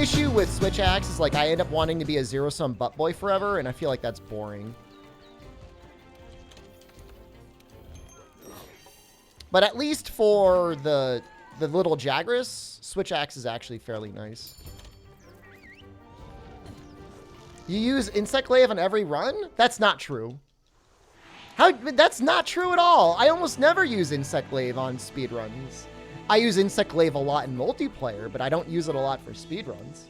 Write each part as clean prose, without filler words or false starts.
issue with Switch Axe is like I end up wanting to be a zero-sum butt boy forever, and I feel like that's boring. But at least for the little Jagras, Switch Axe is actually fairly nice. You use Insect Glaive on every run? That's not true. That's not true at all. I almost never use Insect Glaive on speedruns. I use Insect Glaive a lot in multiplayer, but I don't use it a lot for speedruns.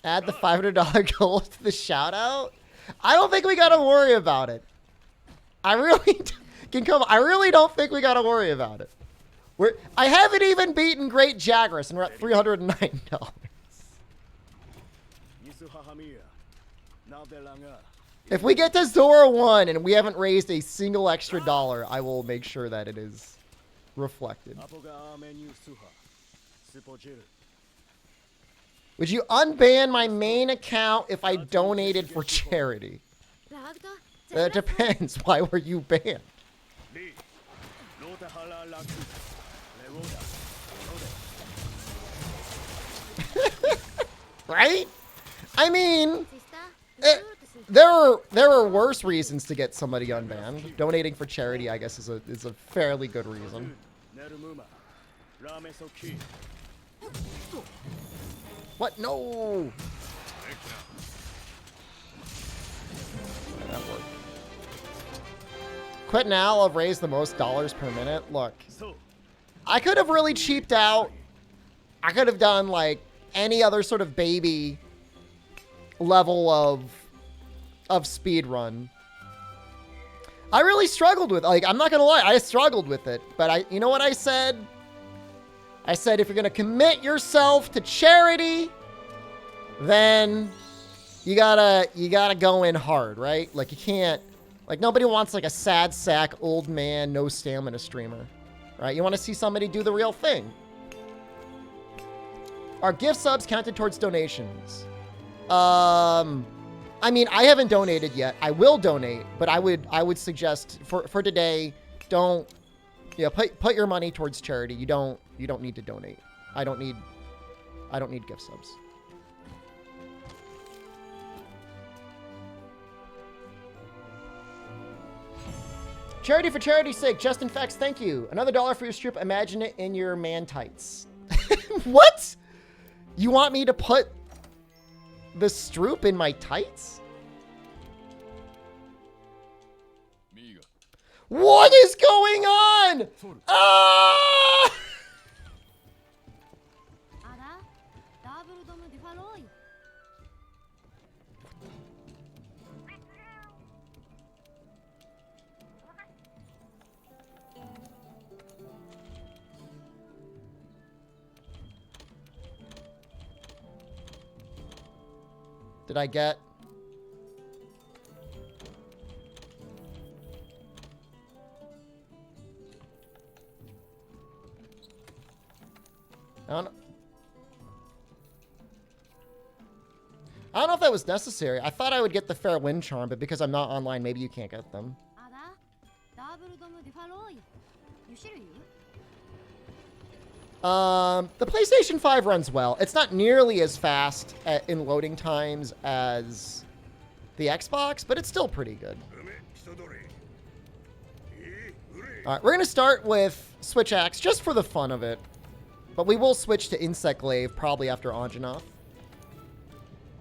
Add the $500 goal to the shout out. I don't think we gotta worry about it. I really don't think we gotta worry about it. I haven't even beaten Great Jagras, and we're at $309. If we get to Zora 1 and we haven't raised a single extra dollar, I will make sure that it is reflected. Would you unban my main account if I donated for charity? That depends. Why were you banned? Right? I mean, there are worse reasons to get somebody unbanned. Donating for charity, I guess, is a fairly good reason. What? No! That worked. Quit now, I'll raise the most dollars per minute. Look, I could have really cheaped out. I could have done, like, any other sort of baby level of speedrun. I really struggled with, like, I'm not gonna lie, I struggled with it. But you know what I said? I said, if you're going to commit yourself to charity, then you gotta go in hard, right? Like, you can't, like, nobody wants, like, a sad sack, old man, no stamina streamer, right? You want to see somebody do the real thing. Are gift subs counted towards donations? I mean, I haven't donated yet. I will donate, but I would suggest for today, don't, yeah, put your money towards charity. You don't need to donate. I don't need gift subs. Charity for charity's sake. Justin Fex, thank you. Another $1 for your strip. Imagine it in your man tights. What? You want me to put the stroop in my tights? What is going on? Ah! Did I get... I don't know if that was necessary. I thought I would get the fair wind charm, but because I'm not online, maybe you can't get them. The PlayStation 5 runs well. It's not nearly as fast in loading times as the Xbox, but it's still pretty good. All right, we're going to start with Switch Axe just for the fun of it. But we will switch to Insect Glaive probably after Anjanath.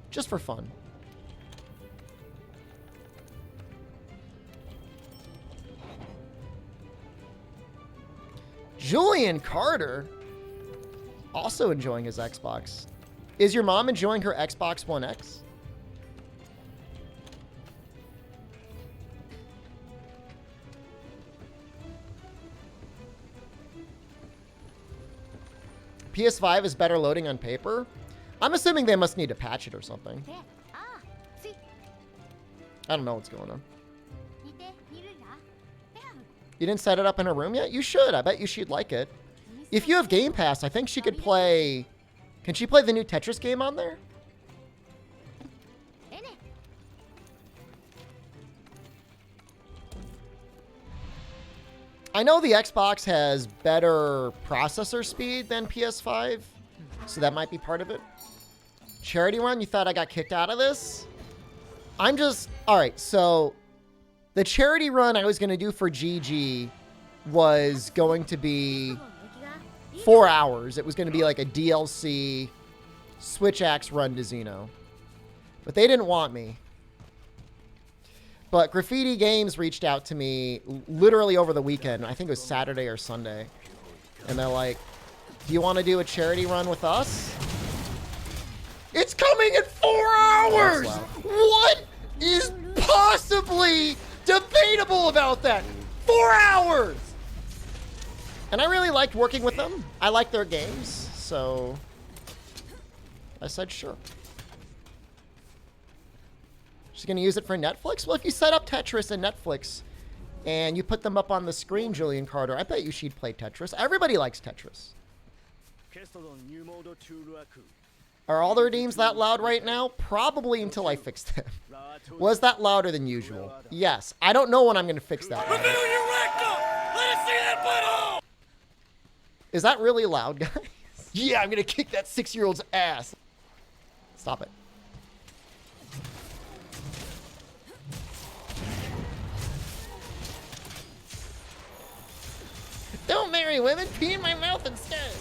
Just for fun. Julian Carter. Also enjoying his Xbox. Is your mom enjoying her Xbox One X? PS5 is better loading on paper? I'm assuming they must need to patch it or something. I don't know what's going on. You didn't set it up in her room yet? You should. I bet you she'd like it. If you have Game Pass, I think she could play... Can she play the new Tetris game on there? I know the Xbox has better processor speed than PS5, so that might be part of it. Charity run, you thought I got kicked out of this? I'm just... Alright, so... The charity run I was going to do for GG was going to be 4 hours. It was going to be like a DLC Switch Axe run to Xeno. But they didn't want me. But Graffiti Games reached out to me literally over the weekend. I think it was Saturday or Sunday. And they're like, do you want to do a charity run with us? It's coming in 4 hours! What is possibly debatable about that? 4 hours! And I really liked working with them. I like their games, so I said sure. She's gonna use it for Netflix? Well, if you set up Tetris and Netflix and you put them up on the screen, Julian Carter, I bet you she'd play Tetris. Everybody likes Tetris. Are all the redeems that loud right now? Probably until I fix them. Was that louder than usual? Yes. I don't know when I'm going to fix that. Reveal your rectum! Let us see that butthole! Is that really loud, guys? Yeah, I'm going to kick that 6-year-old's ass. Stop it. Don't marry women. Pee in my mouth instead.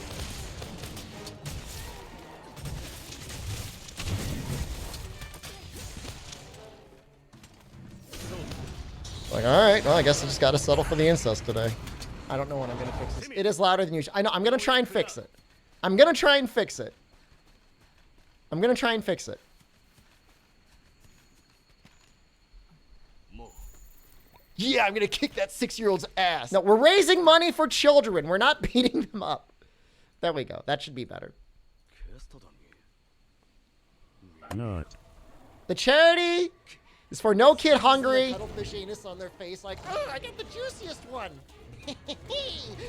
Like, all right, well, I guess I just got to settle for the incest today. I don't know when I'm going to fix this. It is louder than usual. I know, I'm going to try and fix it. I'm going to try and fix it. I'm going to try and fix it. Yeah, I'm going to kick that 6-year-old's ass. No, we're raising money for children. We're not beating them up. There we go. That should be better. No. The charity is for No Kid Hungry. Cuttlefish anus on their face like, oh, I got the juiciest one.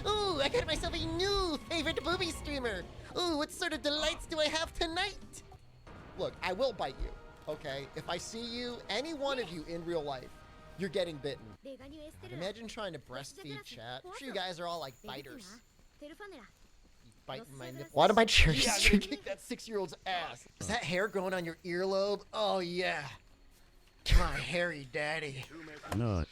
Ooh, I got myself a new favorite booby streamer. Ooh, what sort of delights do I have tonight? Look, I will bite you, okay? If I see you, any one of you in real life, you're getting bitten. Imagine trying to breastfeed chat. I'm sure you guys are all like biters. Biting my nipple. Why do my cherries kick that 6-year-old's ass? Is that hair growing on your earlobe? Oh yeah. My hairy daddy. No.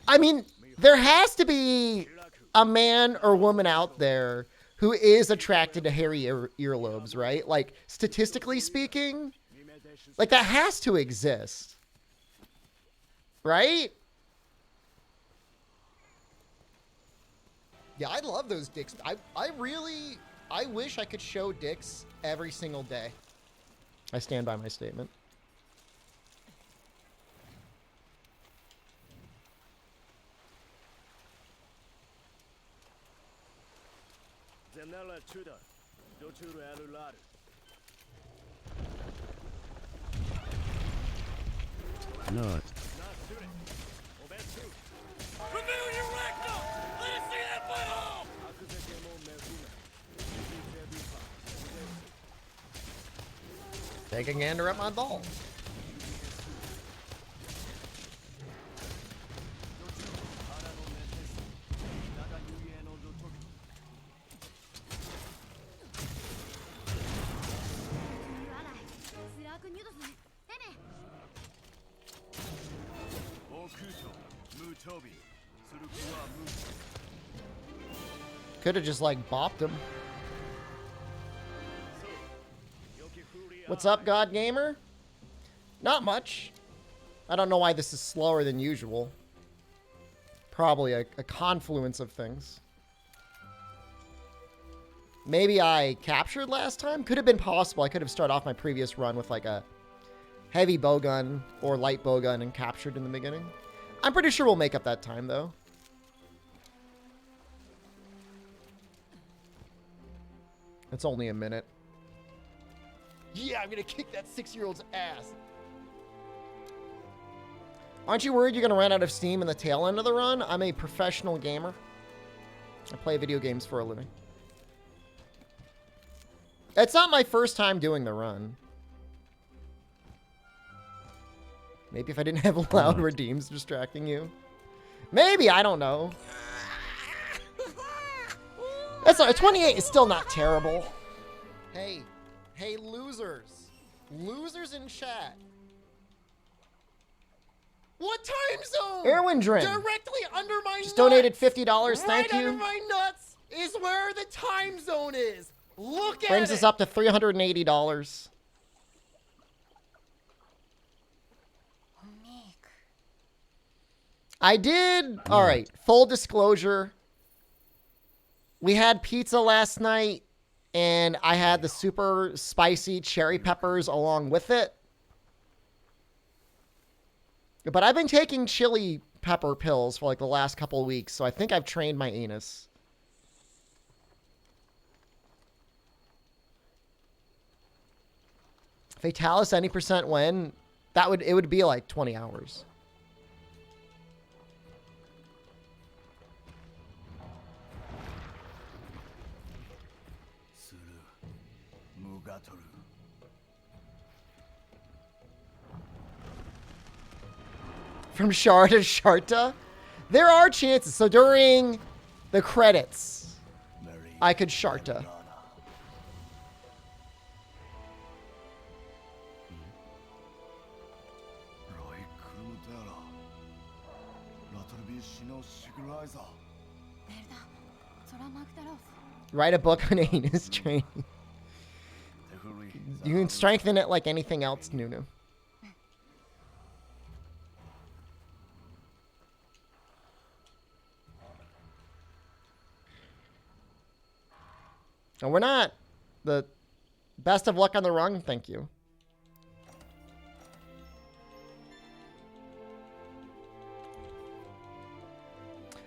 I mean, there has to be a man or woman out there who is attracted to hairy earlobes, right? Like, statistically speaking, like that has to exist. Right? Yeah, I love those dicks. I wish I could show dicks every single day. I stand by my statement. No. Reveal your rectum! Let us see that butthole! Take a gander at my ball. Could have just like bopped him. What's up, God Gamer? Not much. I don't know why this is slower than usual. Probably a confluence of things. Maybe I captured last time? Could have been possible. I could have started off my previous run with like a heavy bowgun or light bowgun and captured in the beginning. I'm pretty sure we'll make up that time, though. It's only a minute. Yeah, I'm gonna kick that 6-year-old's ass. Aren't you worried you're gonna run out of steam in the tail end of the run? I'm a professional gamer. I play video games for a living. It's not my first time doing the run. Maybe if I didn't have loud redeems distracting you. Maybe, I don't know. That's not, 28 is still not terrible. Hey, losers. Losers in chat. What time zone? Erwin Drin. Directly under my Just nuts. donated $50. Thank Right you. under my nuts is where the time zone is. Look at Brings it. us up to $380. I did. All right. Full disclosure. We had pizza last night, and I had the super spicy cherry peppers along with it. But I've been taking chili pepper pills for like the last couple of weeks, so I think I've trained my anus. Fatalis any percent win, it would be like 20 hours. From Shar to Sharta? There are chances. So during the credits, I could Sharta. Write a book on anus training. You can strengthen it like anything else, Nunu. And we're not. The best of luck on the run, thank you.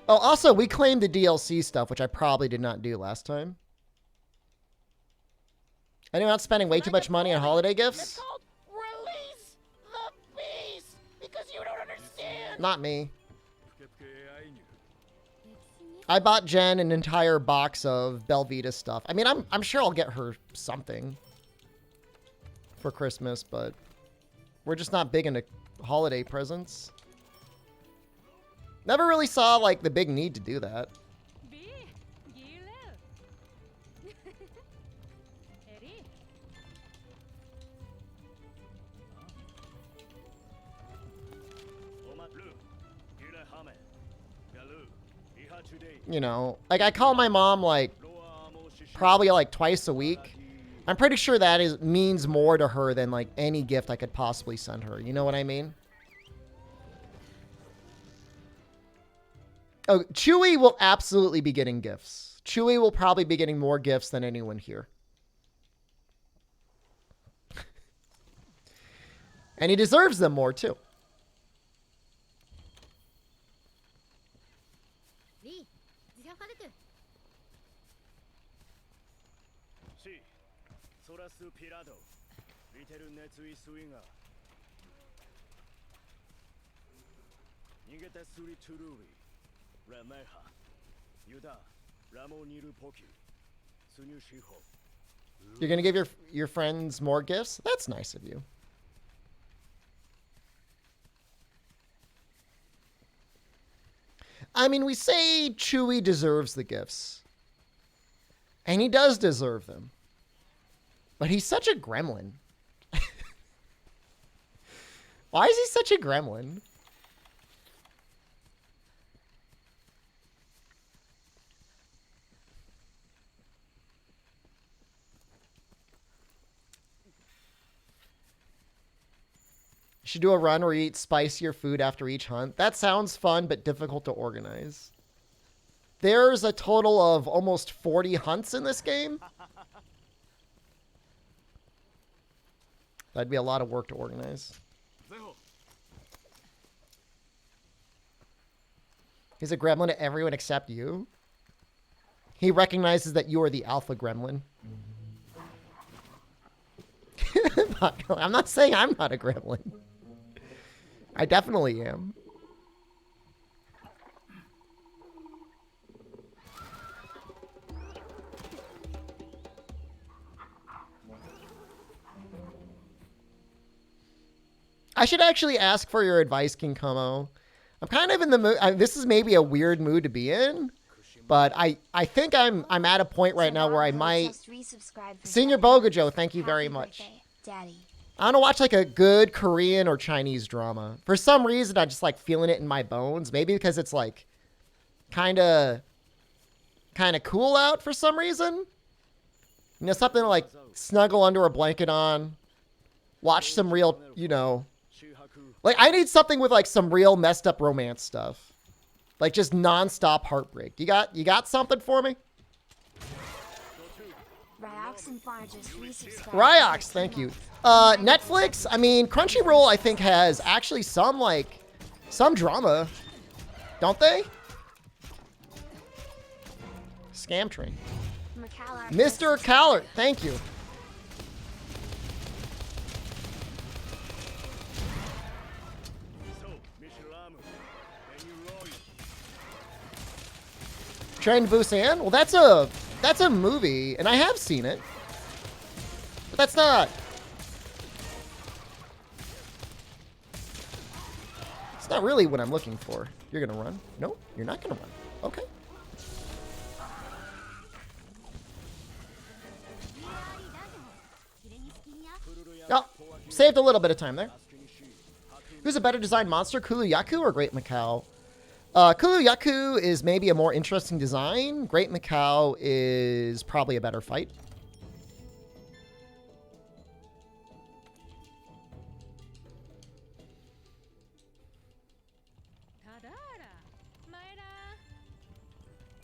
Oh, also, we claimed the DLC stuff, which I probably did not do last time. Anyone else spending way too much money on holiday gifts? It's called Release the Beast because you don't understand. Not me. I bought Jen an entire box of Belvita stuff. I mean, I'm sure I'll get her something for Christmas, but we're just not big into holiday presents. Never really saw, like, the big need to do that. You know, like, I call my mom, like, probably, like, twice a week. I'm pretty sure that means more to her than, like, any gift I could possibly send her. You know what I mean? Oh, Chewie will absolutely be getting gifts. Chewie will probably be getting more gifts than anyone here. And he deserves them more, too. You're going to give your friends more gifts? That's nice of you. I mean, we say Chewie deserves the gifts. And he does deserve them. But he's such a gremlin. Why is he such a gremlin? You should do a run where you eat spicier food after each hunt. That sounds fun, but difficult to organize. There's a total of almost 40 hunts in this game. That'd be a lot of work to organize. He's a gremlin to everyone except you. He recognizes that you are the alpha gremlin. I'm not saying I'm not a gremlin. I definitely am. I should actually ask for your advice, King Como. I'm kind of in the mood. This is maybe a weird mood to be in, but I think I'm at a point right now where I might. Senior Bogajo, thank you very much. Daddy. I want to watch like a good Korean or Chinese drama. For some reason, I just like feeling it in my bones. Maybe because it's like kind of cool out for some reason. You know, something to like snuggle under a blanket on, watch some real, you know, like I need something with like some real messed up romance stuff, like just nonstop heartbreak. You got something for me? Ryox, thank you. Netflix, I mean, Crunchyroll, I think has actually some drama, don't they? Scam train. Mr. Callard, thank you. Train to Busan? Well, that's a movie, and I have seen it. But that's not. It's not really what I'm looking for. You're gonna run? No, you're not gonna run. Okay. Oh, saved a little bit of time there. Who's a better designed monster, Kulu-Yaku or Great Macau? Kulu-Yaku is maybe a more interesting design. Great Macau is probably a better fight.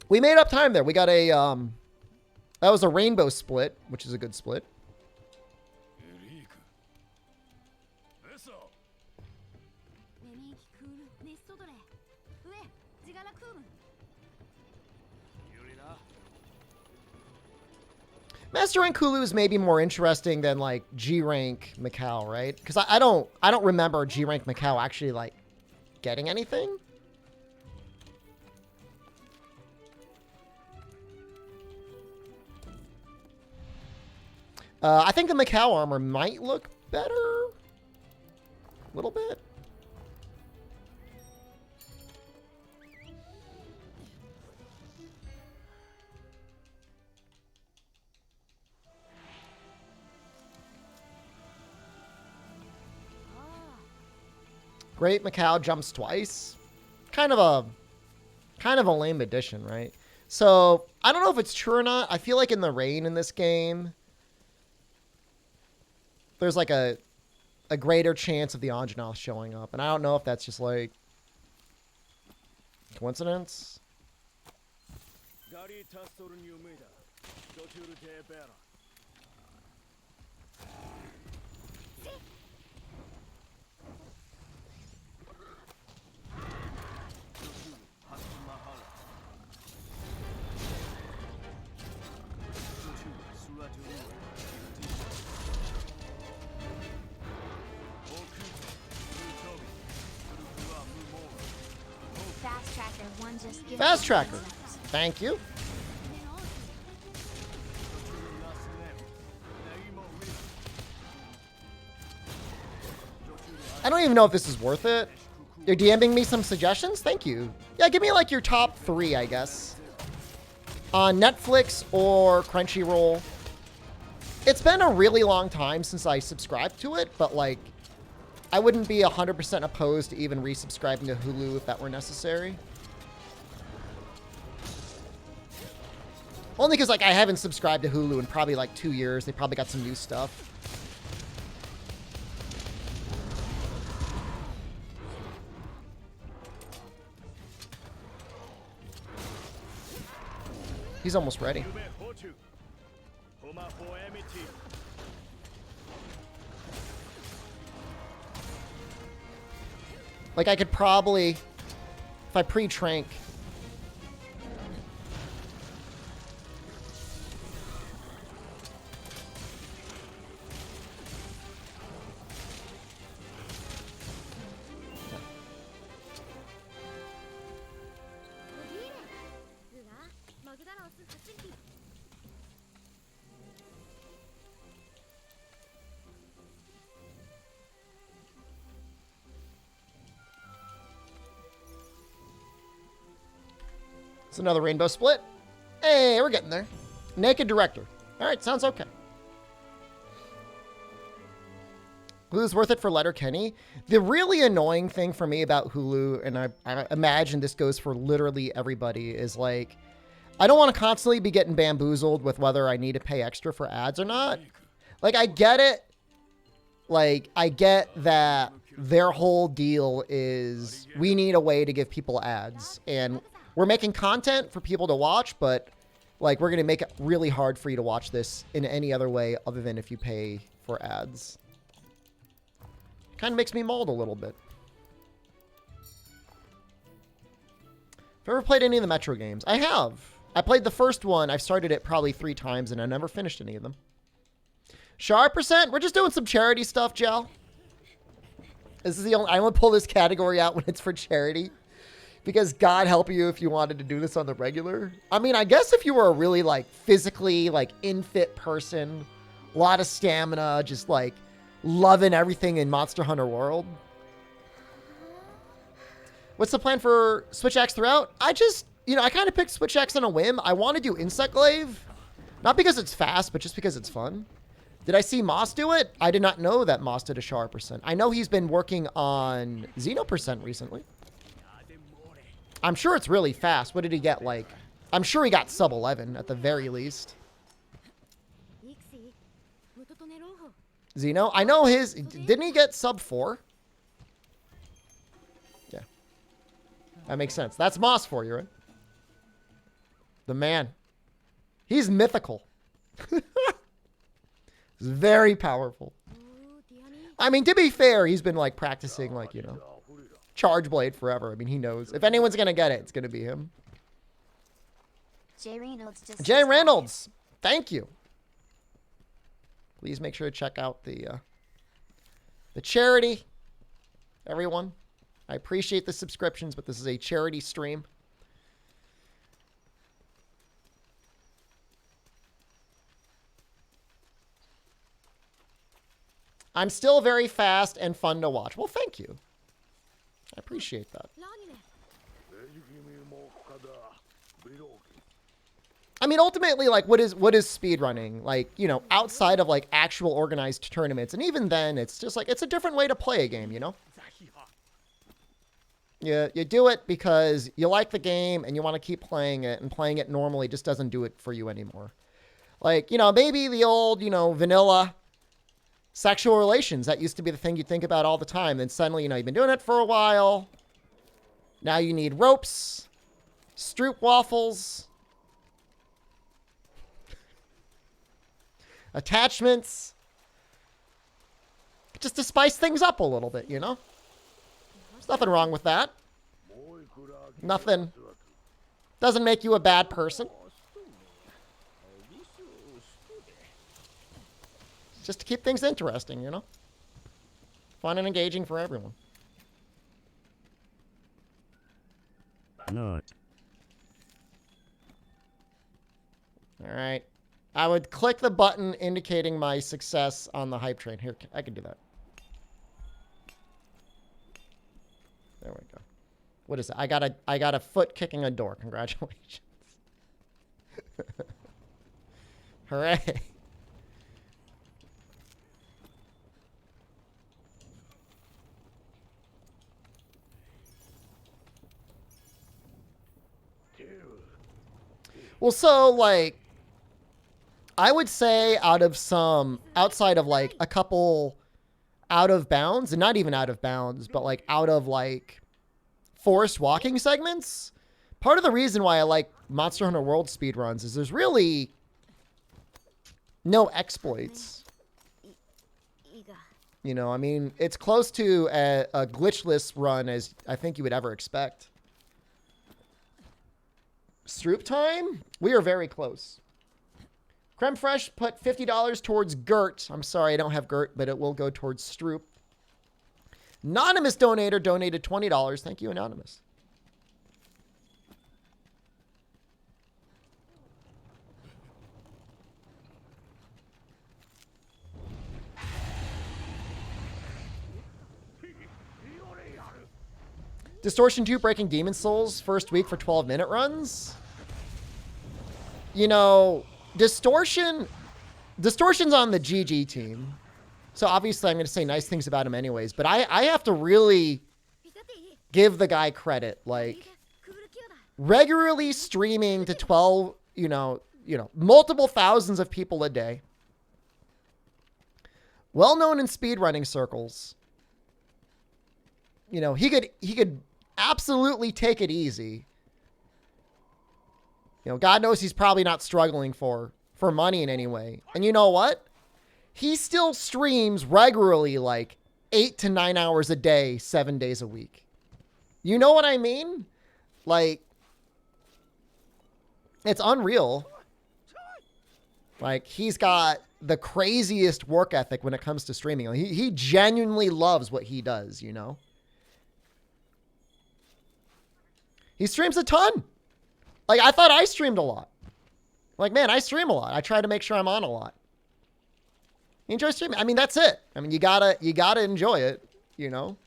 We made up time there. We got a, that was a rainbow split, which is a good split. Master Rank Kulu is maybe more interesting than like G Rank Macau, right? Because I don't remember G Rank Macau actually like getting anything. I think the Macau armor might look better. A little bit. Great Macau jumps twice. Kind of a lame addition, right? So, I don't know if it's true or not. I feel like in the rain in this game, there's like a greater chance of the Anjanath showing up. And I don't know if that's just like coincidence. Fast tracker. Thank you. I don't even know if this is worth it. You're DMing me some suggestions? Thank you. Yeah, give me like your top 3, I guess. On Netflix or Crunchyroll. It's been a really long time since I subscribed to it, but like, I wouldn't be 100% opposed to even resubscribing to Hulu if that were necessary. Only because like I haven't subscribed to Hulu in probably like 2 years. They probably got some new stuff. He's almost ready. Like I could probably, if I pre-trank. It's another rainbow split. Hey, we're getting there. Naked director. All right, sounds okay. Hulu's worth it for Letterkenny. The really annoying thing for me about Hulu, and I imagine this goes for literally everybody, is like, I don't want to constantly be getting bamboozled with whether I need to pay extra for ads or not. Like, I get it. Like, I get that their whole deal is we need a way to give people ads. And we're making content for people to watch, but, like, we're going to make it really hard for you to watch this in any other way other than if you pay for ads. Kind of makes me mauled a little bit. Have you ever played any of the Metro games? I have. I played the first one. I've started it probably 3 times, and I never finished any of them. Sharp percent. We're just doing some charity stuff, Jel. This is the only... I only pull this category out when it's for charity. Because God help you if you wanted to do this on the regular. I mean, I guess if you were a really, like, physically, like, in-fit person, a lot of stamina, just, like, loving everything in Monster Hunter World. What's the plan for Switch Axe throughout? I just, you know, I kind of picked Switch Axe on a whim. I want to do Insect Glaive. Not because it's fast, but just because it's fun. Did I see Moss do it? I did not know that Moss did a Char percent. I know he's been working on Xeno percent recently. I'm sure it's really fast. What did he get, like? I'm sure he got sub 11 at the very least. Xeno? I know his... Didn't he get sub 4? Yeah. That makes sense. That's Moss for you, right? The man. He's mythical. He's very powerful. I mean, to be fair, he's been, like, practicing, like, you know, Charge Blade forever. I mean, he knows. If anyone's going to get it, it's going to be him. Jay Reynolds. Thank you. Please make sure to check out the charity, everyone. I appreciate the subscriptions, but this is a charity stream. I'm still very fast and fun to watch. Well, thank you. I appreciate that. I mean, ultimately, like, what is speedrunning? Like, you know, outside of, like, actual organized tournaments. And even then, it's just, like, it's a different way to play a game, you know? You do it because you like the game and you want to keep playing it. And playing it normally just doesn't do it for you anymore. Like, you know, maybe the old, you know, vanilla sexual relations. That used to be the thing you'd think about all the time. Then suddenly, you know, you've been doing it for a while. Now you need ropes, stroop waffles, attachments, just to spice things up a little bit, you know? There's nothing wrong with that. Nothing. Doesn't make you a bad person. Just to keep things interesting, you know? Fun and engaging for everyone. No. All right. I would click the button indicating my success on the hype train. Here, I can do that. There we go. What is it? I got a foot kicking a door. Congratulations. Hooray. Well, so, like, I would say outside of, like, a couple out of bounds, and not even out of bounds, but, like, out of, like, forest walking segments, part of the reason why I like Monster Hunter World speedruns is there's really no exploits. You know, I mean, it's close to a glitchless run as I think you would ever expect. Stroop time? We are very close. Creme Fresh put $50 towards Gert. I'm sorry, I don't have Gert, but it will go towards Stroop. Anonymous donator donated $20. Thank you, Anonymous. Distortion 2 Breaking Demon Souls, first week for 12-minute runs. you know, Distortion's on the GG team. So obviously I'm going to say nice things about him anyways. But I have to really give the guy credit. Like, regularly streaming to 12, you know, multiple thousands of people a day. Well known in speedrunning circles. You know, he could absolutely take it easy. You know, God knows he's probably not struggling for money in any way. And you know what? He still streams regularly, like 8 to 9 hours a day, 7 days a week. You know what I mean? Like, it's unreal. Like, he's got the craziest work ethic when it comes to streaming. He genuinely loves what he does, you know? He streams a ton. Like, I thought I streamed a lot. Like, man, I stream a lot. I try to make sure I'm on a lot. You enjoy streaming? I mean, that's it. I mean, you gotta enjoy it, you know?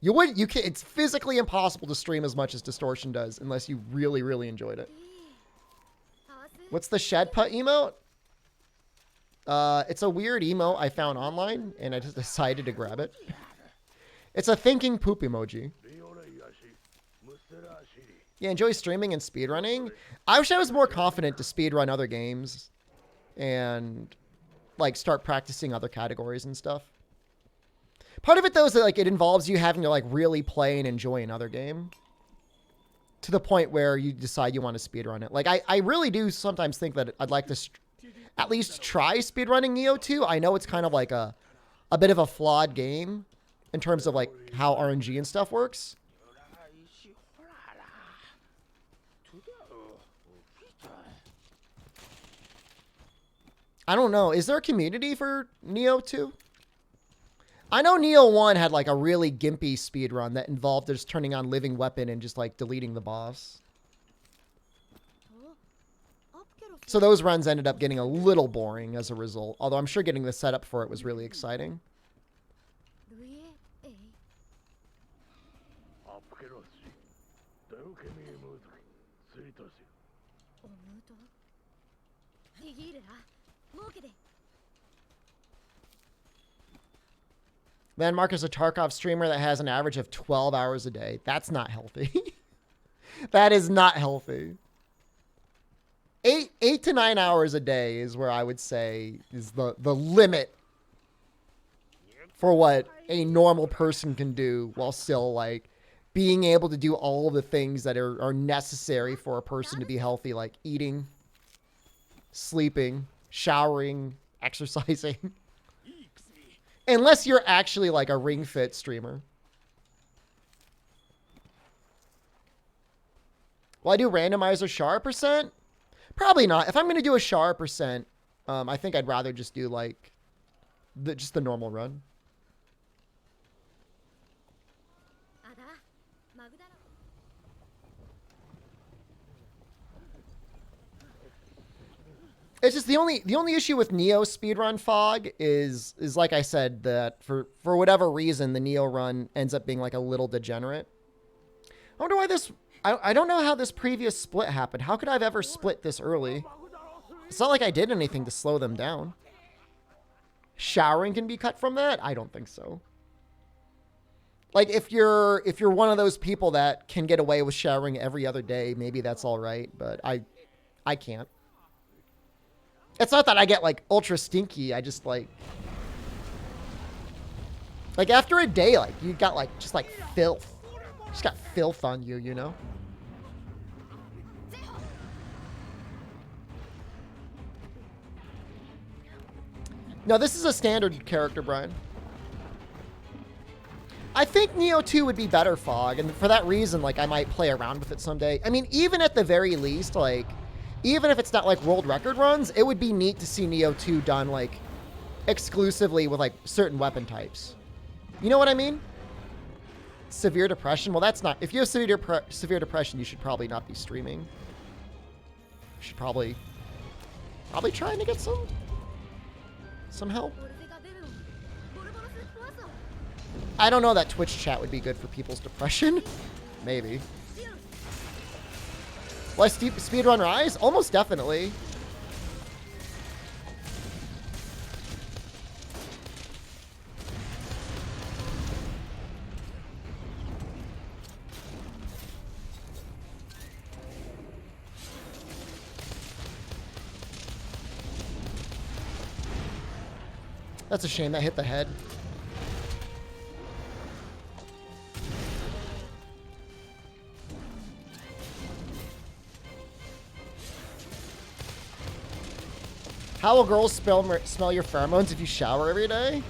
It's physically impossible to stream as much as Distortion does unless you really, really enjoyed it. What's the shed putt emote? It's a weird emote I found online, and I just decided to grab it. It's a thinking poop emoji. Yeah, enjoy streaming and speedrunning. I wish I was more confident to speedrun other games and, like, start practicing other categories and stuff. Part of it, though, is that, like, it involves you having to, like, really play and enjoy another game to the point where you decide you want to speedrun it. Like, I really do sometimes think that I'd like to at least try speedrunning Nioh 2. I know it's kind of like a bit of a flawed game in terms of, like, how RNG and stuff works. I don't know. Is there a community for Nioh 2? I know Nioh 1 had like a really gimpy speedrun that involved just turning on Living Weapon and just like deleting the boss. So those runs ended up getting a little boring as a result. Although I'm sure getting the setup for it was really exciting. Man, Mark is a Tarkov streamer that has an average of 12 hours a day. That's not healthy. That is not healthy. 8 to 9 hours a day is where I would say is the limit for what a normal person can do while still like being able to do all of the things that are necessary for a person to be healthy, like eating, sleeping, showering, exercising. Unless you're actually like a Ring Fit streamer. Will I do randomizer Shara percent? Probably not. If I'm going to do a Shara percent, I think I'd rather just do like just the normal run. It's just the only issue with Nioh speedrun fog is like I said, that for whatever reason the Nioh run ends up being like a little degenerate. I wonder why this I don't know how this previous split happened. How could I have ever split this early? It's not like I did anything to slow them down. Showering can be cut from that? I don't think so. Like if you're one of those people that can get away with showering every other day, maybe that's all right, but I can't. It's not that I get, like, ultra stinky. I just, like after a day, like, you got, like, just, like, filth. Just got filth on you, you know? No, this is a standard character, Brian. I think Nioh 2 would be better fog, and for that reason, like, I might play around with it someday. I mean, even at the very least, like... Even if it's not like world record runs, it would be neat to see Nioh 2 done like exclusively with like certain weapon types. You know what I mean? Severe depression? Well, that's not... If you have severe depression, you should probably not be streaming. You should probably trying to get some help. I don't know that Twitch chat would be good for people's depression. Maybe. Will I speedrun Rise? Almost definitely. That's a shame. That hit the head. How will girls smell your pheromones if you shower every day?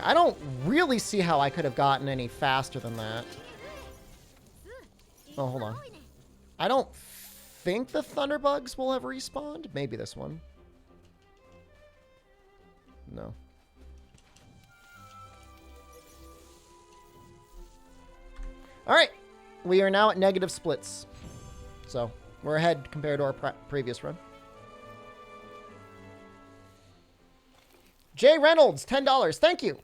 I don't really see how I could have gotten any faster than that. Oh, hold on. I don't think the Thunderbugs will have respawned. Maybe this one. No. All right. We are now at negative splits. So we're ahead compared to our previous run. Jay Reynolds, $10. Thank you.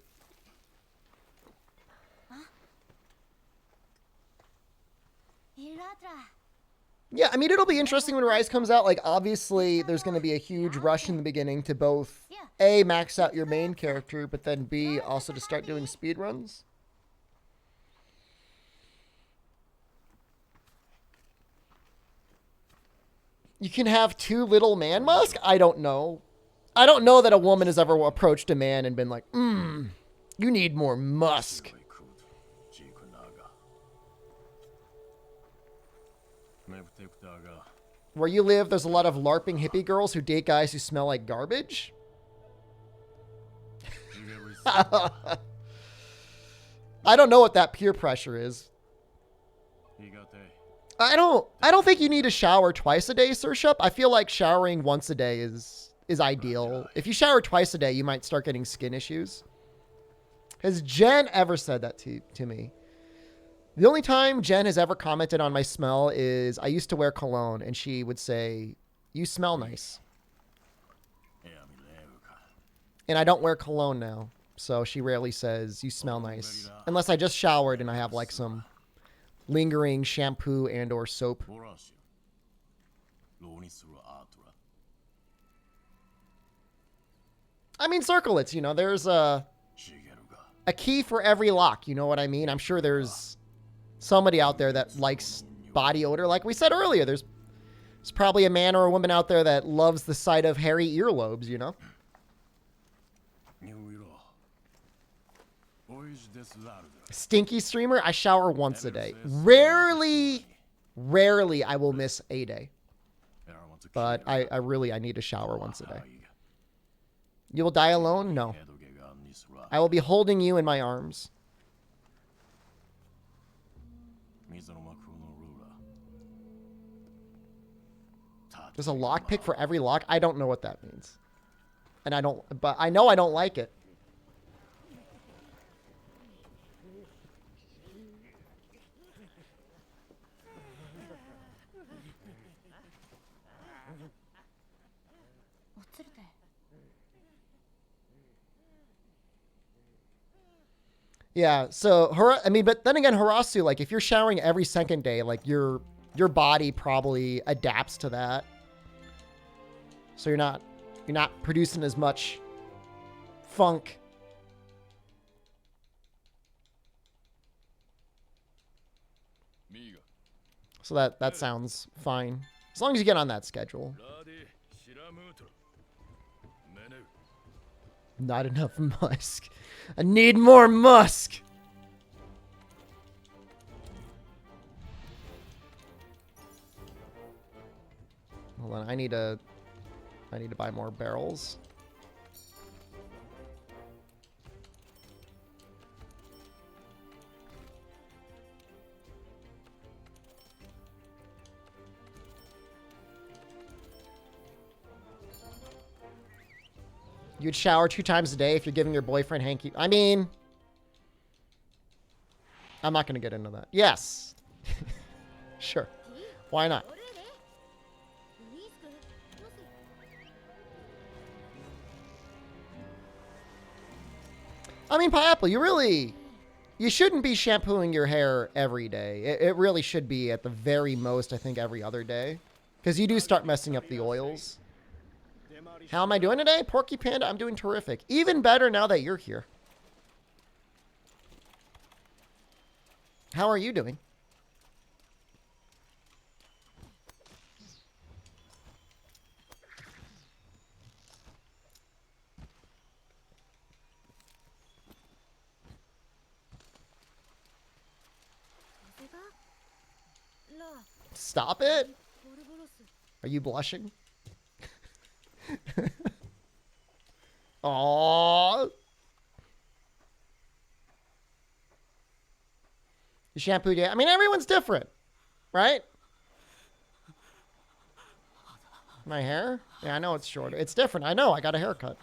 Yeah, I mean, it'll be interesting when Rise comes out. Like, obviously, there's going to be a huge rush in the beginning to both, A, max out your main character, but then B, also to start doing speedruns. You can have too little man musk? I don't know. I don't know that a woman has ever approached a man and been like, you need more musk. Where you live, there's a lot of LARPing hippie girls who date guys who smell like garbage. I don't know what that peer pressure is. I don't think you need to shower twice a day, Sir Shup. I feel like showering once a day is ideal. If you shower twice a day, you might start getting skin issues. Has Jen ever said that to me? The only time Jen has ever commented on my smell is I used to wear cologne, and she would say, "You smell nice." And I don't wear cologne now, so she rarely says, "You smell nice." Unless I just showered and I have like some lingering shampoo and or soap. I mean, circlets, you know, there's a key for every lock, you know what I mean? I'm sure there's somebody out there that likes body odor. Like we said earlier, there's probably a man or a woman out there that loves the sight of hairy earlobes, you know? Stinky streamer, I shower once a day. Rarely I will miss a day. But I need to shower once a day. You will die alone? No. I will be holding you in my arms. There's a lockpick for every lock? I don't know what that means. But I know I don't like it. Yeah, so, but then again, Harasu, like, if you're showering every second day, like, your body probably adapts to that. So you're not producing as much funk. So that sounds fine. As long as you get on that schedule. Not enough musk. I need more musk. Hold on, I need to buy more barrels. You'd shower 2 times a day if you're giving your boyfriend hanky. I mean, I'm not going to get into that. Yes. Sure. Why not? I mean, Pineapple, you shouldn't be shampooing your hair every day. It really should be at the very most, I think, every other day. Because you do start messing up the oils. How am I doing today? Porky Panda, I'm doing terrific. Even better now that you're here. How are you doing? Stop it. Are you blushing? Aww. You shampooed yet? I mean, everyone's different, right? My hair? Yeah, I know it's shorter. It's different. I know. I got a haircut.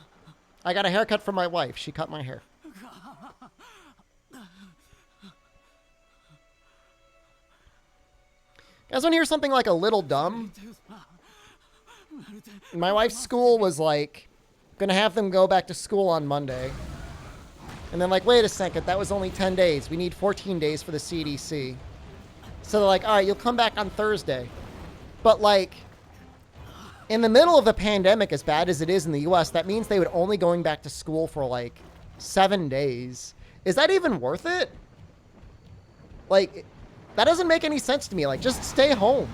I got a haircut from my wife. She cut my hair. You guys want to hear something like a little dumb? My wife's school was like, gonna have them go back to school on Monday. And then like, wait a second, that was only 10 days. We need 14 days for the CDC. So they're like, all right, you'll come back on Thursday. But like, in the middle of the pandemic, as bad as it is in the US, that means they would only going back to school for like 7 days. Is that even worth it? Like, that doesn't make any sense to me. Like, just stay home.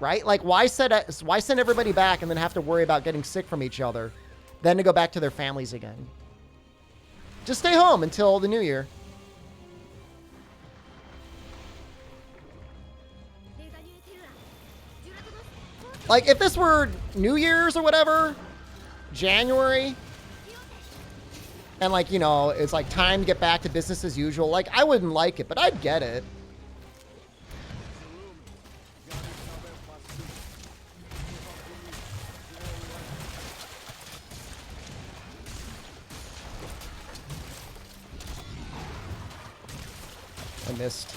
Right? Like, why send everybody back and then have to worry about getting sick from each other, then to go back to their families again? Just stay home until the new year. Like, if this were New Year's or whatever, January, and like, you know, it's like time to get back to business as usual, like, I wouldn't like it, but I'd get it. I missed.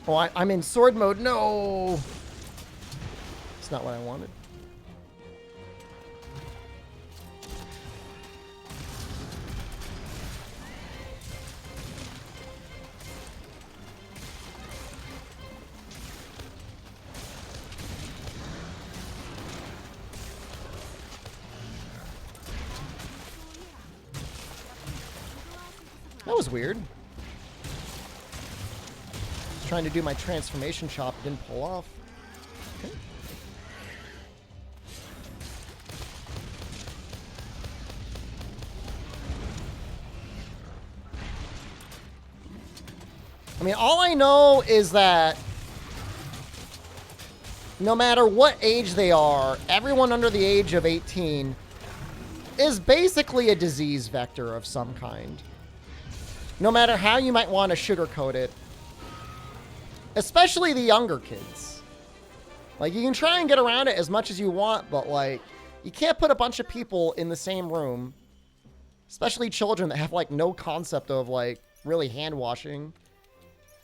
Oh, I'm in sword mode. No! It's not what I wanted. That was weird. Just trying to do my transformation chop, didn't pull off. Okay. I mean, all I know is that no matter what age they are, everyone under the age of 18 is basically a disease vector of some kind. No matter how you might want to sugarcoat it. Especially the younger kids. Like, you can try and get around it as much as you want, but, like, you can't put a bunch of people in the same room. Especially children that have, like, no concept of, like, really hand washing.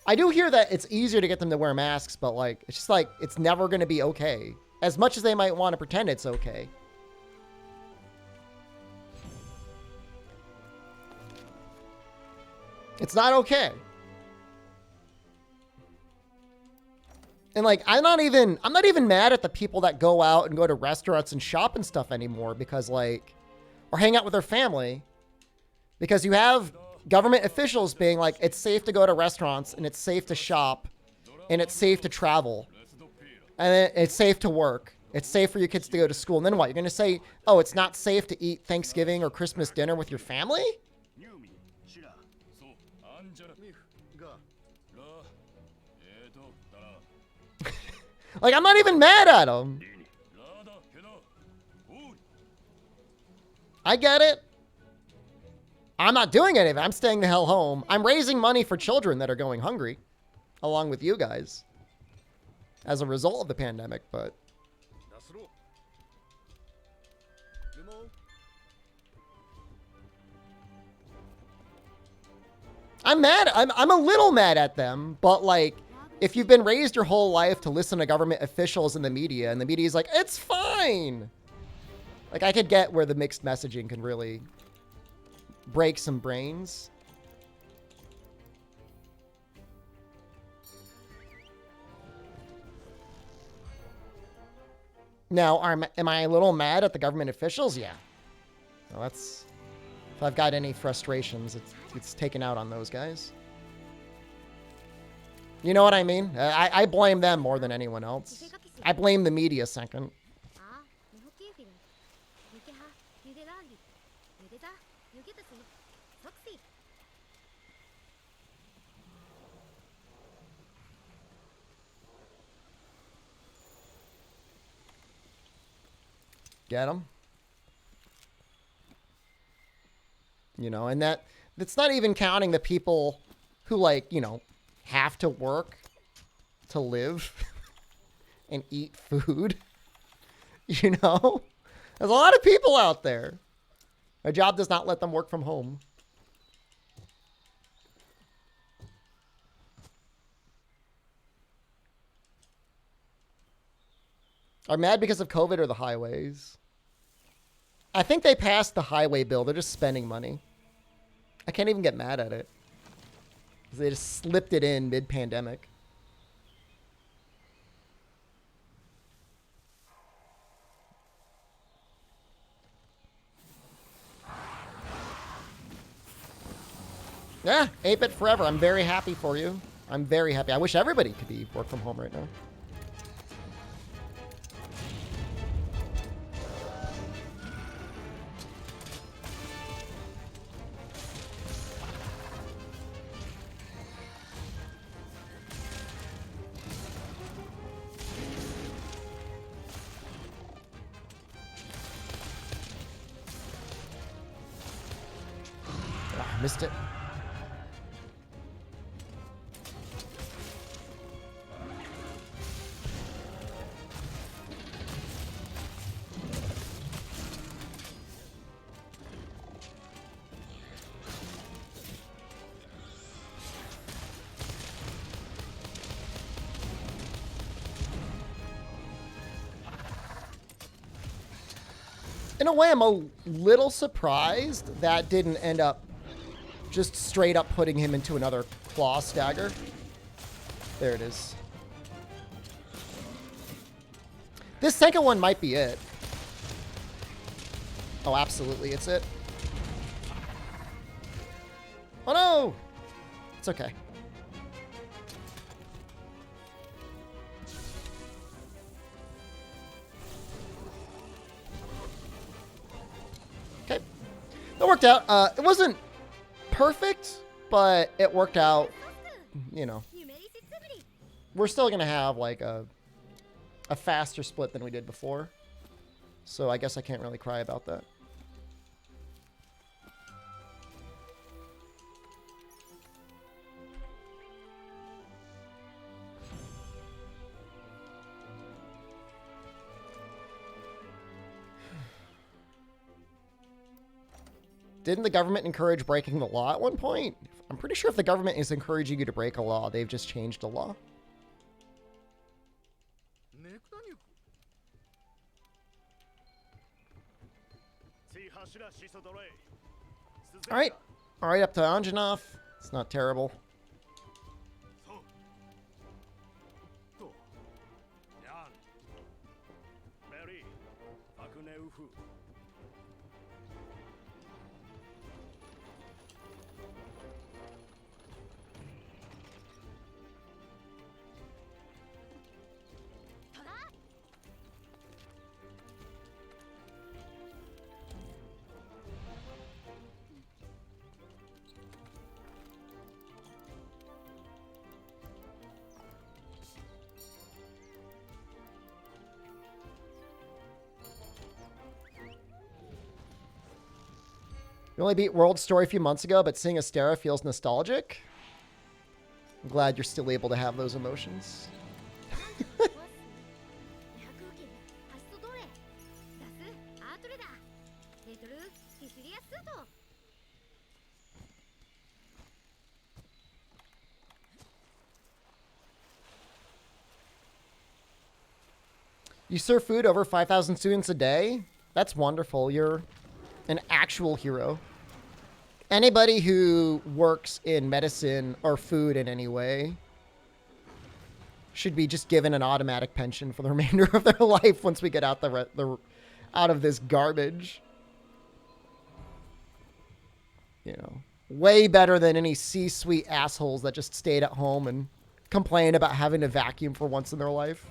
I do hear that it's easier to get them to wear masks, but, like, it's just, like, it's never going to be okay. As much as they might want to pretend it's okay. It's not okay. And like, I'm not even mad at the people that go out and go to restaurants and shop and stuff anymore because like, or hang out with their family, because you have government officials being like, it's safe to go to restaurants and it's safe to shop and it's safe to travel and it's safe to work. It's safe for your kids to go to school. And then what? You're going to say, oh, it's not safe to eat Thanksgiving or Christmas dinner with your family? Like, I'm not even mad at him. I get it. I'm not doing anything. I'm staying the hell home. I'm raising money for children that are going hungry, along with you guys, as a result of the pandemic, but... I'm mad. I'm a little mad at them, but like, if you've been raised your whole life to listen to government officials in the media, and the media is like, it's fine. Like, I could get where the mixed messaging can really break some brains. Now, am I a little mad at the government officials? Yeah. Well, that's If I've got any frustrations, it's taken out on those guys. You know what I mean? I blame them more than anyone else. I blame the media second. Get them. You know, and that's not even counting the people who, like, you know, have to work to live and eat food. You know? There's a lot of people out there. A job does not let them work from home. Are mad because of COVID or the highways? I think they passed the highway bill. They're just spending money. I can't even get mad at it. They just slipped it in mid-pandemic. Yeah, 8-bit forever. I'm very happy for you. I'm very happy. I wish everybody could be work from home right now. Missed it. In a way, I'm a little surprised that didn't end up just straight up putting him into another claw stagger. There it is. This second one might be it. Oh, absolutely, it's it. Oh no! It's okay. Okay. That worked out. It wasn't perfect, but it worked out, you know. We're still gonna have like a faster split than we did before, so I guess I can't really cry about that. Didn't the government encourage breaking the law at one point? I'm pretty sure if the government is encouraging you to break a law, they've just changed the law. All right. All right, up to Anjanov. It's not terrible. You only beat World Story a few months ago, but seeing Astera feels nostalgic. I'm glad you're still able to have those emotions. You serve food over 5,000 students a day? That's wonderful. You're an actual hero. Anybody who works in medicine or food in any way should be just given an automatic pension for the remainder of their life once we get out out of this garbage. You know, way better than any C-suite assholes that just stayed at home and complained about having to vacuum for once in their life.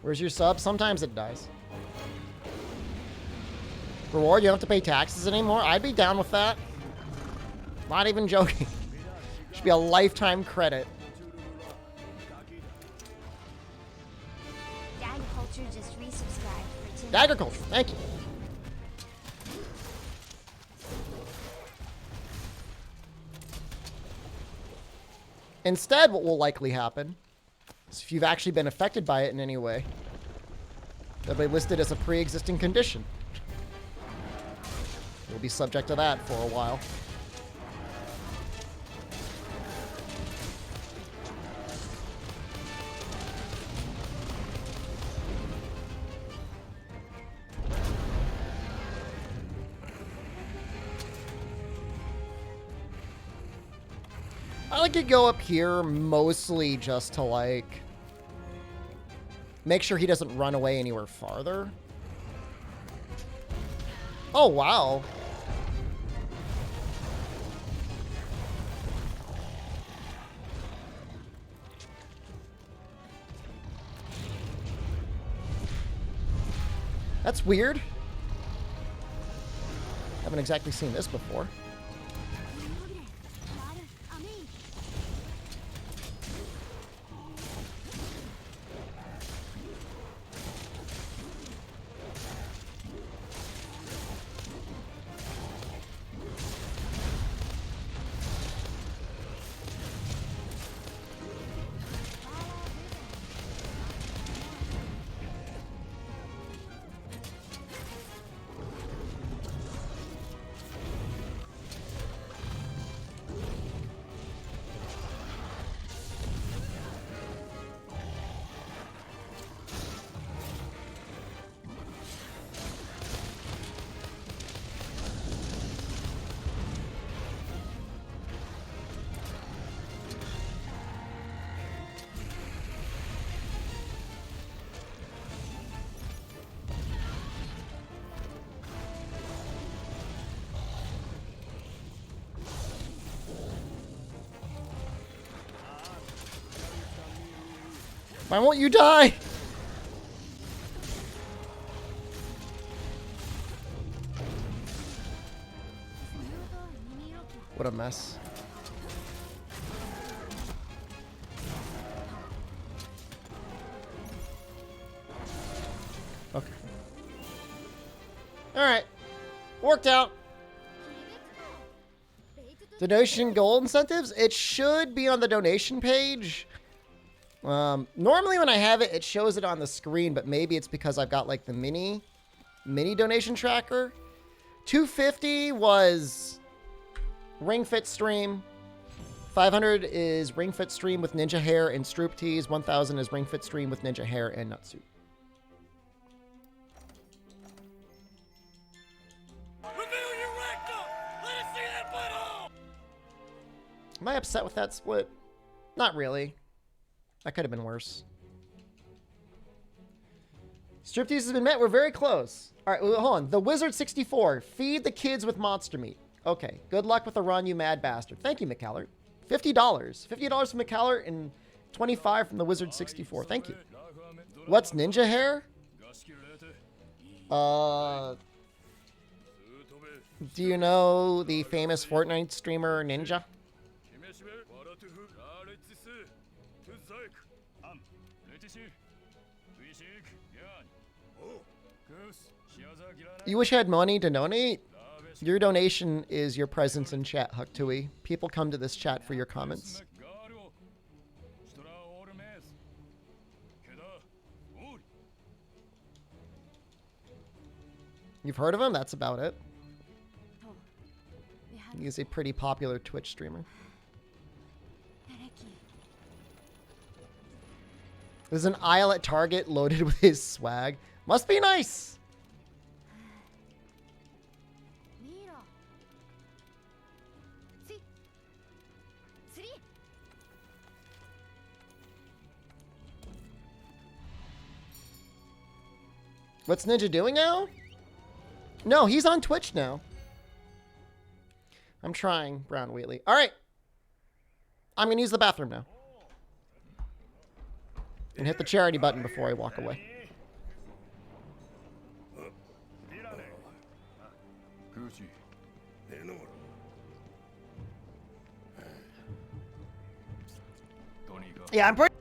Where's your sub? Sometimes it dies. Reward, you don't have to pay taxes anymore? I'd be down with that. Not even joking. Should be a lifetime credit. Dagger Culture just resubscribed for 10. Dagger Culture, thank you. Instead, what will likely happen is if you've actually been affected by it in any way, they'll be listed as a pre-existing condition. You'll be subject to that for a while. I like to go up here mostly just to, like, make sure he doesn't run away anywhere farther. Oh, wow. That's weird. Haven't exactly seen this before. Why won't you die? What a mess. Okay. All right. Worked out. Donation gold incentives? It should be on the donation page. Normally when I have it, it shows it on the screen, but maybe it's because I've got like the mini donation tracker. 250 was Ring Fit Stream. 500 is Ring Fit Stream with Ninja Hair and Stroop Tees. 1000 is Ring Fit Stream with Ninja Hair and Nutsuit. Reveal your rectum! Let us see that butthole! Am I upset with that split? Not really. That could have been worse. Striptease has been met. We're very close. All right, hold on. The Wizard 64. Feed the kids with monster meat. Okay. Good luck with the run, you mad bastard. Thank you, McCallert. $50. $50 from McCallert and 25 from the Wizard 64. Thank you. What's Ninja Hair? Do you know the famous Fortnite streamer Ninja? You wish you had money to donate? Your donation is your presence in chat, Huktui. People come to this chat for your comments. You've heard of him? That's about it. He's a pretty popular Twitch streamer. There's an aisle at Target loaded with his swag. Must be nice. 見ろ。スリー。 What's Ninja doing now? No, he's on Twitch now. I'm trying, Brown Wheatley. All right. I'm going to use the bathroom now. And hit the charity button before I walk away. Yeah, I'm pretty...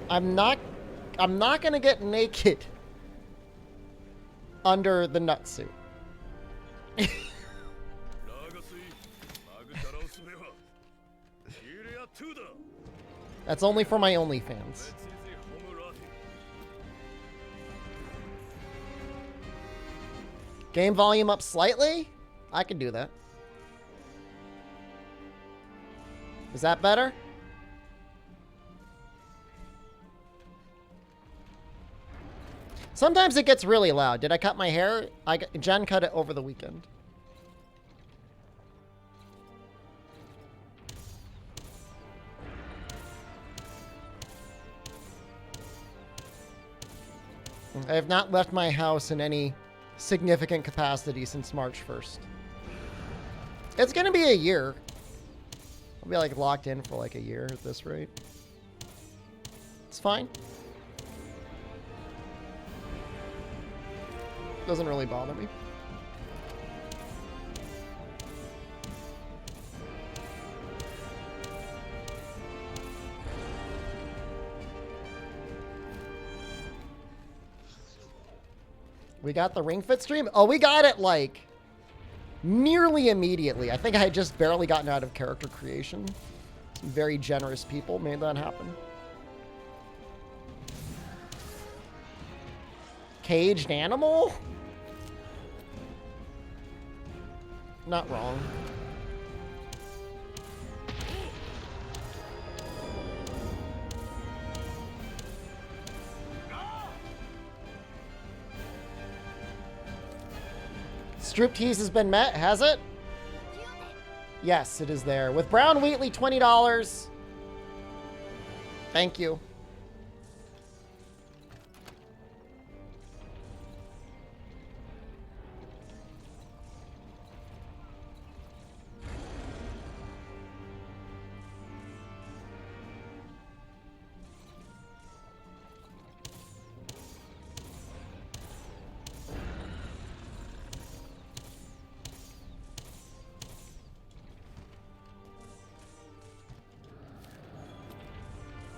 I'm not gonna get naked under the nutsuit. That's only for my OnlyFans. Game volume up slightly? I can do that. Is that better? Sometimes it gets really loud. Did I cut my hair? Jen cut it over the weekend. I have not left my house in any significant capacity since March 1st. It's gonna be a year. I'll be like locked in for like a year at this rate. It's fine. Doesn't really bother me. We got the Ring Fit stream? Oh, we got it like nearly immediately. I think I had just barely gotten out of character creation. Some very generous people made that happen. Caged animal? Not wrong. Striptease has been met, has it? Yes, it is there. With Brown Wheatley, $20. Thank you.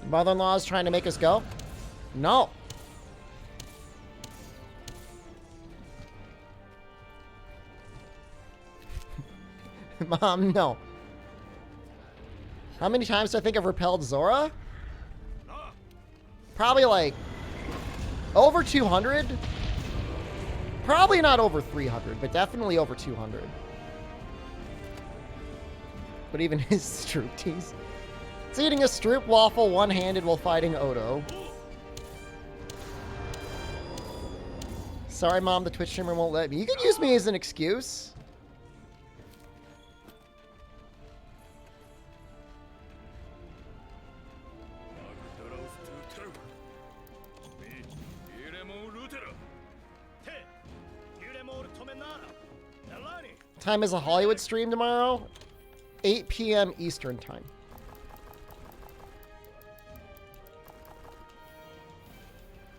Mother-in-law is trying to make us go? No. Mom, no. How many times do I think I've repelled Zora? Probably like over 200. Probably not over 300, but definitely over 200. But even his striptease. It's eating a stroop waffle one-handed while fighting Odo. Sorry, Mom, the Twitch streamer won't let me. You can use me as an excuse. Time is a Hollywood stream tomorrow? 8 p.m. Eastern time.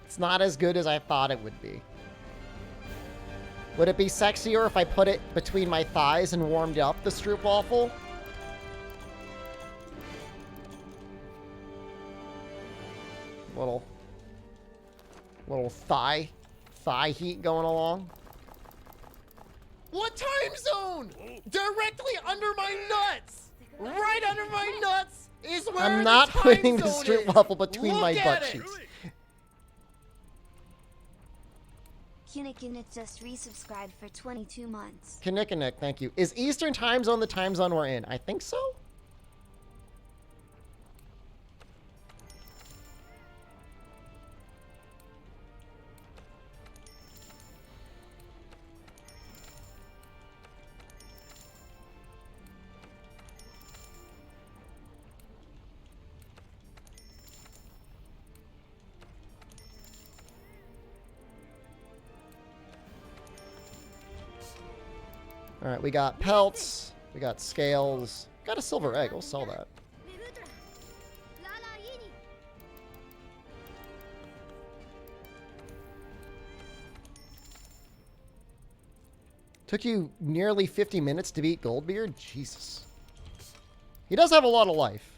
It's not as good as I thought it would be. Would it be sexier if I put it between my thighs and warmed up the stroop waffle? Little thigh heat going along. What time zone? Directly under my nuts! Right under my nuts is where I'm not putting the stroop waffle between my butt cheeks. Kinnikinnick just resubscribed for 22 months. Kinnikinnick, thank you. Is Eastern time zone the time zone we're in? I think so. All right, we got pelts, we got scales, got a silver egg. We'll sell that. Took you nearly 50 minutes to beat Goldbeard? Jesus. He does have a lot of life.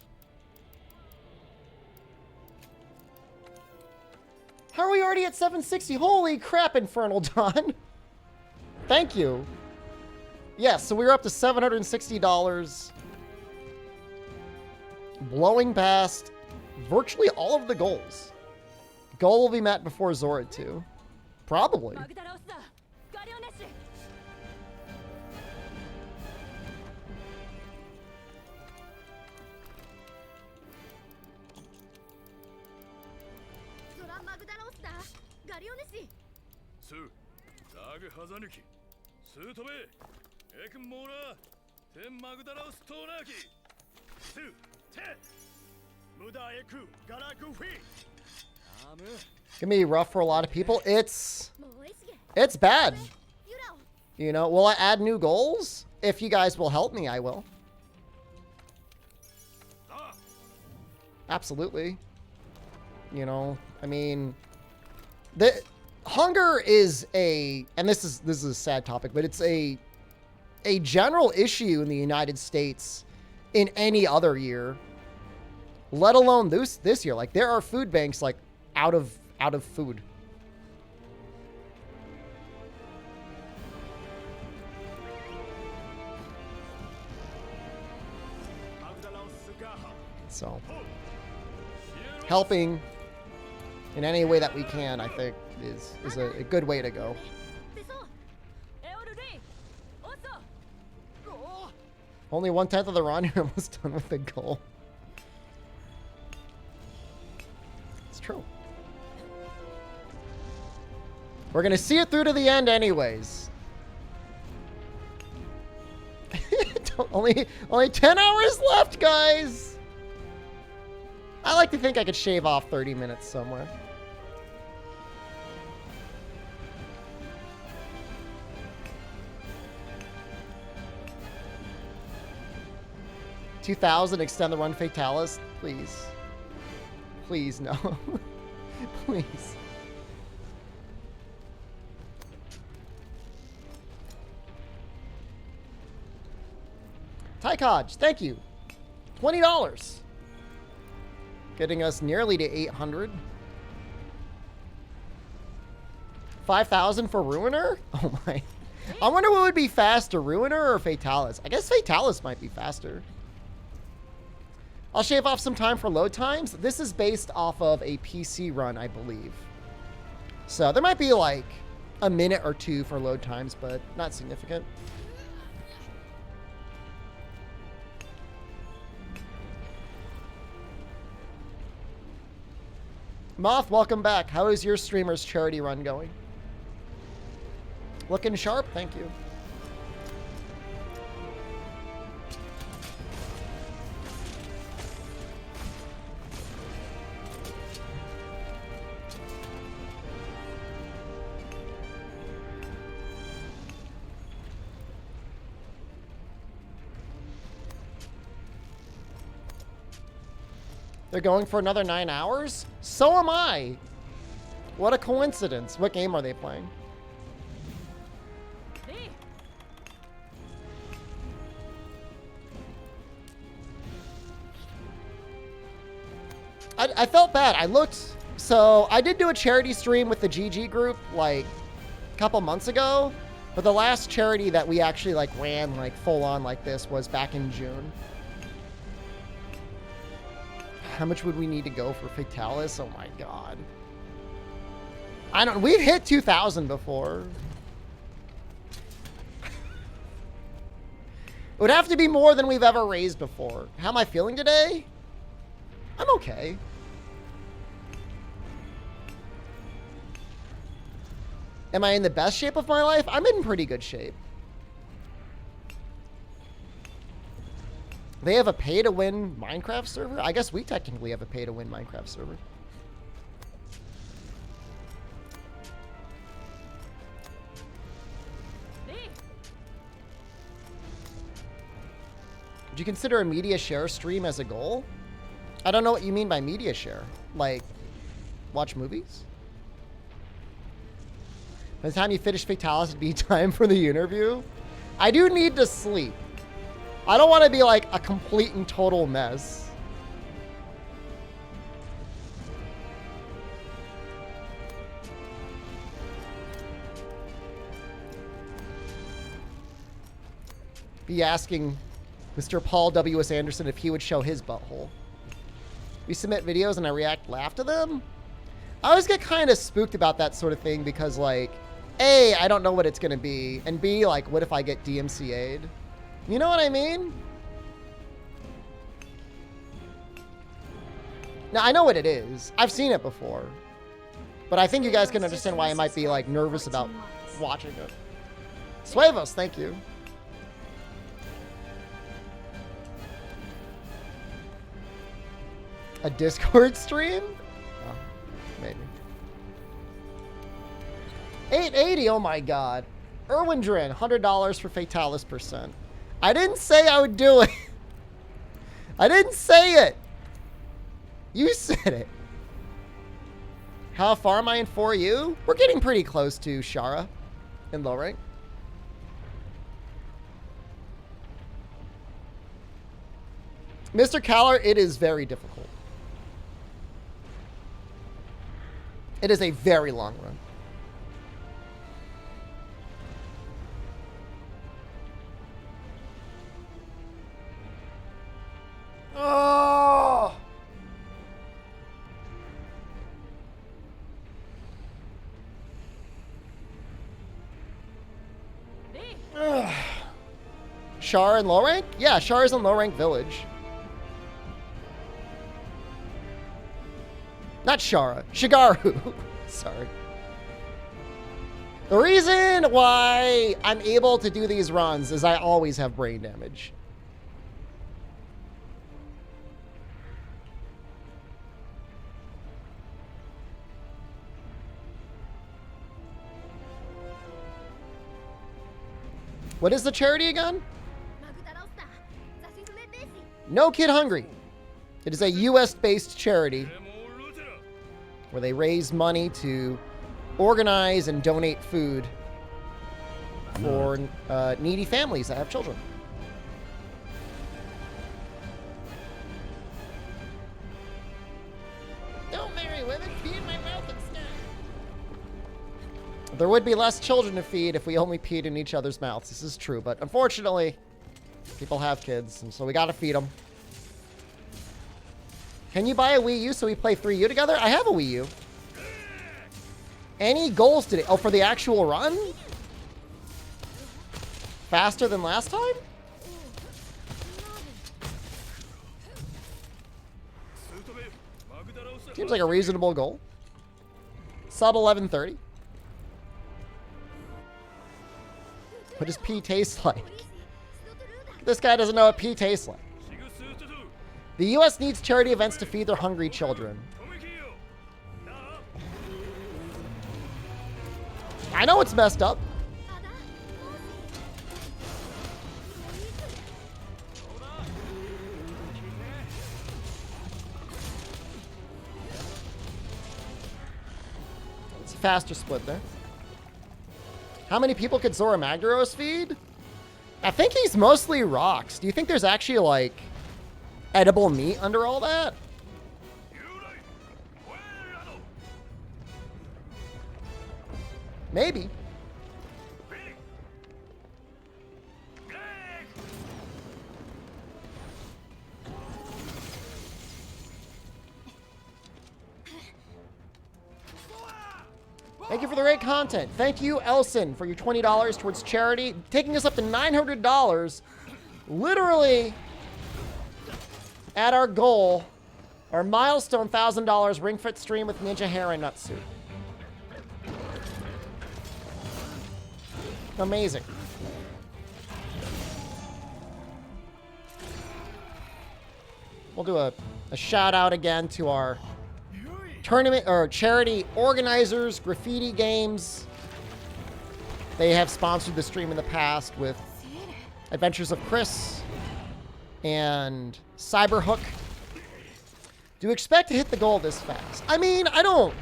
How are we already at 760? Holy crap, Infernal Dawn. Thank you. Yes, so we were up to $760. Blowing past virtually all of the goals. Goal will be met before Zora 2. Probably. Gonna be rough for a lot of people. It's bad. You know, will I add new goals? If you guys will help me, I will. Absolutely. You know, I mean, the hunger is and this is a sad topic, but it's a general issue in the United States in any other year, let alone this year. Like, there are food banks like out of food. So, helping in any way that we can, I think, is a good way to go. Only 1/10 of the run, you're almost done with the goal. It's true. We're gonna see it through to the end anyways. only 10 hours left, guys. I like to think I could shave off 30 minutes somewhere. $2,000, extend the run Fatalis, please. Please, no. Please. Tykaj, thank you. $20. Getting us nearly to 800. 5,000 for Ruiner? Oh my. I wonder what would be faster, Ruiner or Fatalis? I guess Fatalis might be faster. I'll shave off some time for load times. This is based off of a PC run, I believe. So there might be like a minute or two for load times, but not significant. Moth, welcome back. How is your streamer's charity run going? Looking sharp, thank you. They're going for another 9 hours? So am I. What a coincidence. What game are they playing? I felt bad. I looked. So I did do a charity stream with the GG group like a couple months ago. But the last charity that we actually like ran like full on like this was back in June. How much would we need to go for Fatalis? Oh my god. I don't. We've hit 2,000 before. It would have to be more than we've ever raised before. How am I feeling today? I'm okay. Am I in the best shape of my life? I'm in pretty good shape. They have a pay-to-win Minecraft server? I guess we technically have a pay-to-win Minecraft server. Would you consider a media share stream as a goal? I don't know what you mean by media share. Like, watch movies? By the time you finish Fatalis, it'd be time for the interview. I do need to sleep. I don't want to be like a complete and total mess. Be asking Mr. Paul W.S. Anderson if he would show his butthole. We submit videos and I laugh to them. I always get kind of spooked about that sort of thing because, like, A, I don't know what it's going to be, and B, like, what if I get DMCA'd? You know what I mean? Now, I know what it is. I've seen it before. But I think you guys can understand why I might be, like, nervous about watching it. Suevos, thank you. A Discord stream? Oh, maybe. 880, oh my god. Erwindrin, $100 for Fatalis %. I didn't say I would do it. I didn't say it. You said it. How far am I in 4U? We're getting pretty close to Shara in low rank. Mr. Caller, it is very difficult. It is a very long run. Oh! Shar in low rank? Yeah, Shar is in low rank village. Not Shara, Shigaru. Sorry. The reason why I'm able to do these runs is I always have brain damage. What is the charity again? No Kid Hungry. It is a US-based charity where they raise money to organize and donate food for needy families that have children. Don't marry women, feed my mouth instead. There would be less children to feed if we only peed in each other's mouths. This is true, but unfortunately, people have kids, and so we gotta feed them. Can you buy a Wii U so we play 3U together? I have a Wii U. Any goals today? Oh, for the actual run? Faster than last time? Seems like a reasonable goal. Sub 11:30. What does pee taste like? This guy doesn't know what pee tastes like. The U.S. needs charity events to feed their hungry children. I know it's messed up. It's a faster split there. How many people could Zora Magdaros feed? I think he's mostly rocks. Do you think there's actually, like, edible meat under all that? Maybe. Thank you for the great content. Thank you, Elson, for your $20 towards charity, taking us up to $900. Literally at our goal, our milestone $1,000 Ring Fit stream with Ninja Hair and Nutsuit. Amazing. We'll do a shout out again to our tournament or charity organizers, Graffiti Games. They have sponsored the stream in the past with Adventures of Chris and Cyberhook. Do you expect to hit the goal this fast? I mean, I don't.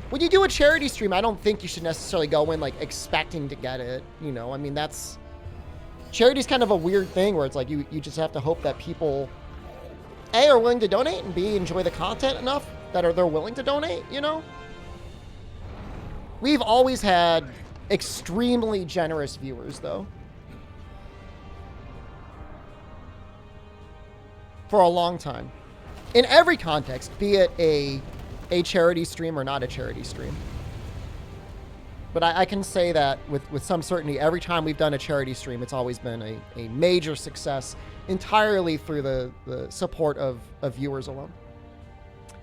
When you do a charity stream, I don't think you should necessarily go in like expecting to get it. You know, I mean, that's charity's kind of a weird thing where it's like you just have to hope that people A, are willing to donate, and B, enjoy the content enough that they're willing to donate, you know? We've always had extremely generous viewers, though. For a long time. In every context, be it a charity stream or not a charity stream. But I can say that with some certainty, every time we've done a charity stream, it's always been a major success entirely through the support of viewers alone.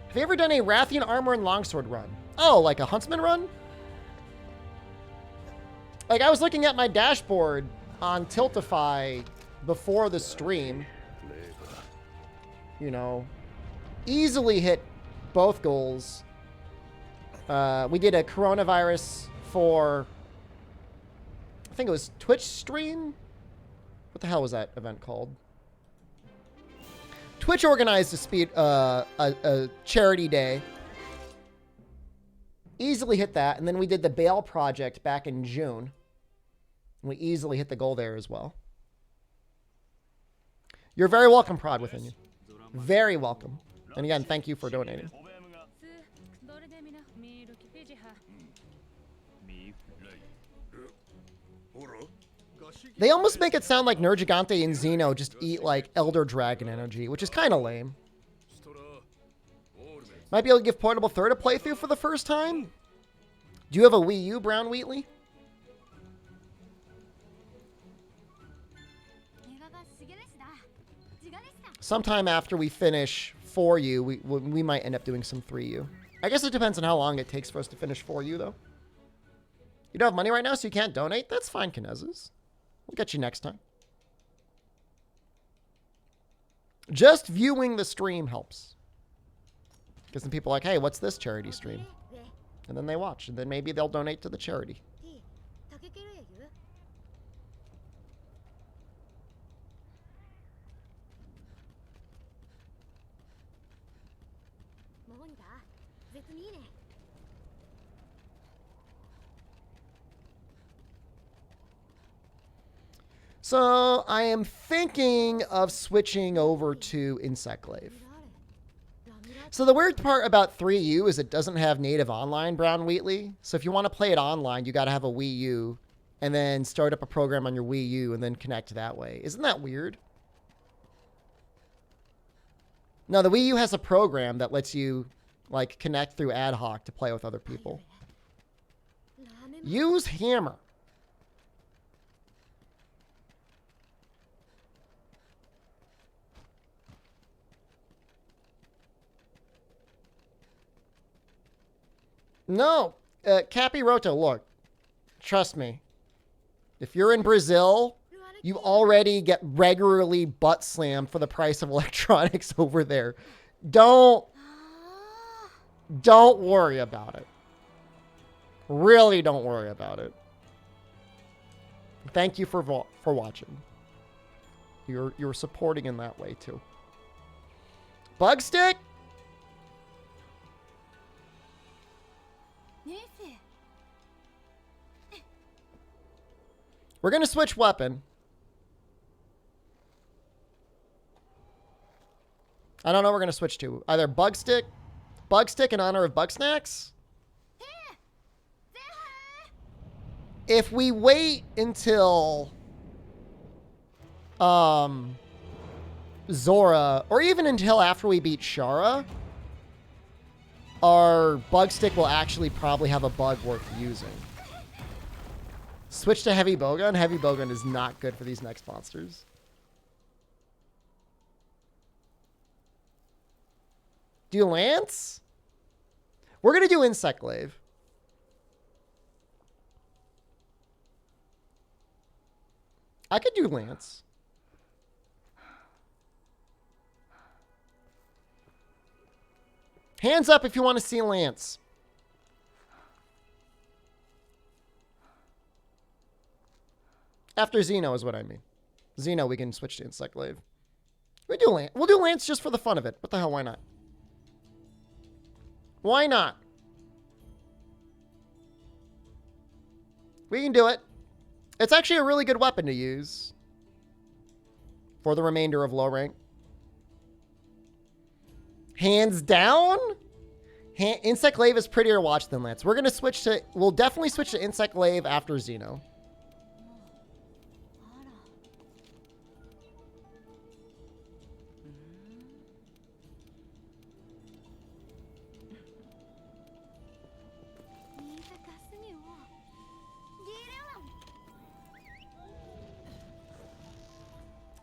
Have you ever done a Rathian Armor and Longsword run? Oh, like a Huntsman run? Like, I was looking at my dashboard on Tiltify before the stream. You know, easily hit both goals. We did a coronavirus for, I think it was Twitch stream? What the hell was that event called? Twitch organized a charity day. Easily hit that. And then we did the Bail Project back in June. And we easily hit the goal there as well. You're very welcome, Prod Within You. Very welcome. And again, thank you for donating. They almost make it sound like Nergigante and Xeno just eat like Elder Dragon energy, which is kind of lame. Might be able to give Portable Third a playthrough for the first time. Do you have a Wii U, Brown Wheatley? Sometime after we finish 4U, we might end up doing some 3U. I guess it depends on how long it takes for us to finish 4U, though. You don't have money right now, so you can't donate? That's fine, Kinezes. We'll get you next time. Just viewing the stream helps. Because then people are like, hey, what's this charity stream? And then they watch, and then maybe they'll donate to the charity. So I am thinking of switching over to Insectglaive. So the weird part about 3U is it doesn't have native online, Brown Wheatley. So if you want to play it online, you got to have a Wii U and then start up a program on your Wii U and then connect that way. Isn't that weird? No, the Wii U has a program that lets you like connect through ad hoc to play with other people. Use Hammer. No, Capiroto, look, trust me. If you're in Brazil, you already get regularly butt slammed for the price of electronics over there. Don't worry about it. Really don't worry about it. Thank you for watching. You're supporting in that way too. Bugstick? We're going to switch weapon. I don't know what we're going to switch to. Either Bugstick in honor of Bugsnacks. If we wait until Zora, or even until after we beat Shara, our bug stick will actually probably have a bug worth using. Switch to heavy bowgun. Heavy bowgun is not good for these next monsters. Do Lance? We're going to do Insect Glaive. I could do Lance. Hands up if you want to see Lance. After Xeno is what I mean. Xeno, we can switch to Insect Glaive. We'll do Lance just for the fun of it. What the hell, why not? Why not? We can do it. It's actually a really good weapon to use for the remainder of low rank. Hands down, Insect Glaive is prettier to watch than Lance. We're going to switch to, we'll definitely switch to Insect Glaive after Xeno.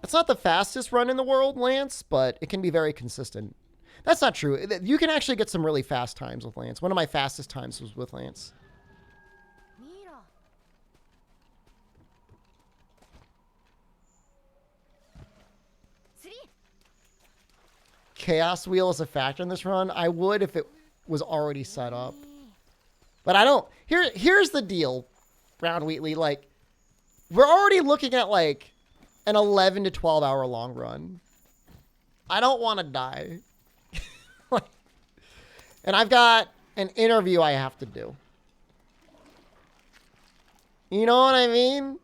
It's not the fastest run in the world, Lance, but it can be very consistent. That's not true. You can actually get some really fast times with Lance. One of my fastest times was with Lance. Chaos Wheel is a factor in this run. I would if it was already set up. But I don't. Here's the deal, Brown Wheatley. Like, we're already looking at, like, an 11 to 12 hour long run. I don't want to die. And I've got an interview I have to do. You know what I mean?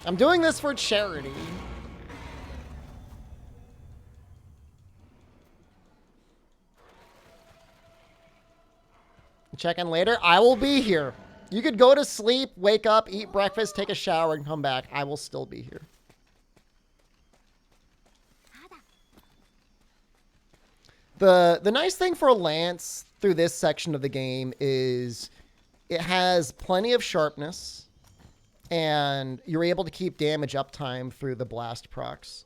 I'm doing this for charity. Check in later. I will be here. You could go to sleep, wake up, eat breakfast, take a shower, and come back. I will still be here. The nice thing for Lance through this section of the game is it has plenty of sharpness, and you're able to keep damage uptime through the blast procs.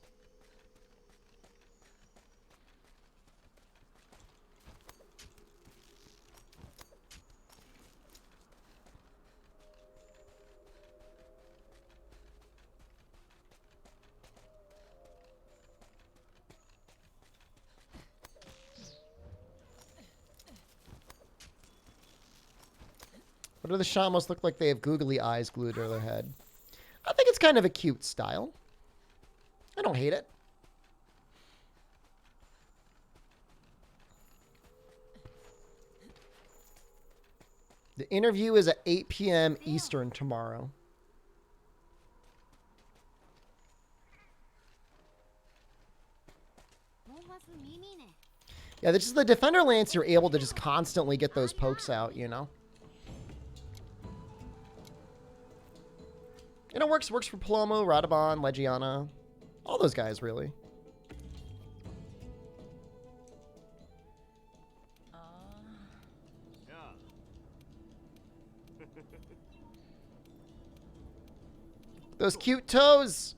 What do the Shamos look like? They have googly eyes glued to their head. I think it's kind of a cute style. I don't hate it. The interview is at 8 p.m. Eastern tomorrow. Yeah, this is the Defender Lance. You're able to just constantly get those pokes out, you know? And it works for Palomo, Radabon, Legiana. All those guys, really. Those cute toes!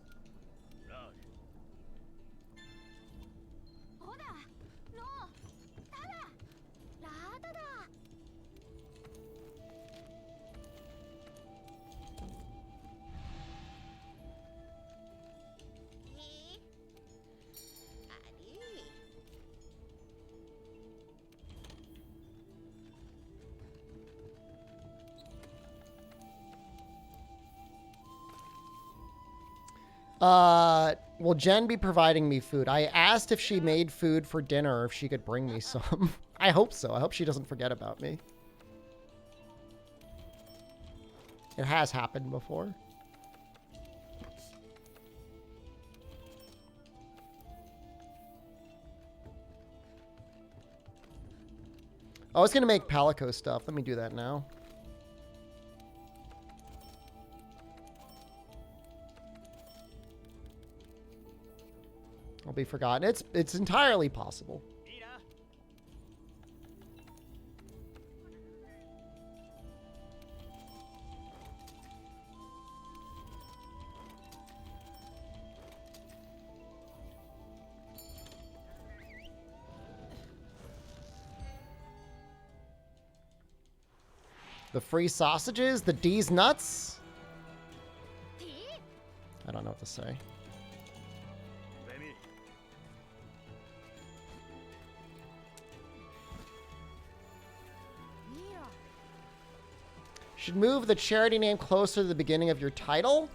Will Jen be providing me food? I asked if she made food for dinner or if she could bring me some. I hope so. I hope she doesn't forget about me. It has happened before. I was going to make Palico stuff. Let me do that now. I'll be forgotten. It's entirely possible. The free sausages? The D's nuts? I don't know what to say. Should move the charity name closer to the beginning of your title?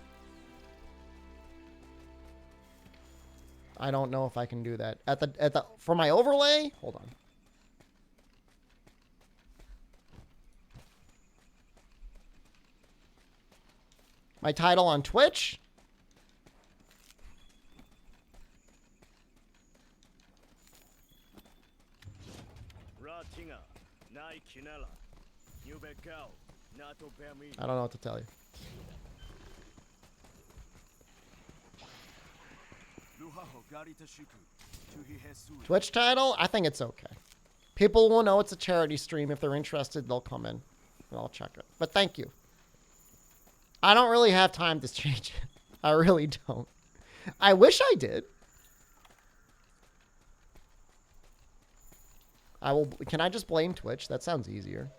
I don't know if I can do that. For my overlay? Hold on. My title on Twitch? I don't know what to tell you. Twitch title? I think it's okay. People will know it's a charity stream. If they're interested, they'll come in and I'll check it. But thank you. I don't really have time to change it. I really don't. I wish I did. Can I just blame Twitch? That sounds easier.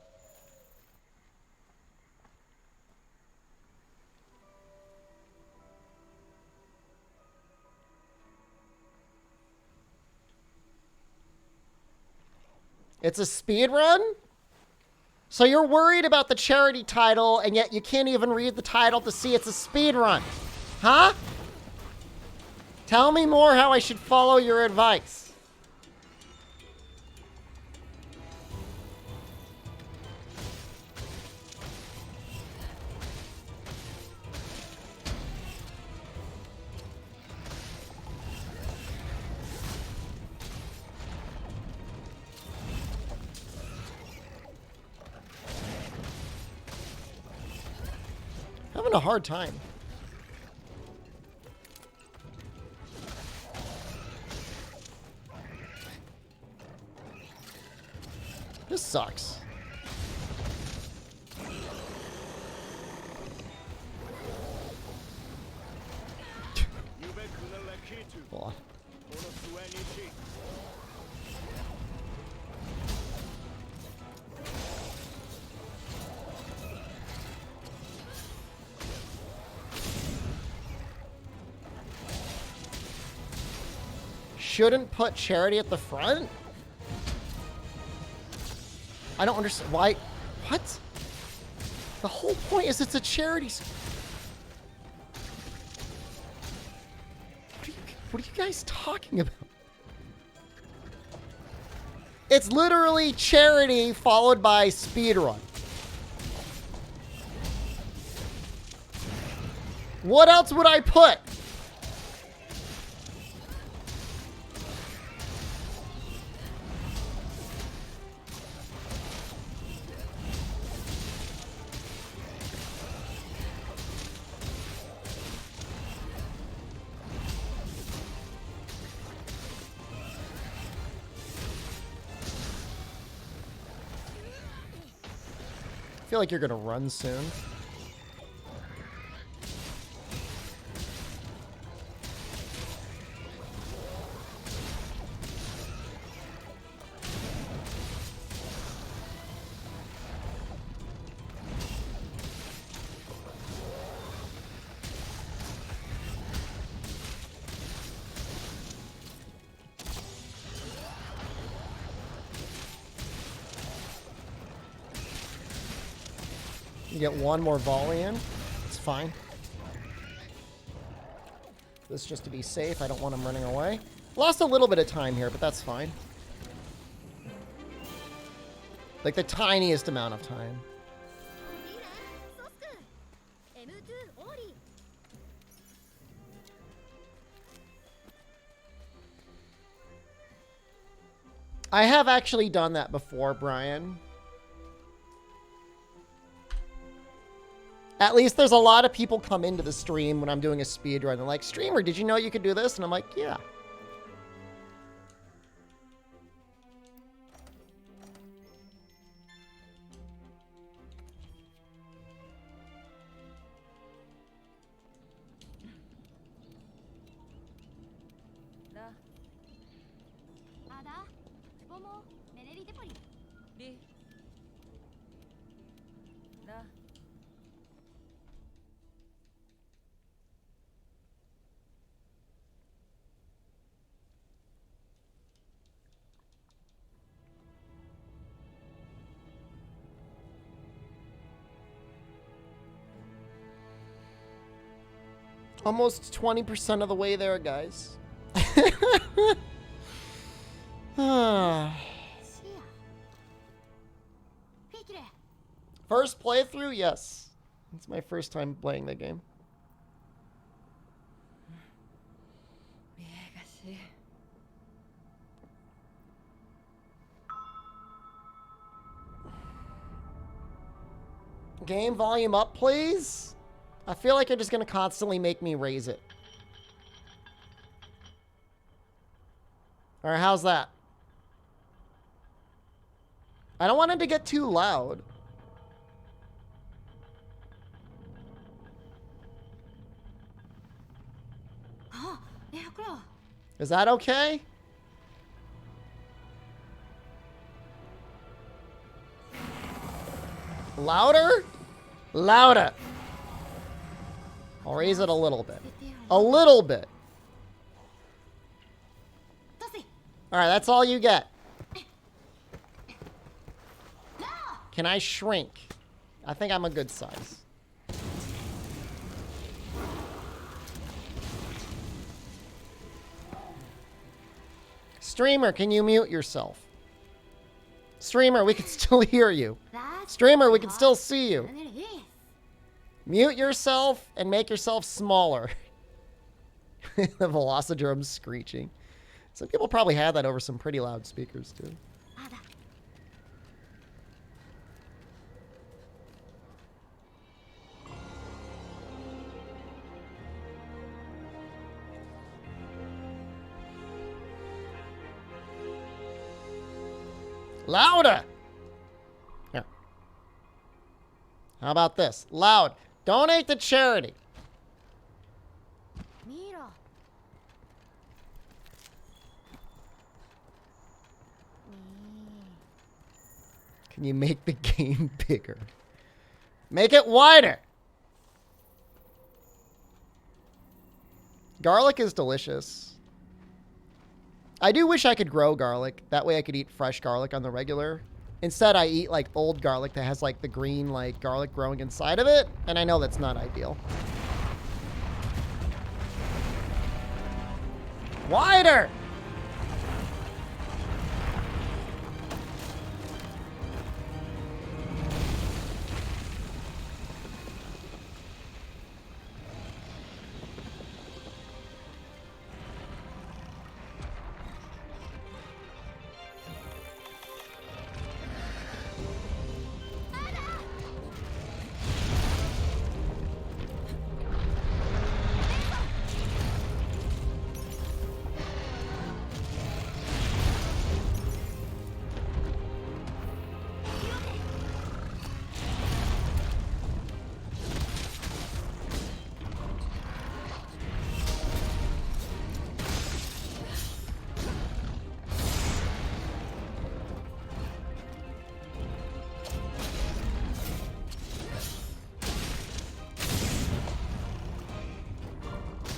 It's a speed run? So you're worried about the charity title, and yet you can't even read the title to see it's a speed run. Huh? Tell me more how I should follow your advice. Having a hard time. This sucks. Hold on. Shouldn't put charity at the front? I don't understand why. What? The whole point is it's a charity. What are you guys talking about? It's literally charity followed by speedrun. What else would I put? I feel like you're gonna run soon. You get one more volley in. It's fine. This just to be safe. I don't want him running away. Lost a little bit of time here, but that's fine. Like the tiniest amount of time. I have actually done that before, Brian. At least there's a lot of people come into the stream when I'm doing a speed run. They're like, streamer, did you know you could do this? And I'm like, yeah. リな Almost 20% of the way there, guys. Ah. First playthrough? Yes. It's my first time playing the game. 見えがし Game volume up, please? I feel like you're just going to constantly make me raise it. Alright, how's that? I don't want it to get too loud. Is that okay? Louder? Louder. I'll raise it a little bit. A little bit. Alright, that's all you get. Can I shrink? I think I'm a good size. Streamer, can you mute yourself? Streamer, we can still hear you. Streamer, we can still see you. Mute yourself and make yourself smaller. The Velocidrome's screeching. Some people probably had that over some pretty loud speakers, too. Louder! Here. How about this? Loud. Donate to charity. Can you make the game bigger? Make it wider. Garlic is delicious. I do wish I could grow garlic. That way I could eat fresh garlic on the regular. Instead, I eat like old garlic that has like the green like garlic growing inside of it. And I know that's not ideal. Wider!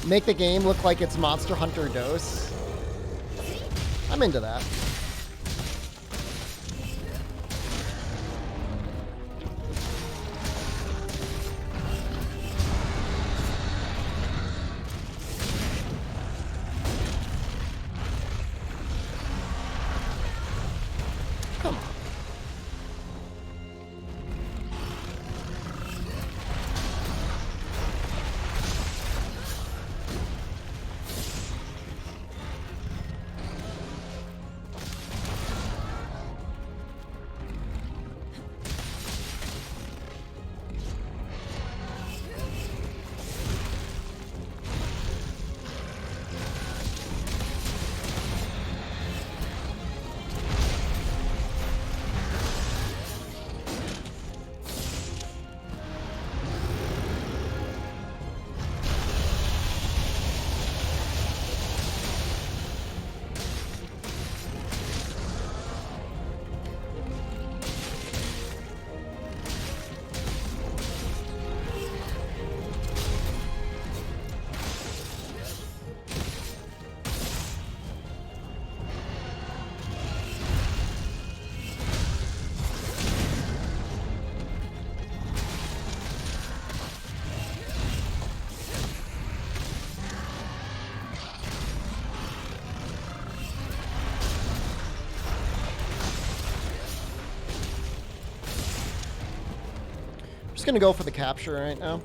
Make the game look like it's Monster Hunter Dose. I'm into that. Come on. gonna go for the capture right now.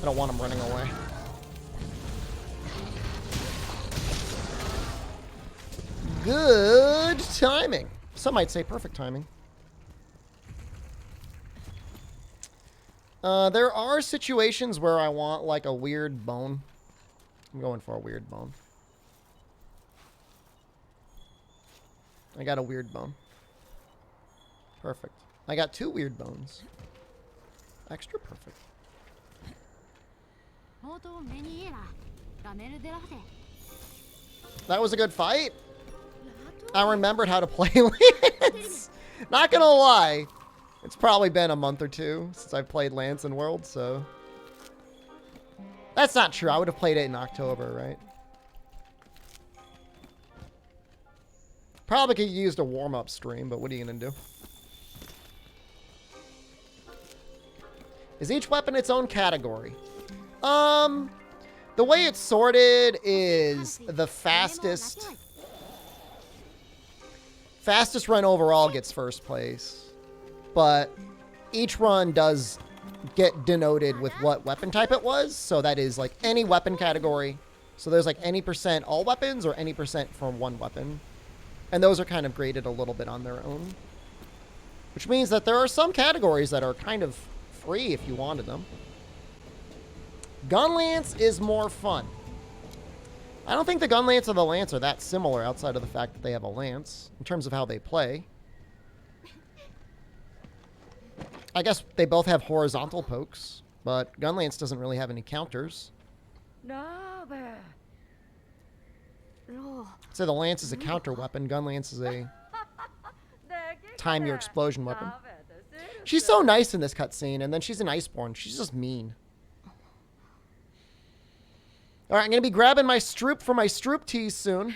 I don't want him running away. Good timing. Some might say perfect timing. There are situations where I want like a weird bone. I'm going for a weird bone. I got a weird bone. Perfect. I got 2 weird bones. Extra perfect. That was a good fight. I remembered how to play Lance. Not gonna lie. It's probably been a month or 2 since I've played Lance in World, so... That's not true. I would have played it in October, right? Probably could have used a warm-up stream, but what are you gonna do? Is each weapon its own category? The way it's sorted is the fastest run overall gets first place. But each run does get denoted with what weapon type it was. So that is like any weapon category. So there's like any % all weapons or any % from one weapon. And those are kind of graded a little bit on their own. Which means that there are some categories that are kind of free if you wanted them. Gun Lance is more fun. I don't think the Gun Lance and the Lance are that similar outside of the fact that they have a lance in terms of how they play. I guess they both have horizontal pokes, but Gun Lance doesn't really have any counters. So the Lance is a counter weapon. Gun Lance is a time your explosion weapon. She's so nice in this cutscene, and then she's an Iceborne. She's just mean. All right, I'm going to be grabbing my Stroop for my Stroop teas soon.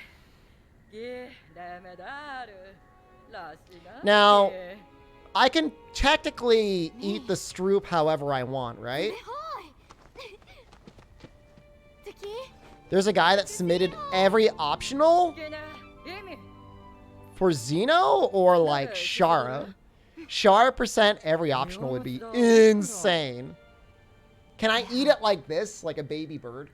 Now, I can technically eat the Stroop however I want, right? There's a guy that submitted every optional for Xeno or like Shara. Shara % every optional would be insane. Can I eat it like this, like a baby bird?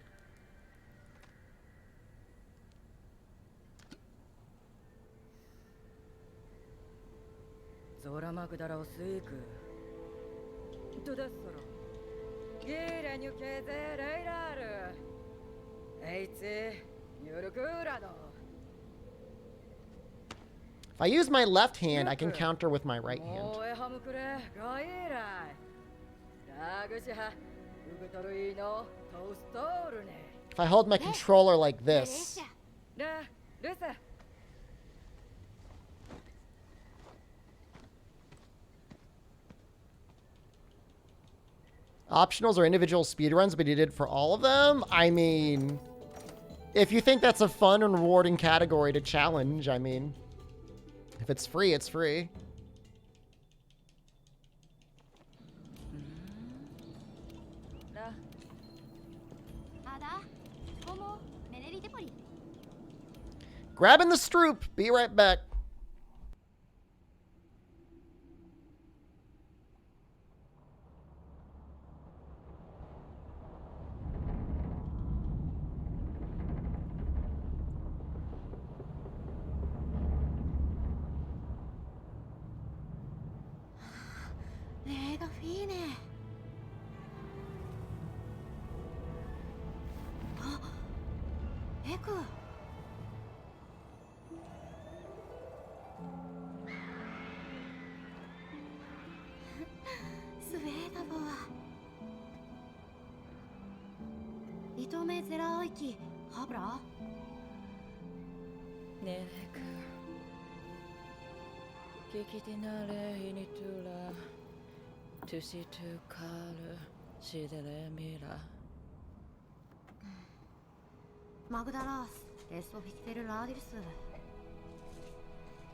If I use my left hand, I can counter with my right hand. If I hold my controller like this, optionals are individual speedruns, but he did for all of them? I mean, if you think that's a fun and rewarding category to challenge, I mean, if it's free, it's free. Grabbing the Stroop. Be right back.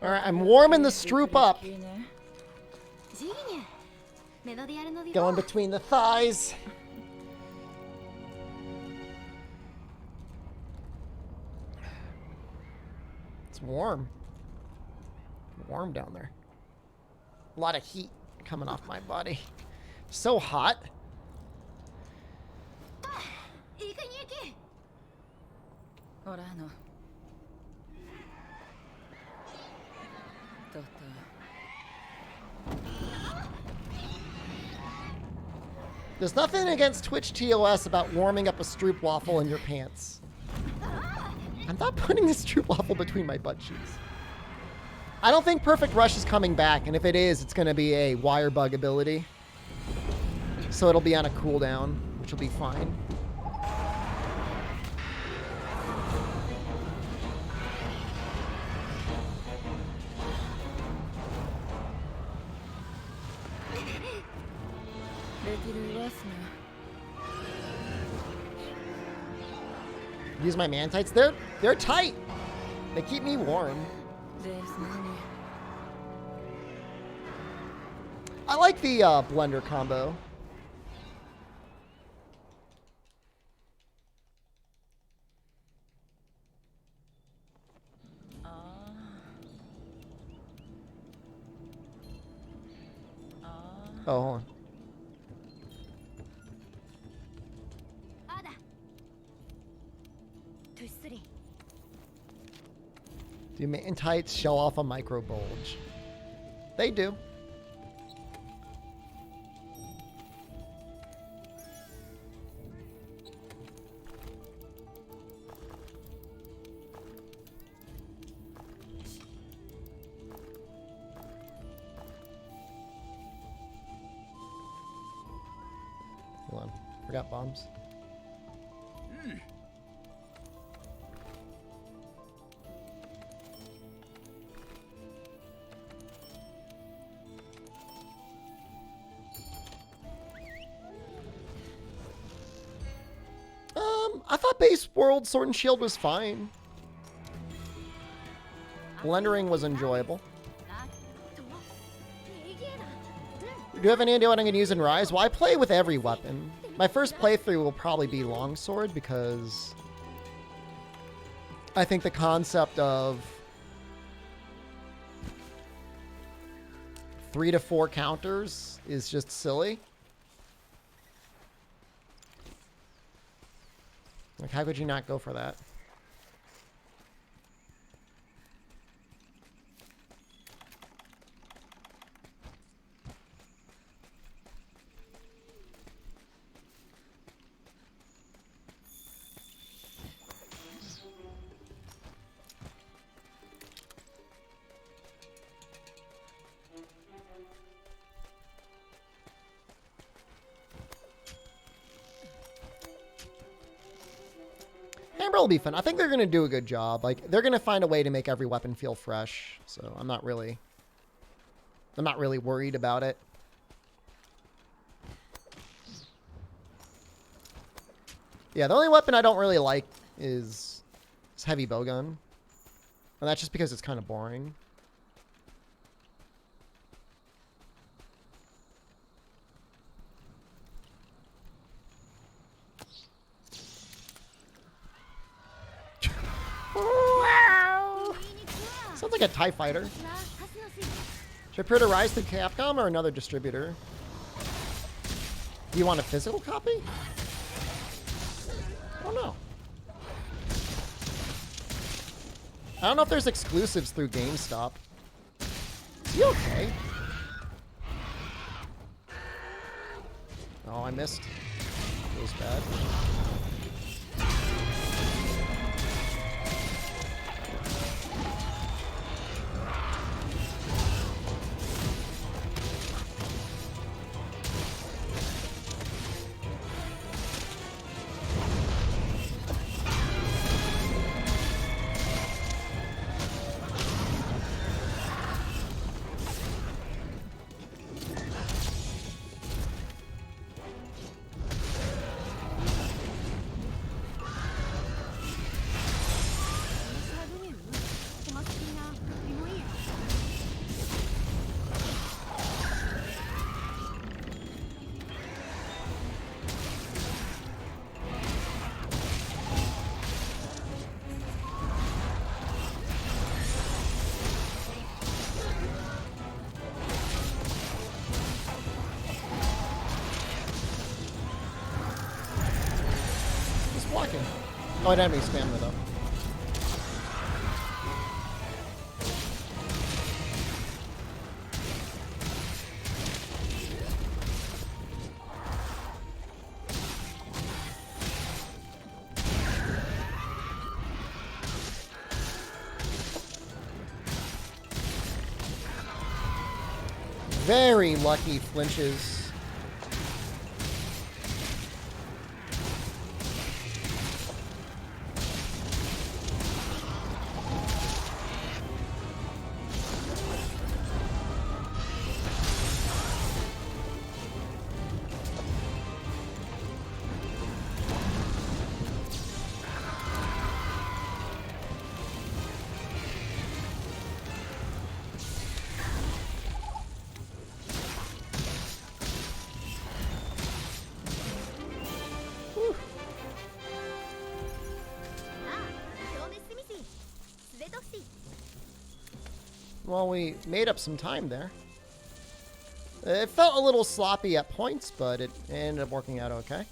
Alright, I'm warming the Stroop up. Going between the thighs. It's warm. Warm down there. A lot of heat. coming off my body. So hot. いいかに行け。ほらとうとう There's nothing against Twitch TOS about warming up a stroopwafel in your pants. I'm not putting this stroopwafel between my butt cheeks. I don't think Perfect Rush is coming back, and if it is, it's going to be a wire bug ability. So it'll be on a cooldown, which will be fine. Use my man-tights. They're tight. They keep me warm. I like the blender combo. Oh, hold on. あだ。トゥスリー。 Do man-tights show off a micro bulge? They do. Hold on. Forgot bombs. I thought base world Sword and Shield was fine. Blendering was enjoyable. Do you have any idea what I'm going to use in Rise? Well, I play with every weapon. My first playthrough will probably be Longsword because I think the concept of 3 to 4 counters is just silly. Like, how could you not go for that? Amber will be fun. I think they're going to do a good job. Like, they're going to find a way to make every weapon feel fresh. So I'm not really worried about it. Yeah, the only weapon I don't really like is heavy bowgun. And that's just because it's kind of boring. Sounds like a TIE fighter. Should I pre-order Rise through Capcom or another distributor? Do you want a physical copy? I don't know. I don't know if there's exclusives through GameStop. Is he okay? Oh, I missed. Feels bad. Oh, it enemy spammed it up. Very lucky flinches. Well, we made up some time there. It felt a little sloppy at points, but it ended up working out okay.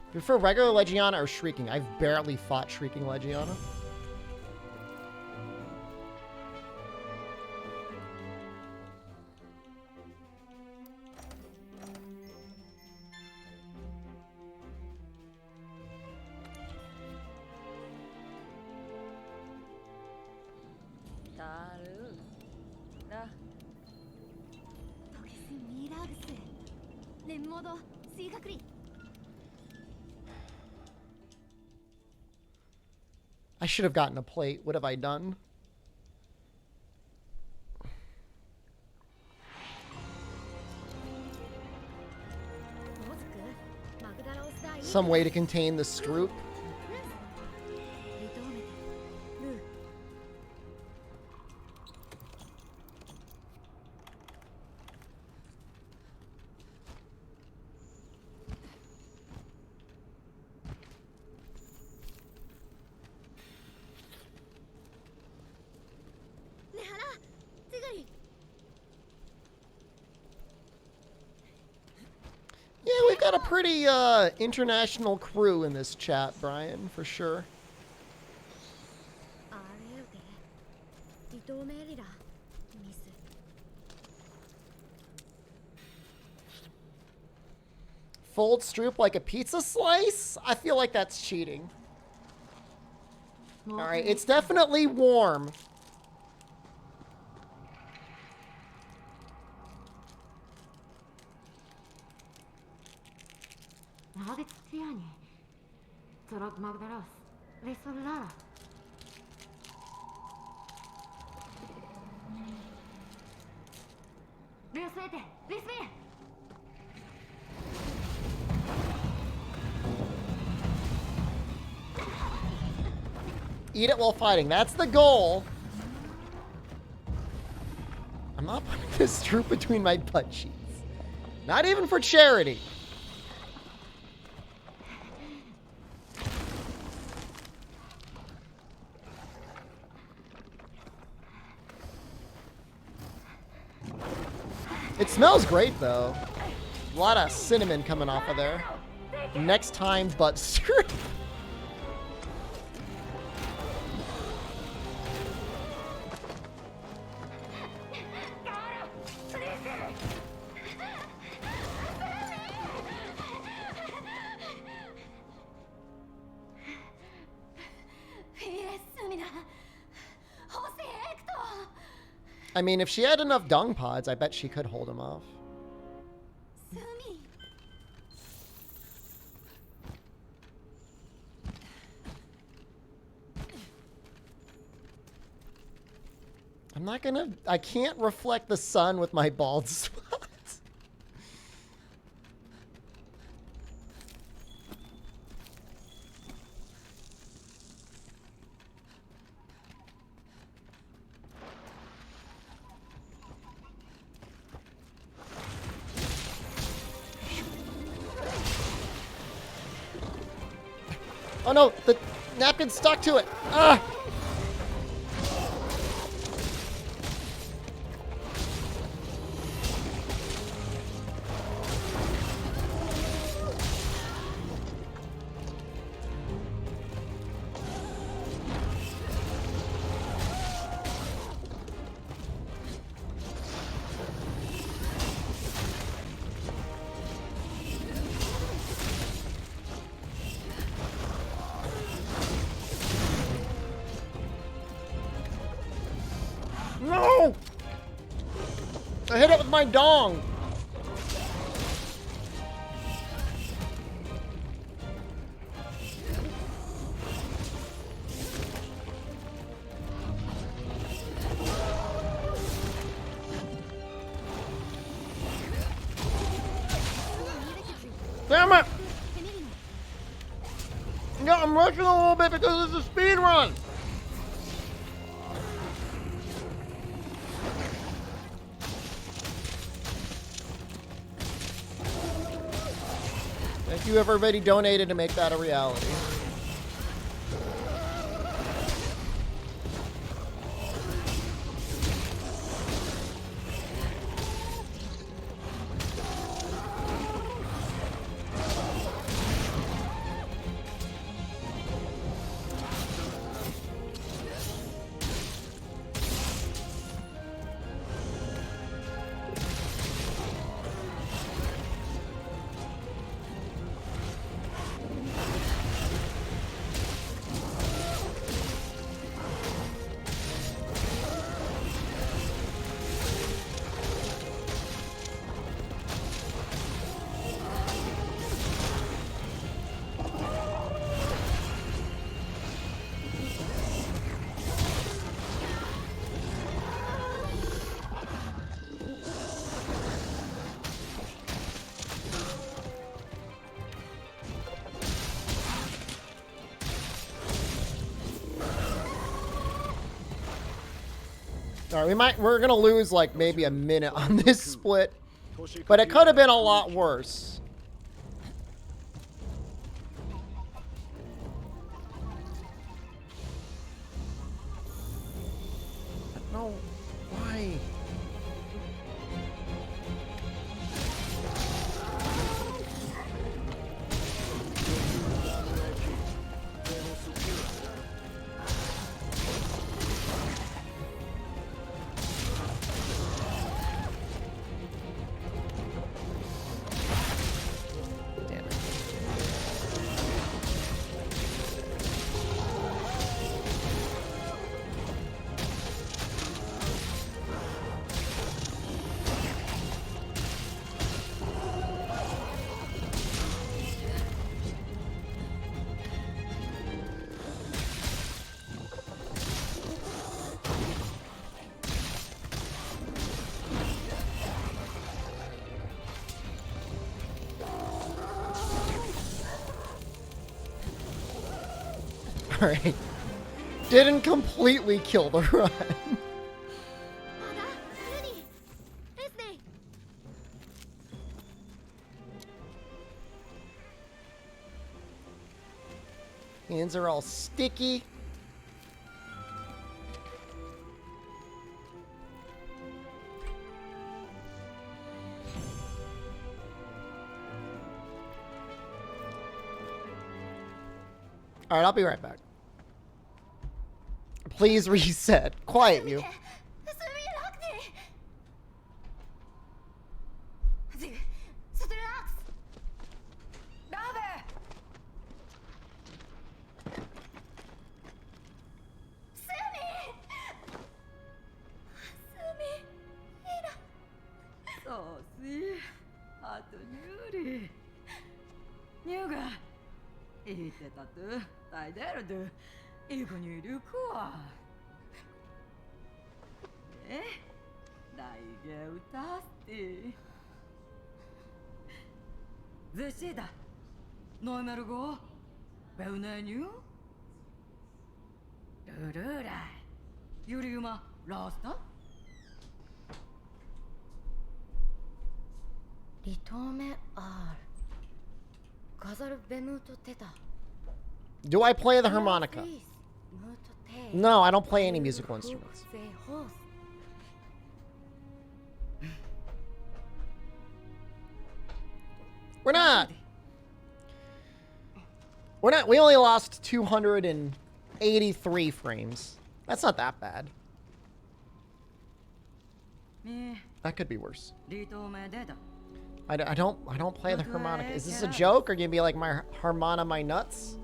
You prefer regular Legiana or Shrieking? I've barely fought Shrieking Legiana. I should have gotten a plate. What have I done? Some way to contain the Stroop. Yeah, we've got a pretty international crew in this chat, Brian, for sure. Fold Stroop like a pizza slice? I feel like that's cheating. Alright, it's definitely warm. Eat it while fighting. That's the goal. I'm not putting this Stroop between my butt cheeks. Not even for charity. It smells great, though. A lot of cinnamon coming off of there. Next time, butt Stroop. I mean, if she had enough dung pods, I bet she could hold him off. I'm not gonna... I can't reflect the sun with my bald spots. Oh no, the napkin stuck to it. Ah! I hit it with my dong. Damn it! Yeah, I'm rushing a little bit because it's a speed run. Thank you, everybody donated to make that a reality. All right, we're gonna lose like maybe a minute on this split, but it could have been a lot worse. No, why? Alright. Didn't completely kill the run. Hands are all sticky. Alright, I'll be right back. Please reset. Quiet you. Do I play the harmonica? No, I don't play any musical instruments. We only lost 283 frames. That's not that bad. That could be worse. I don't play the harmonica. Is this a joke or gonna be like my harmona my nuts?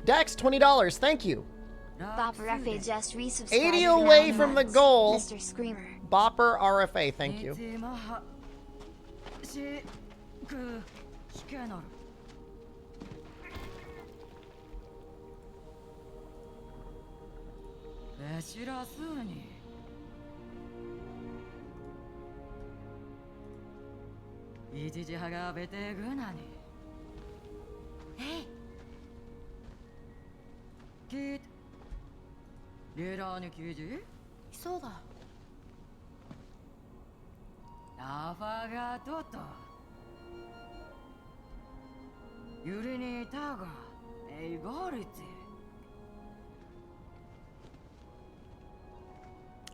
Dex, $20, thank you. Bopper FA just resubscribed. 80 away from the goal. Mr. Screamer. Bopper RFA, thank you. ニティマハシクシケノルベシラスーニ一時派がベテグナにえい聞いてリラーに記事そうだラファガトトユリニタガエイゴリティ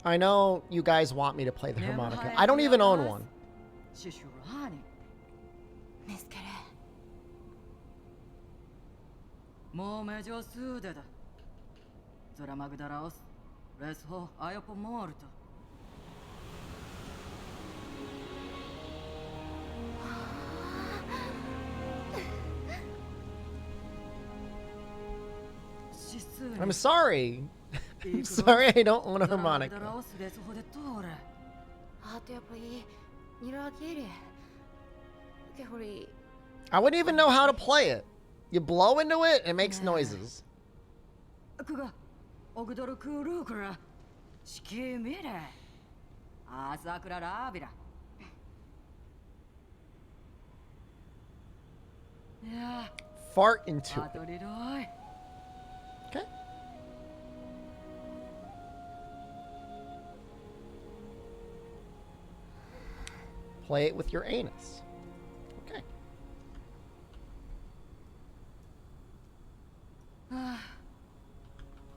I know you guys want me to play the harmonica. I don't even own one. シシュラーニメスケレもうメジョスーデだゾラマグダラオスレスホアヨポモールトシスー I'm sorry. I'm sorry I don't own a ゾラマグ harmonica. ダラオスレスホでトーレあとやっぱりニラキリケホリ I wouldn't even know how to play it. You blow into it, it makes noises. クガオグドルクールークラシキミレアサクララビラいや Fart into ア it. トリロイ Okay. Play it with your anus. Okay.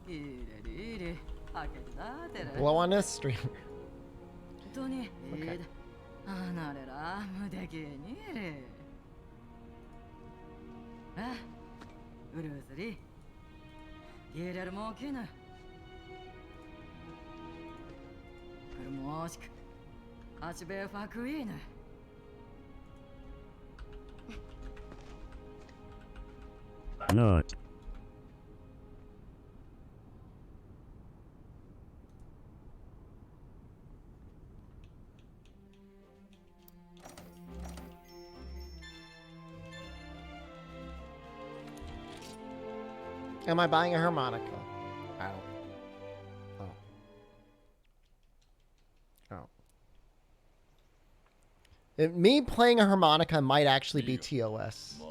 いれりれ開けたてれ Blow on this streamer. 本当にいい Okay. だ離れら無敵にれあウルースリギレルモキヌクルモーシクアシベファクイーヌ Not. Am I buying a harmonica? I don't. Oh. Oh. Me playing a harmonica might actually be TOS.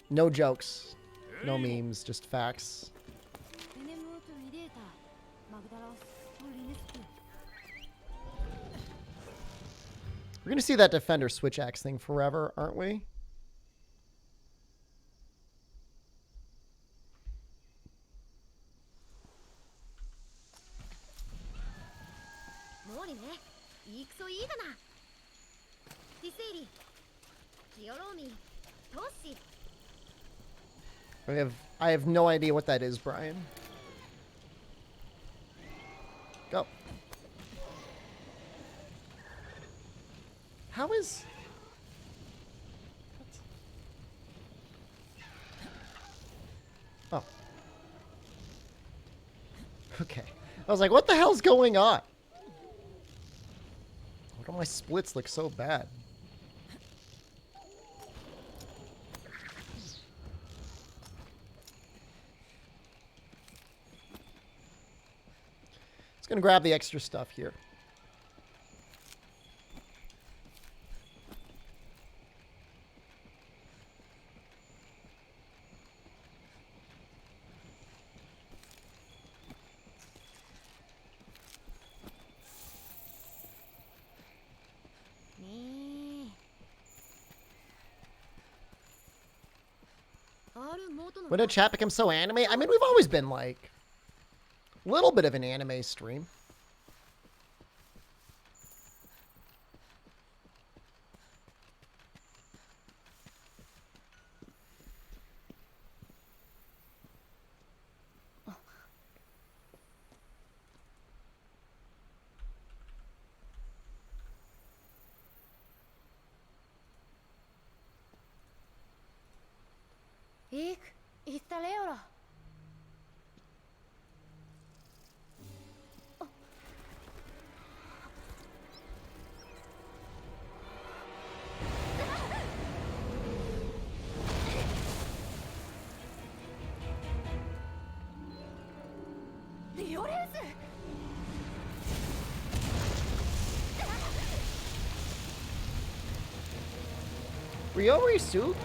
No jokes. No memes, just facts. エネムートリレーターマグダラオストリネスキ We're gonna see that Defender switch axe thing forever, aren't we? モーリねいいクソいいだなディセイリジオローミトッシ I have no idea what that is, Brian. Go. How is... Oh. Okay. I was like, what the hell's going on? Why do my splits look so bad? Just gonna grab the extra stuff here. When did chat become so anime? I mean, we've always been like a little bit of an anime stream. Ik, está Leora. Ryori Soup?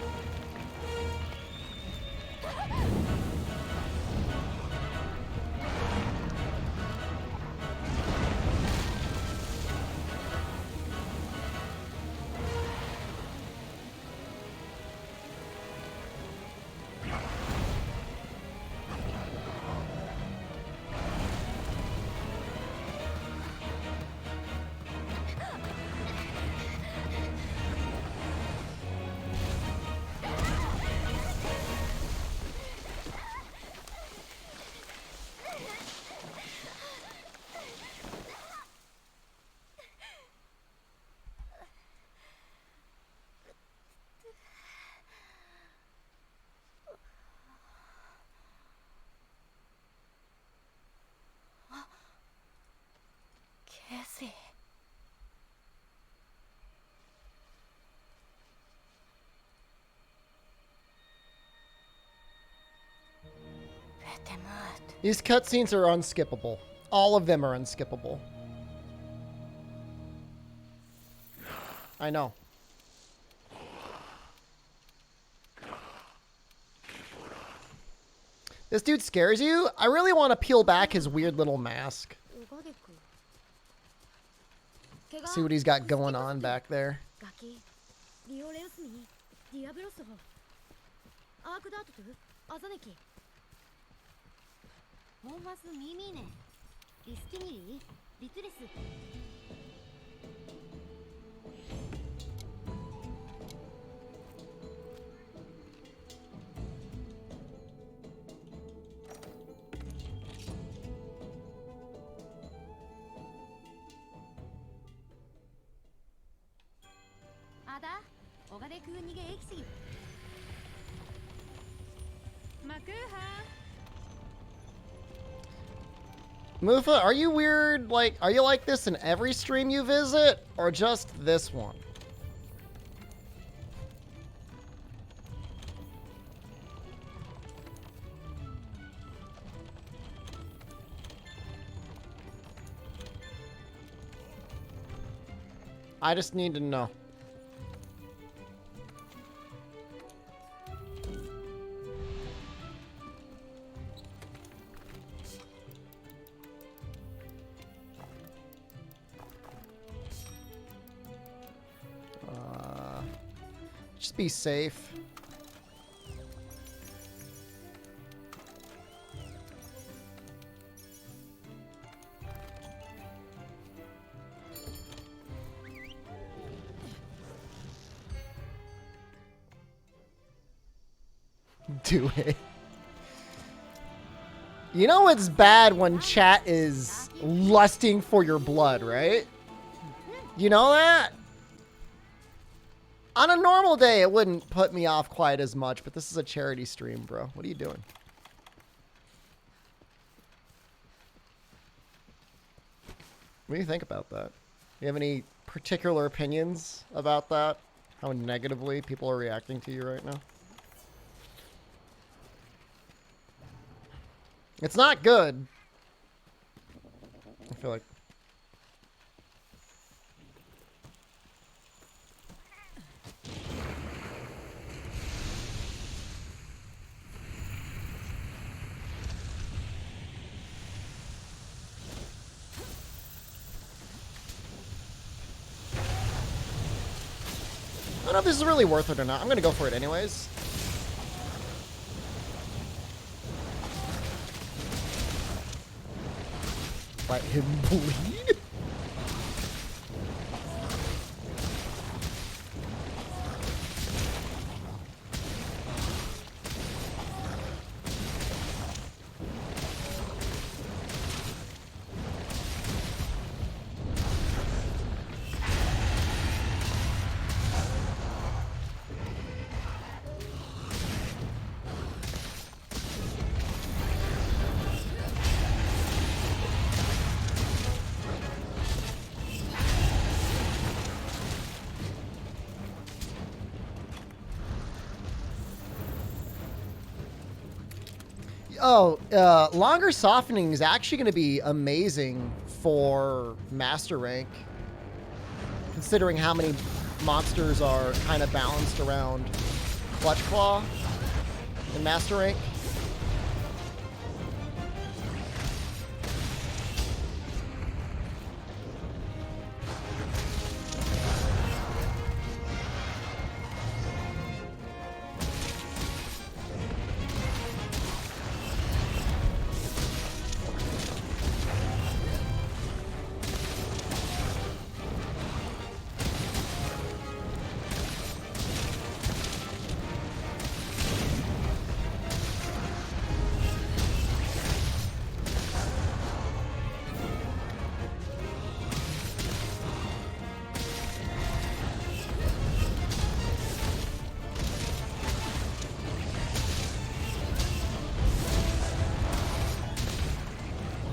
Cassie. These cutscenes are unskippable. All of them are unskippable. I know. This dude scares you? I really want to peel back his weird little mask. See what he's got going on back there. Mufa, are you weird? Like, are you like this in every stream you visit? Or just this one? I just need to know. Just be safe. Do it. You know it's bad when chat is lusting for your blood, right? You know that? On a normal day, it wouldn't put me off quite as much, but this is a charity stream, bro. What are you doing? What do you think about that? Do you have any particular opinions about that? How negatively people are reacting to you right now? It's not good. I feel like... I don't know if this is really worth it or not. I'm gonna go for it anyways. Let him bleed? Oh, longer softening is actually going to be amazing for master rank, considering how many monsters are kind of balanced around Clutch Claw in Master Rank.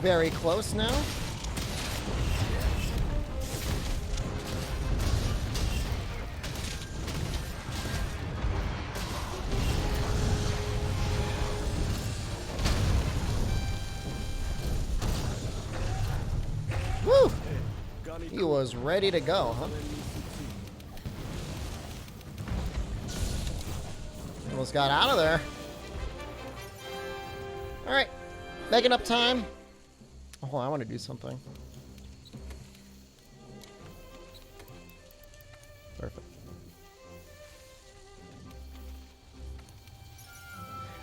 Very close now. Woo! He was ready to go, huh? Almost got out of there. All right, making up time. Oh, I want to do something. Perfect.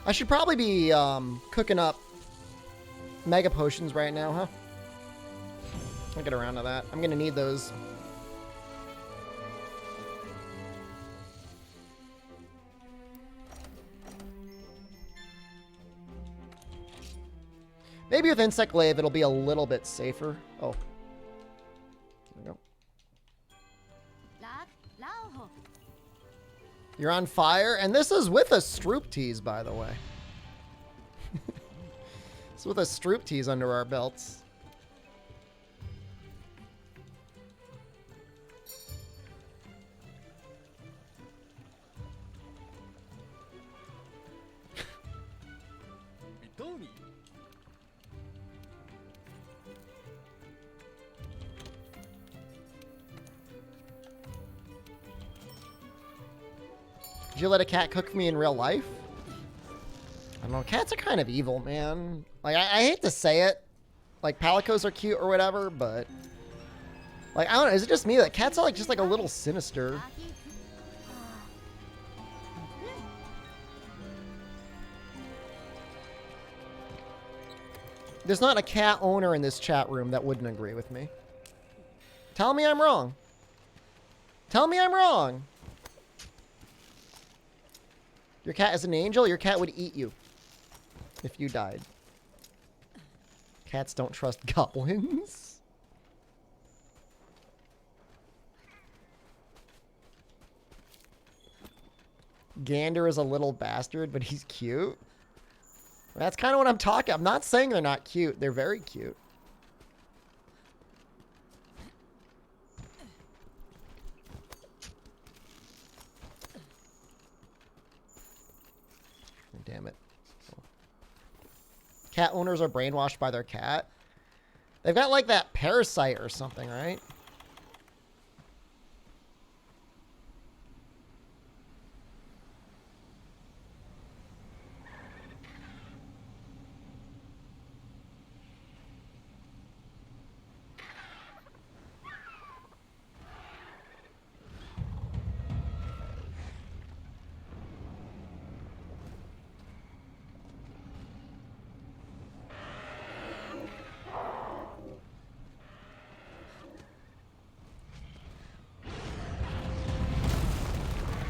I should probably be cooking up mega potions right now, huh? I'll get around to that. I'm gonna need those. Maybe with Insect Glaive, it'll be a little bit safer. Oh. There we go. You're on fire. And this is with a Stroop Tease, by the way. It's with a Stroop Tease under our belts. Did you let a cat cook for me in real life? I don't know. Cats are kind of evil, man. Like, I hate to say it. Like, palicos are cute or whatever, but... Like, I don't know. Is it just me that cats are, like, just, like, a little sinister? There's not a cat owner in this chat room that wouldn't agree with me. Tell me I'm wrong. Tell me I'm wrong. Your cat is an angel, your cat would eat you if you died. Cats don't trust goblins. Gander is a little bastard, but he's cute. That's kind of what I'm talking. I'm not saying they're not cute. They're very cute. Damn it. Cat owners are brainwashed by their cat. They've got like that parasite or something, right?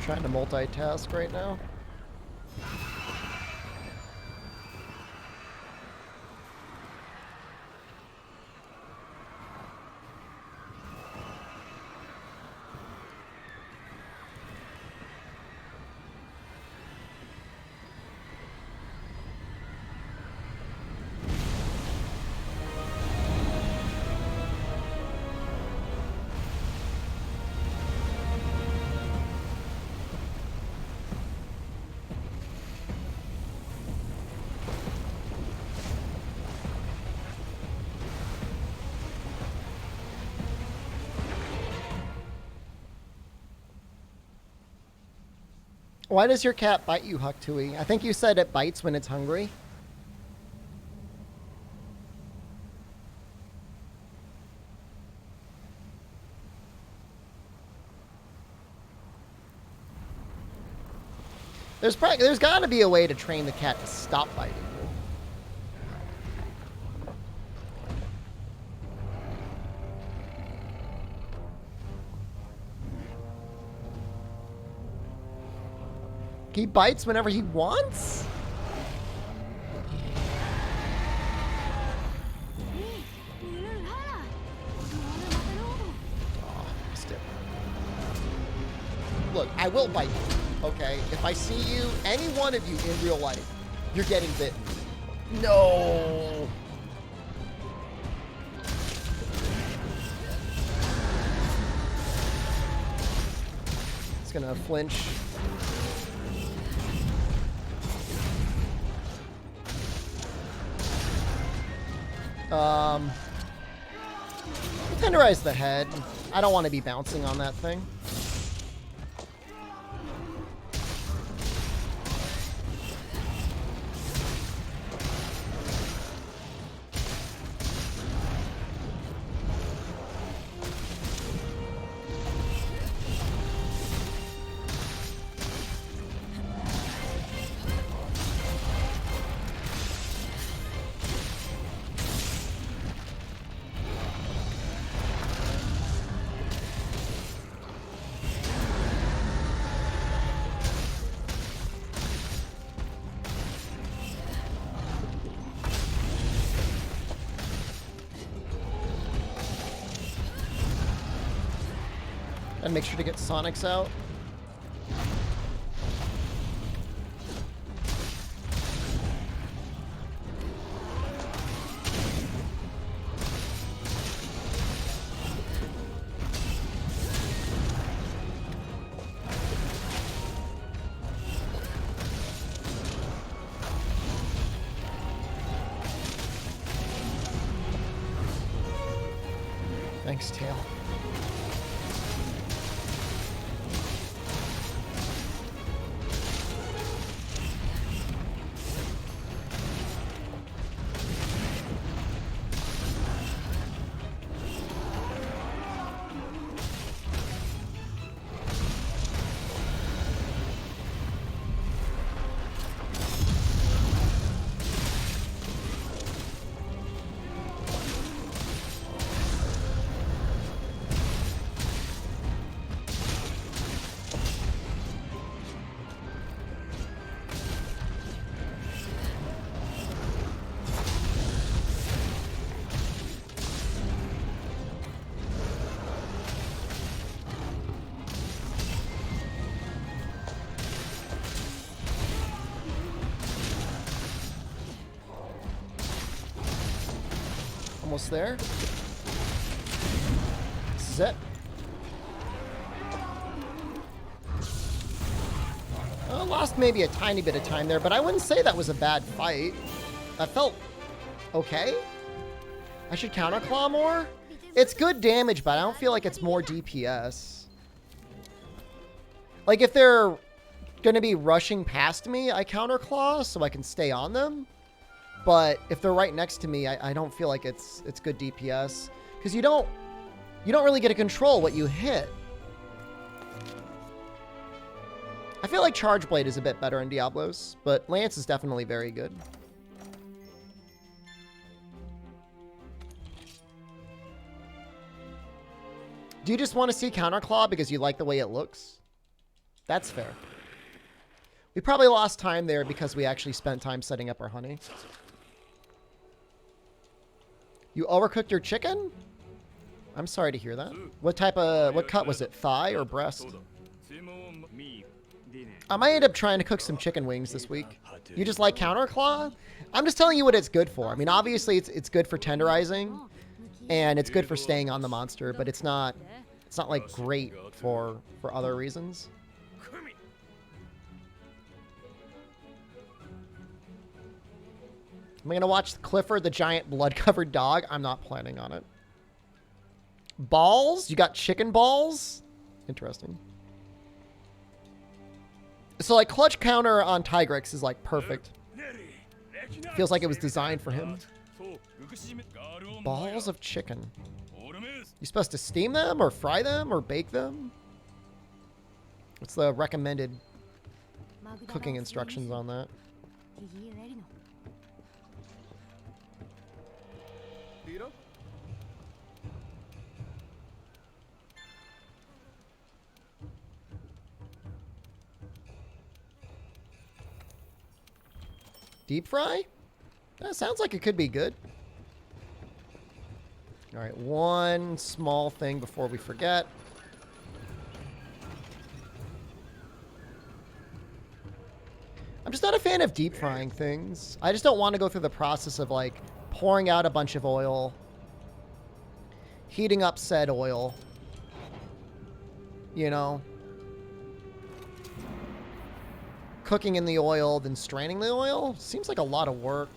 Trying to multitask right now. Why does your cat bite you, Huck-Tui? I think you said it bites when it's hungry. There's got to be a way to train the cat to stop biting you. He bites whenever he wants? Oh, missed it. Look, I will bite you. Okay, if I see you, any one of you in real life, you're getting bitten. No. It's gonna flinch. Tenderize the head. I don't want to be bouncing on that thing. And make sure to get Sonics out. Thanks, Tail. Almost there. This is it. Lost maybe a tiny bit of time there, but I wouldn't say that was a bad fight. That felt okay. I should counterclaw more. It's good damage, but I don't feel like it's more DPS. Like if they're going to be rushing past me, I counterclaw so I can stay on them. But if they're right next to me, I don't feel like it's good DPS because you don't really get to control what you hit. I feel like Charge Blade is a bit better in Diablos, but Lance is definitely very good. Do you just want to see Counterclaw because you like the way it looks? That's fair. We probably lost time there because we actually spent time setting up our honey. You overcooked your chicken? I'm sorry to hear that. What cut was it? Thigh or breast? I might end up trying to cook some chicken wings this week. You just like Counterclaw? I'm just telling you what it's good for. I mean, obviously it's good for tenderizing and it's good for staying on the monster, but it's not like great for other reasons. Am I going to watch Clifford the giant blood-covered dog? I'm not planning on it. Balls? You got chicken balls? Interesting. So like clutch counter on Tigrex is like perfect. Feels like it was designed for him. Balls of chicken. You supposed to steam them or fry them or bake them? What's the recommended cooking instructions on that? Deep fry? That sounds like it could be good. All right, one small thing before we forget. I'm just not a fan of deep frying things. I just don't want to go through the process of like pouring out a bunch of oil, heating up said oil, you know, cooking in the oil, then straining the oil. Seems like a lot of work.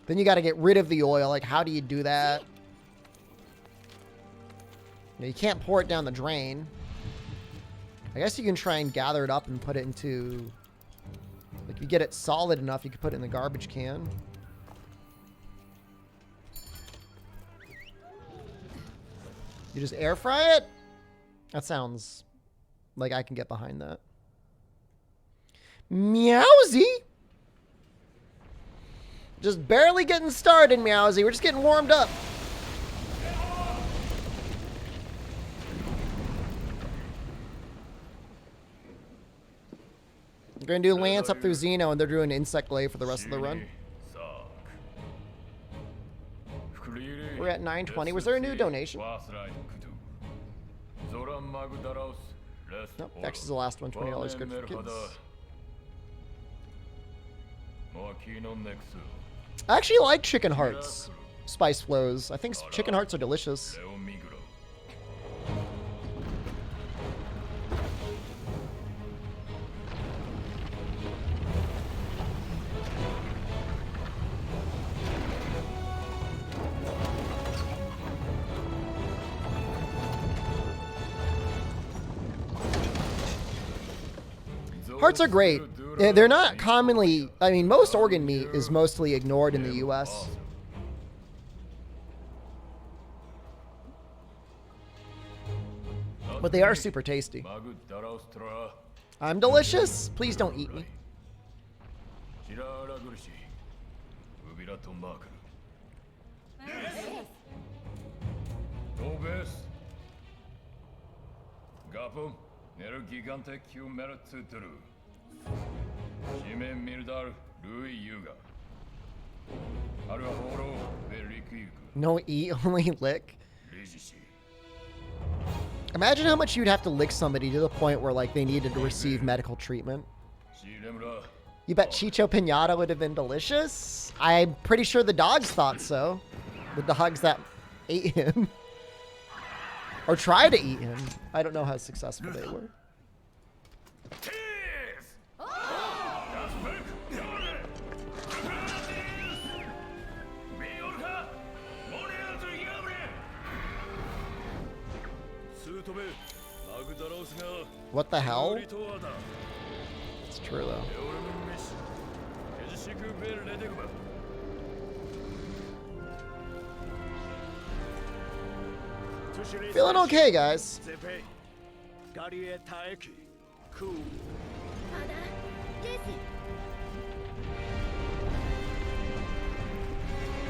Then you got to get rid of the oil. Like, how do you do that? You can't pour it down the drain. I guess you can try and gather it up and put it into... Like, if you get it solid enough, you can put it in the garbage can. You just air fry it? That sounds like I can get behind that. Meowsy! Just barely getting started, Meowsy. We're just getting warmed up. We're going to do Lance up through Xeno, and they're doing Insect Glaive for the rest of the run. We're at 920. Was there a new donation? Nope, Dex is the last one. $20 good for kids. I actually like chicken hearts. Spice flows. I think chicken hearts are delicious. Hearts are great. They're not commonly... I mean, most organ meat is mostly ignored in the US. But they are super tasty. I'm delicious. Please don't eat me. No eat, only lick. Imagine how much you'd have to lick somebody to the point where like they needed to receive medical treatment. You bet Chicho Pinata would have been delicious? I'm pretty sure the dogs thought so. The dogs that ate him. Or tried to eat him. I don't know how successful they were. What the hell? It's true though. Feeling okay, guys.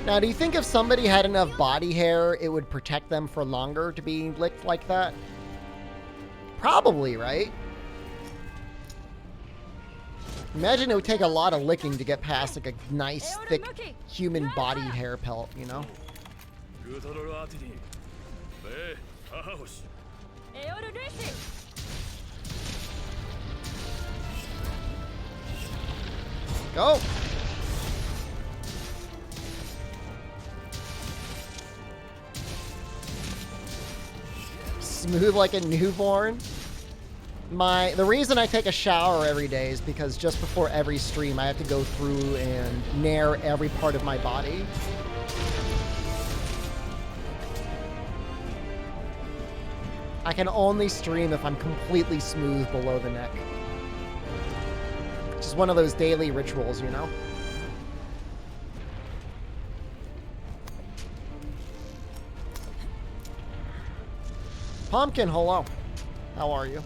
Now, do you think if somebody had enough body hair, it would protect them for longer to be licked like that? Probably, right? Imagine it would take a lot of licking to get past like a nice, thick human body hair pelt, you know? Go! Smooth like a newborn. The reason I take a shower every day is because just before every stream, I have to go through and nair every part of my body. I can only stream if I'm completely smooth below the neck. It's just one of those daily rituals, you know? Pumpkin, hello. How are you?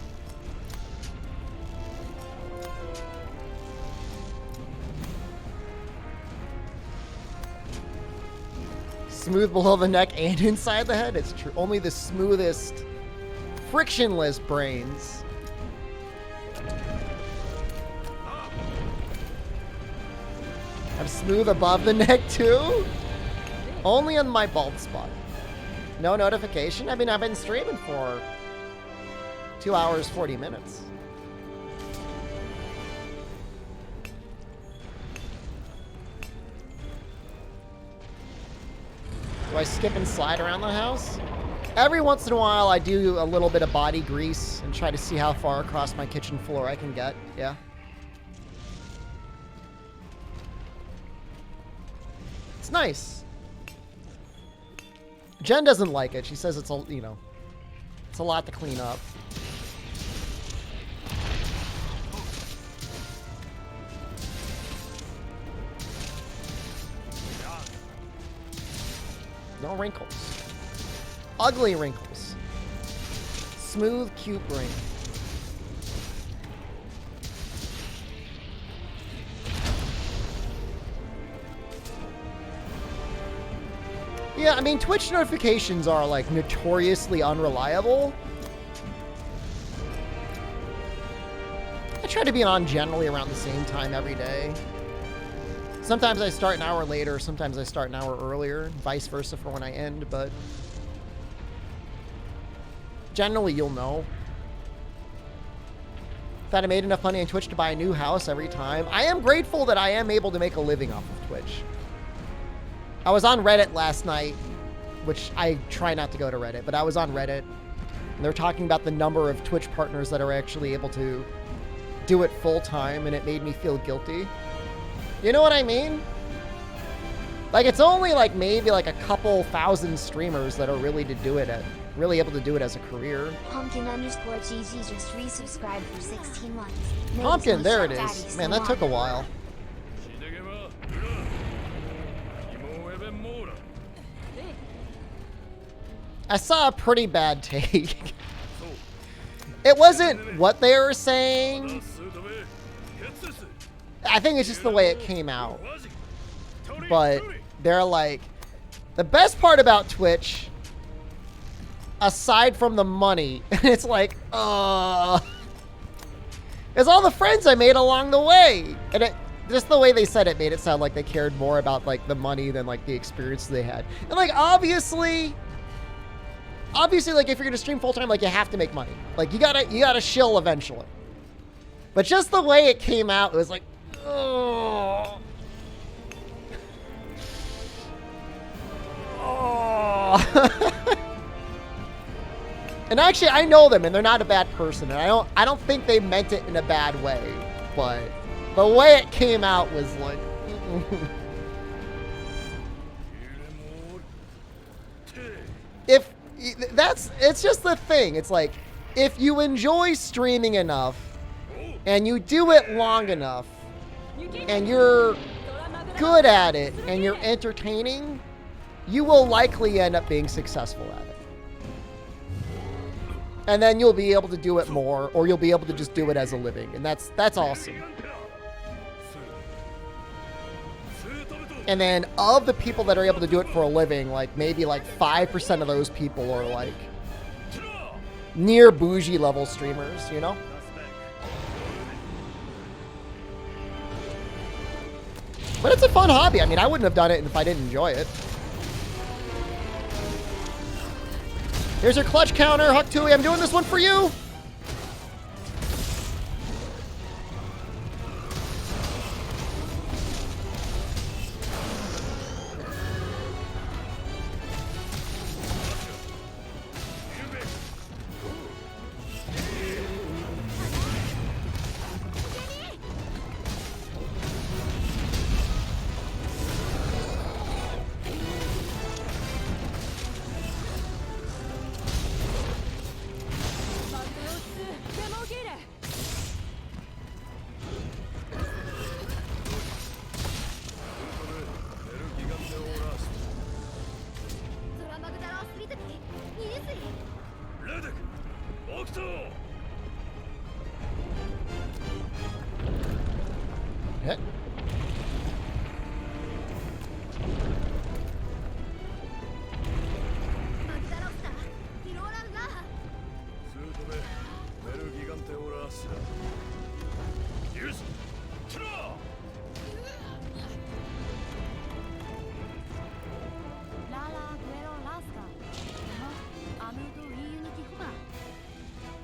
Smooth below the neck and inside the head? It's true. Only the smoothest, frictionless brains. I'm smooth above the neck too? Only on my bald spot. No notification? I mean, I've been streaming for 2 hours, 40 minutes. Do I skip and slide around the house? Every once in a while, I do a little bit of body grease and try to see how far across my kitchen floor I can get. Yeah. It's nice. Jen doesn't like it. She says it's a, you know, it's a lot to clean up. No wrinkles. Ugly wrinkles. Smooth, cute brain. Yeah, I mean, Twitch notifications are, like, notoriously unreliable. I try to be on generally around the same time every day. Sometimes I start an hour later, sometimes I start an hour earlier, vice versa for when I end, but generally you'll know. That I made enough money on Twitch to buy a new house every time. I am grateful that I am able to make a living off of Twitch. I was on Reddit last night, which I try not to go to Reddit, but I was on Reddit, and they're talking about the number of Twitch partners that are actually able to do it full time, and it made me feel guilty. You know what I mean? Like, it's only like maybe like a couple thousand streamers that are really able to do it as a career. Pumpkin_GG just resubscribed for 16 months. Pumpkin, there it is. Man, that took a while. I saw a pretty bad take. It wasn't what they were saying. I think it's just the way it came out. But they're like, the best part about Twitch, aside from the money, and it's like, is all the friends I made along the way. And just the way they said it made it sound like they cared more about like the money than like the experience they had. And like, obviously, like, if you're gonna stream full time, like, you have to make money. Like, you gotta shill eventually. But just the way it came out, it was like, oh. And actually, I know them, and they're not a bad person, and I don't think they meant it in a bad way. But the way it came out was like, it's just the thing. It's like, if you enjoy streaming enough and you do it long enough and you're good at it and you're entertaining, you will likely end up being successful at it. And then you'll be able to do it more, or you'll be able to just do it as a living. And that's awesome. And then of the people that are able to do it for a living, like maybe like 5% of those people are like near bougie level streamers, you know? But it's a fun hobby. I mean, I wouldn't have done it if I didn't enjoy it. Here's your clutch counter, Huck Tui. I'm doing this one for you. Hit.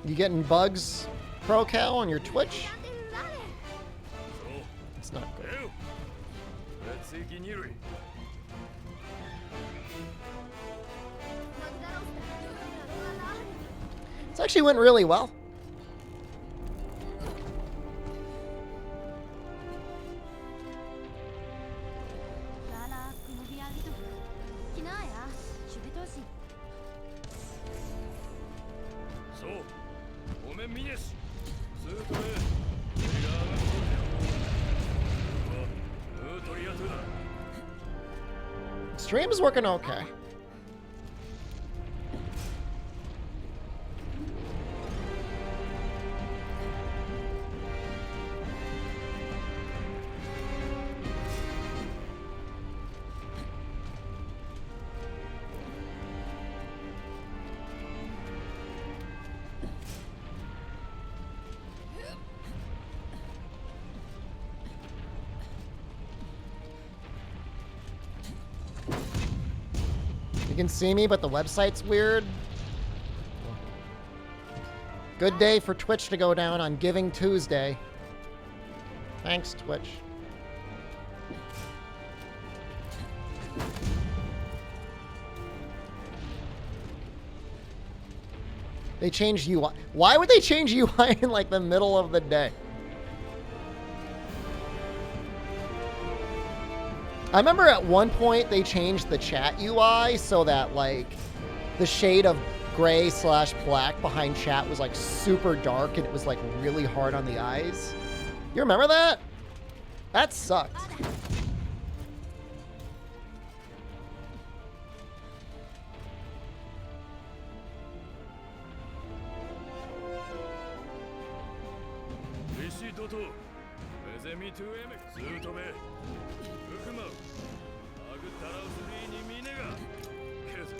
You getting bugs, Pro Cal, on your Twitch? It's not good. This actually went really well. Stream is working okay. You can see me, but the website's weird. Good day for Twitch to go down on Giving Tuesday. Thanks, Twitch. They changed UI. Why would they change UI in like the middle of the day? I remember at one point they changed the chat UI so that like the shade of gray / black behind chat was like super dark and it was like really hard on the eyes. You remember that? That sucked.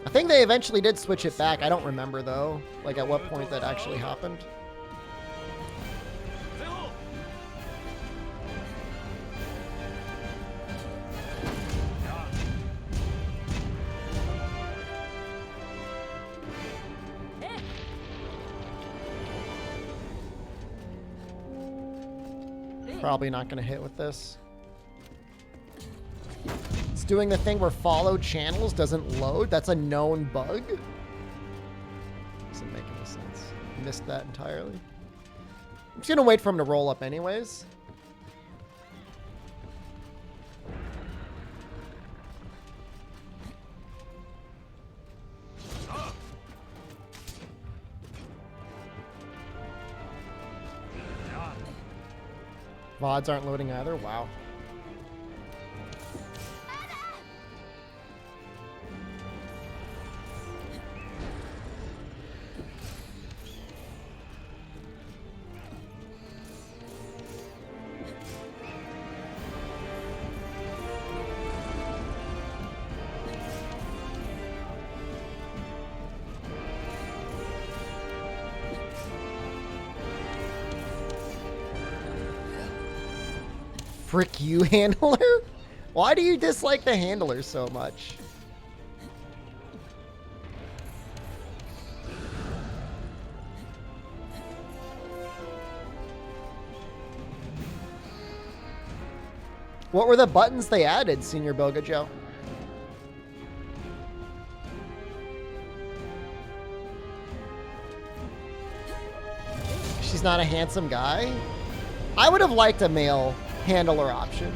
I think they eventually did switch it back. I don't remember though, like at what point that actually happened. Probably not going to hit with this. It's doing the thing where followed channels doesn't load. That's a known bug. Doesn't make any sense. Missed that entirely. I'm just going to wait for him to roll up anyways. VODs aren't loading either. Wow. Frick you, handler? Why do you dislike the handler so much? What were the buttons they added, Senior Boga Joe? She's not a handsome guy? I would have liked a male handler option.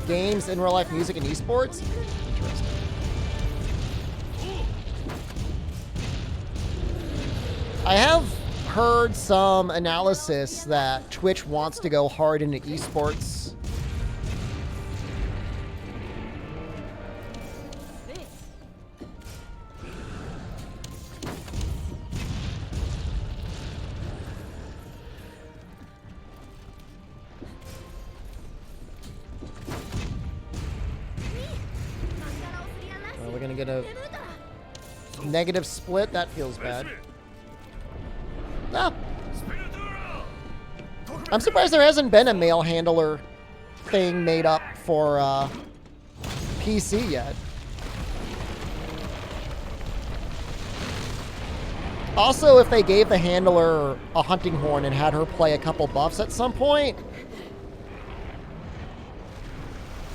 Games in real life, music, and esports? Interesting. I have heard some analysis that Twitch wants to go hard into esports. Negative. Negative split. That feels bad. Ah. I'm surprised there hasn't been a male handler thing made up for PC yet. Also, if they gave the handler a hunting horn and had her play a couple buffs at some point,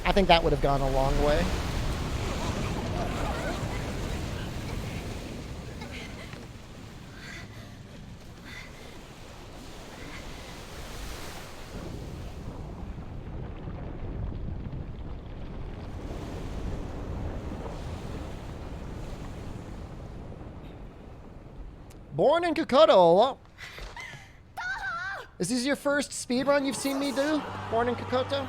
I think that would have gone a long way. Born in Kokoto, hello. Is this your first speedrun you've seen me do? Born in Kokoto?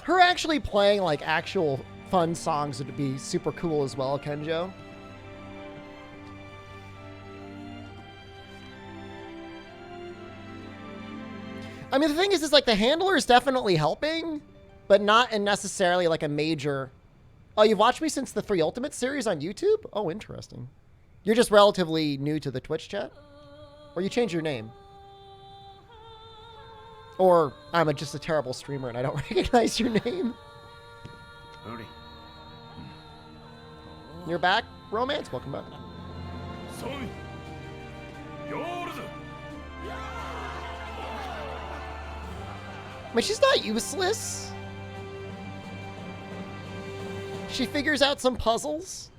Her actually playing like actual fun songs would be super cool as well, Kenjo. I mean, the thing is like the handler is definitely helping, but not in necessarily like a major. Oh, you've watched me since the 3 Ultimate series on YouTube? Oh, interesting. You're just relatively new to the Twitch chat? Or you changed your name? Or I'm just a terrible streamer and I don't recognize your name. You're back, Romance? Welcome back. I mean, she's not useless. She figures out some puzzles.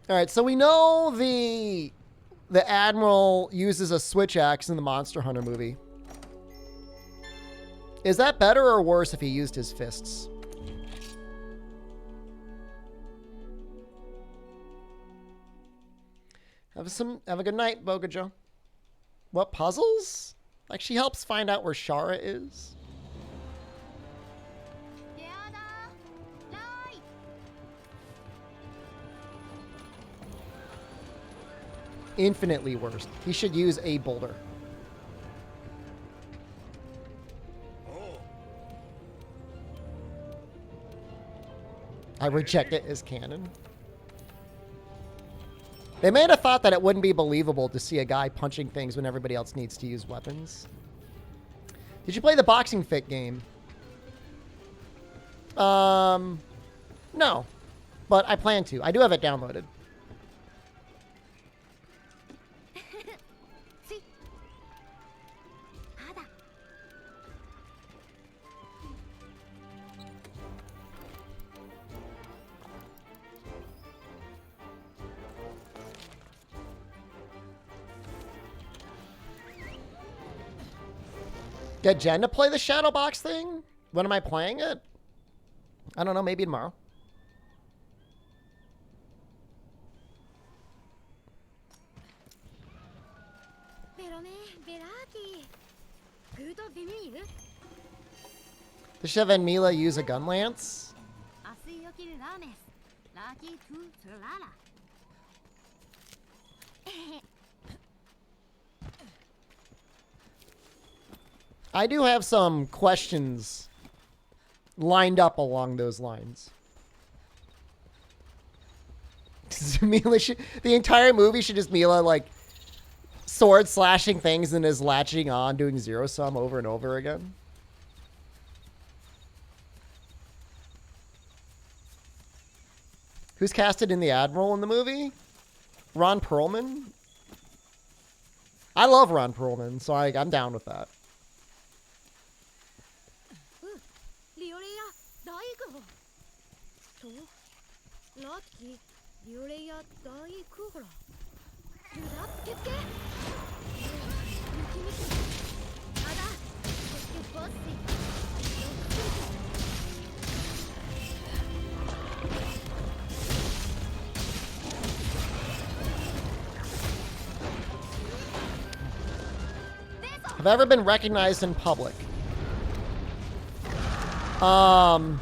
All right, so we know the Admiral uses a switch axe in the Monster Hunter movie. Is that better or worse if he used his fists? Have a good night, Bogajo. What puzzles? Like she helps find out where Shara is. Infinitely worse. He should use a boulder. I reject it as canon. They may have thought that it wouldn't be believable to see a guy punching things when everybody else needs to use weapons. Did you play the Boxing Fit game? No. But I plan to. I do have it downloaded. Get Jen to play the Shadow Box thing? When am I playing it? I don't know, maybe tomorrow. Does Shev and Mila use a gun lance? I do have some questions lined up along those lines. Mila the entire movie should just Mila like sword slashing things and is latching on, doing zero sum over and over again. Who's casted in the Admiral in the movie? Ron Perlman. I love Ron Perlman, so I'm down with that. Have I ever been recognized in public? Probably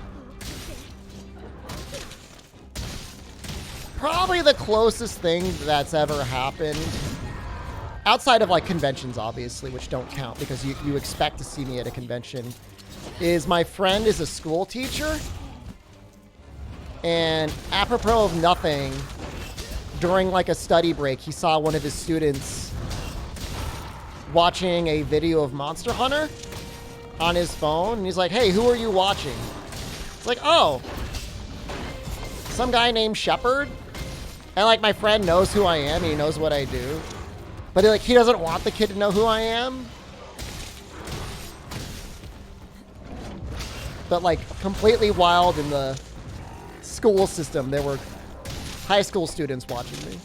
the closest thing that's ever happened, outside of like conventions, obviously, which don't count because you expect to see me at a convention, is my friend is a school teacher. And apropos of nothing, during like a study break, he saw one of his students watching a video of Monster Hunter on his phone. And he's like, hey, who are you watching? It's like, oh, some guy named Shepard. And like my friend knows who I am. And he knows what I do. But he doesn't want the kid to know who I am. But like completely wild in the school system, there were high school students watching me.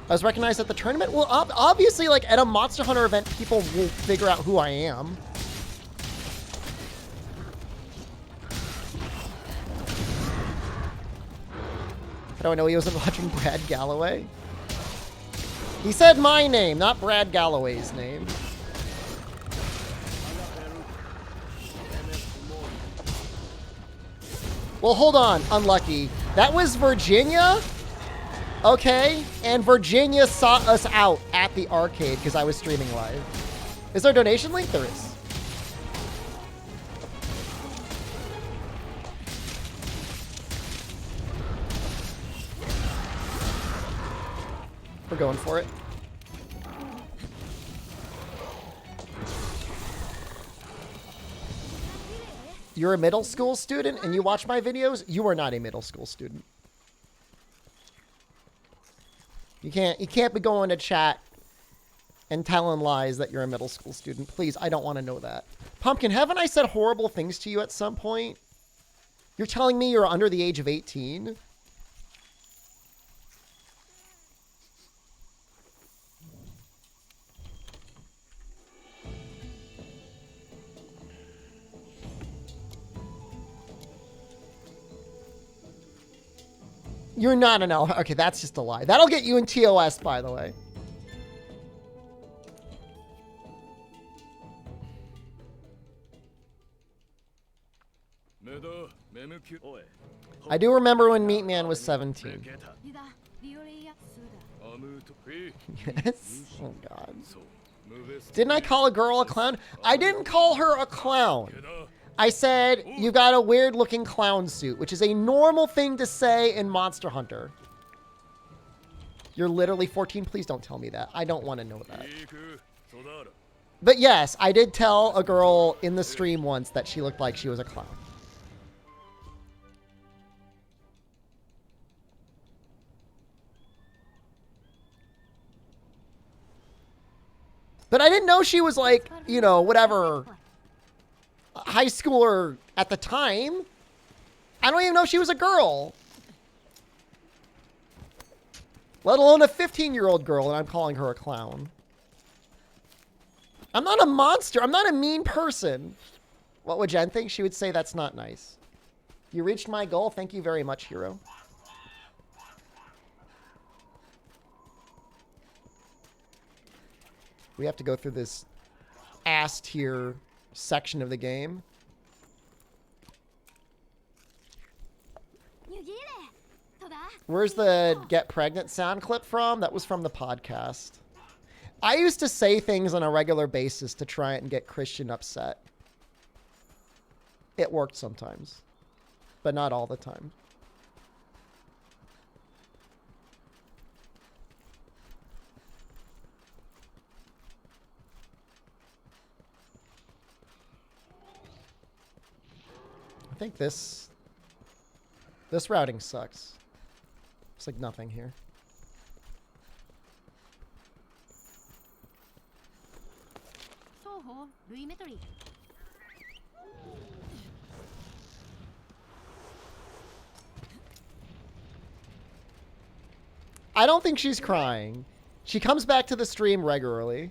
I was recognized at the tournament. Well, obviously, like at a Monster Hunter event, people will figure out who I am. How do I know he wasn't watching Brad Galloway? He said my name, not Brad Galloway's name. Well, hold on, Unlucky. That was Virginia? Okay, and Virginia sought us out at the arcade because I was streaming live. Is there a donation link? There is. We're going for it. You're a middle school student and you watch my videos? You are not a middle school student. You can't be going to chat and telling lies that you're a middle school student. Please, I don't want to know that. Pumpkin, haven't I said horrible things to you at some point? You're telling me you're under the age of 18? You're not an elf. Okay, that's just a lie. That'll get you in TOS, by the way. I do remember when Meat Man was 17. Yes? Oh, God. Didn't I call a girl a clown? I didn't call her a clown. I said, you got a weird-looking clown suit, which is a normal thing to say in Monster Hunter. You're literally 14? Please don't tell me that. I don't want to know that. But yes, I did tell a girl in the stream once that she looked like she was a clown. But I didn't know she was like, you know, whatever, high schooler at the time. I don't even know she was a girl. Let alone a 15-year-old girl, and I'm calling her a clown. I'm not a monster. I'm not a mean person. What would Jen think? She would say that's not nice. You reached my goal. Thank you very much, hero. We have to go through this ass tier section of the game. Where's the get pregnant sound clip from? That was from the podcast. I used to say things on a regular basis to try and get Christian upset. It worked sometimes, but not all the time. I think this routing sucks. It's like nothing here. I don't think she's crying. She comes back to the stream regularly.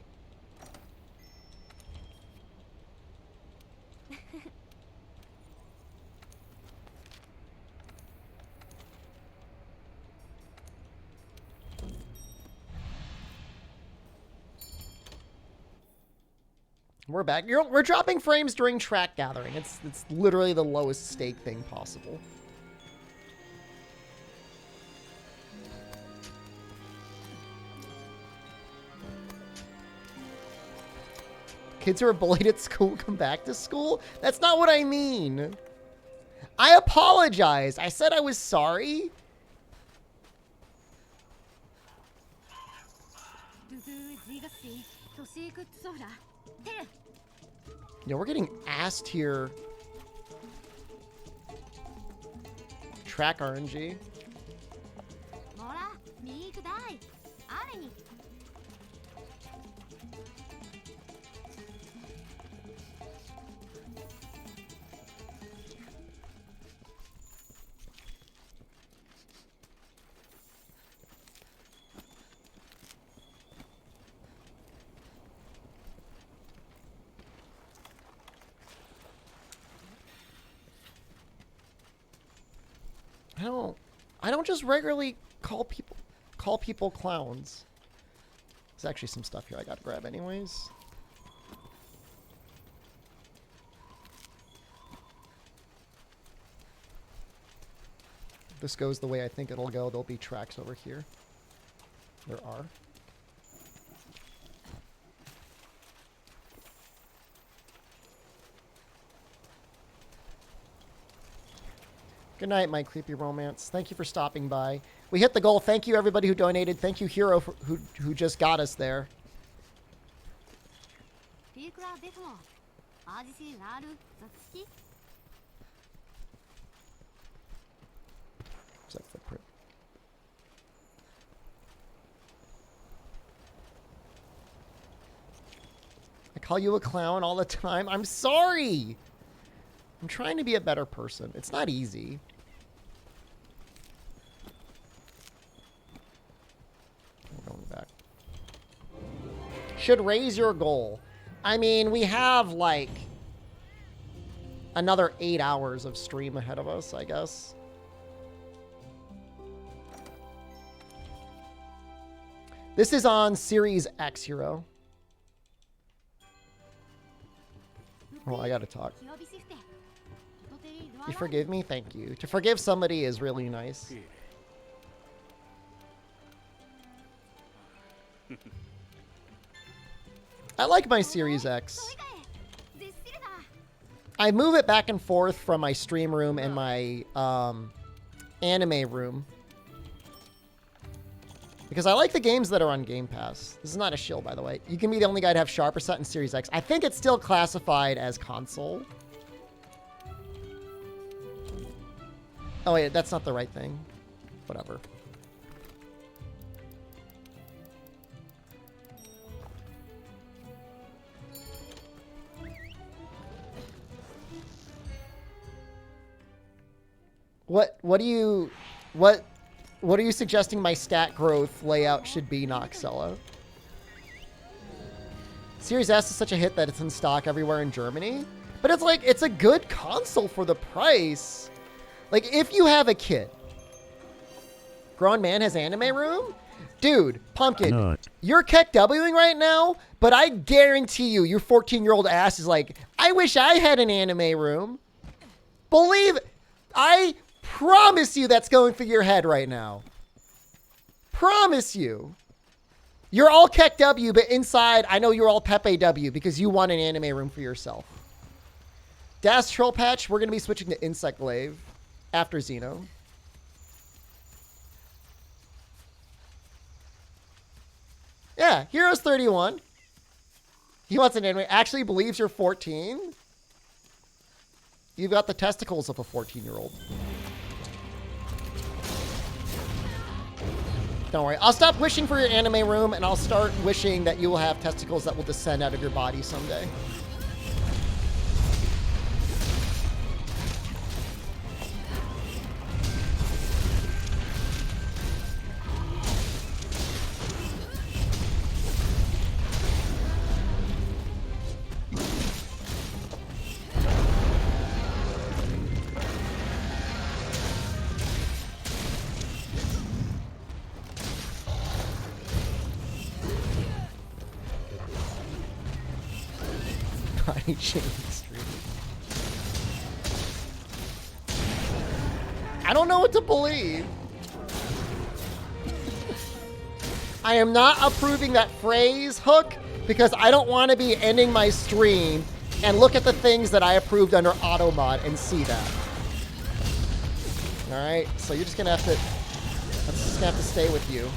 We're back. We're dropping frames during track gathering. It's literally the lowest stake thing possible. Kids who are bullied at school come back to school? That's not what I mean. I apologize. I said I was sorry. Yo, we're getting assed here. Track RNG. I don't just regularly call people clowns. There's actually some stuff here I gotta grab anyways. If this goes the way I think it'll go, there'll be tracks over here. There are. Good night, my creepy romance. Thank you for stopping by. We hit the goal. Thank you, everybody who donated. Thank you, Hero, who just got us there. What's that footprint? I call you a clown all the time. I'm sorry. I'm trying to be a better person. It's not easy. We're going back. Should raise your goal. I mean, we have like another 8 hours of stream ahead of us, I guess. This is on Series X, Hero. Oh, I gotta talk. You forgive me? Thank you. To forgive somebody is really nice. I like my Series X. I move it back and forth from my stream room and my anime room. Because I like the games that are on Game Pass. This is not a shill, by the way. You can be the only guy to have sharper set in Series X. I think it's still classified as console. Oh, wait, that's not the right thing. Whatever. What are you suggesting my stat growth layout should be, Noxella? Series S is such a hit that it's in stock everywhere in Germany. But it's like, it's a good console for the price. Like, if you have a kid, grown man has anime room? Dude, Pumpkin, you're KEKWing right now, but I guarantee you, your 14-year-old ass is like, I wish I had an anime room. Believe it. I promise you that's going through your head right now. Promise you. You're all KEKW, but inside, I know you're all Pepe W because you want an anime room for yourself. Das Troll Patch, we're going to be switching to Insect Glaive after Xeno. Yeah, Hero's 31. He wants an anime. Actually believes you're 14. You've got the testicles of a 14-year-old. Don't worry. I'll stop wishing for your anime room, and I'll start wishing that you will have testicles that will descend out of your body someday. raging stream. I don't know what to believe. I am not approving that phrase, Hook, because I don't want to be ending my stream and look at the things that I approved under Automod and see that. All right, so you're just gonna have to. That's just gonna have to stay with you.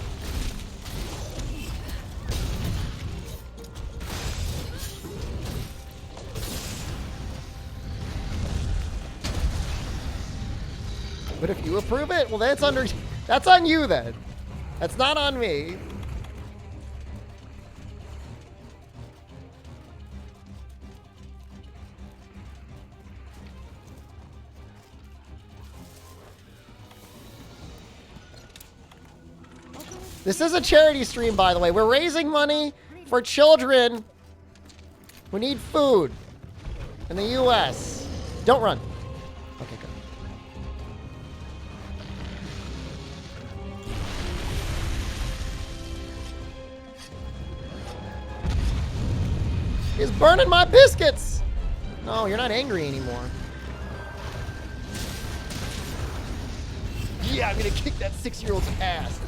But if you approve it, well, that's on you then. That's not on me. This is a charity stream, by the way. We're raising money for children who need food in the U.S. Don't run. Okay, good. He's burning my biscuits. No, you're not angry anymore. Yeah, I'm gonna kick that 6-year-old's ass.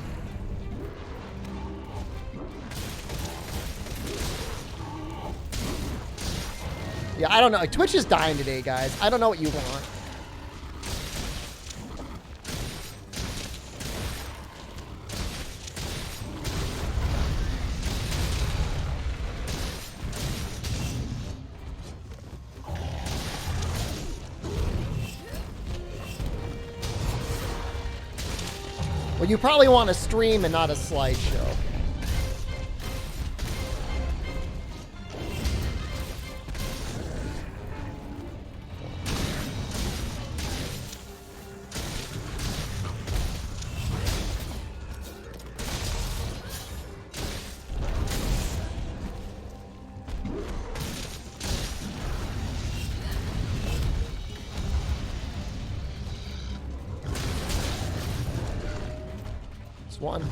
Yeah, I don't know. Twitch is dying today, guys. I don't know what you want. Well, you probably want a stream and not a slideshow. One.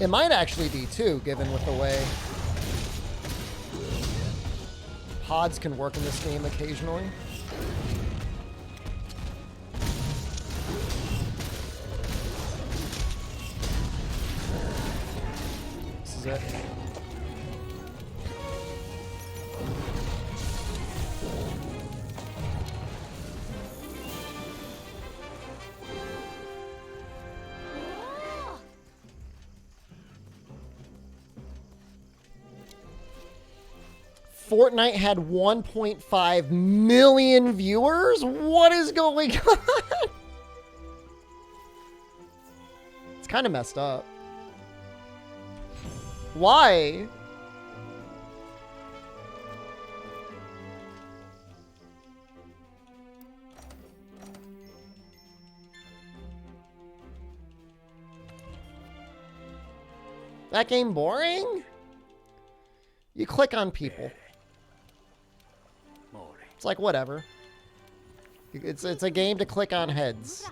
It might actually be two, given with the way pods can work in this game occasionally. This is it. Fortnite had 1.5 million viewers? What is going on? It's kind of messed up. Why? That game boring? You click on people. It's like whatever. It's a game to click on heads.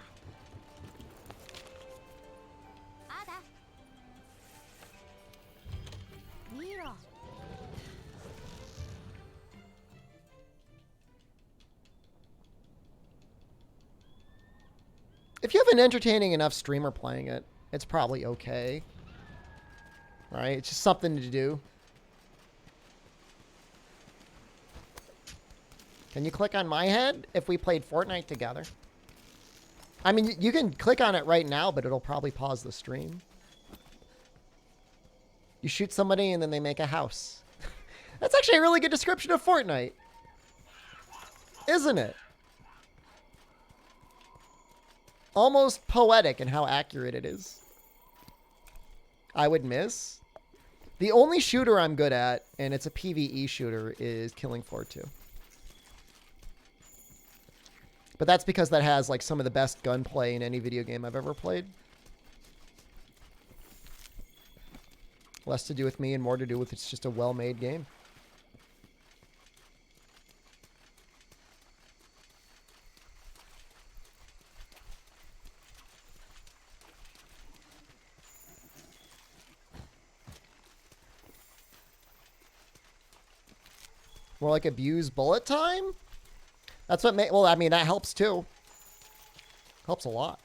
If you have an entertaining enough streamer playing it, it's probably okay. Right? It's just something to do. Can you click on my head if we played Fortnite together? I mean, you can click on it right now, but it'll probably pause the stream. You shoot somebody and then they make a house. That's actually a really good description of Fortnite. Isn't it? Almost poetic in how accurate it is. I would miss. The only shooter I'm good at, and it's a PvE shooter, is Killing Floor 2. But that's because that has like some of the best gunplay in any video game I've ever played. Less to do with me and more to do with it's just a well-made game. More like abuse bullet time? That's what well, I mean, that helps too. Helps a lot.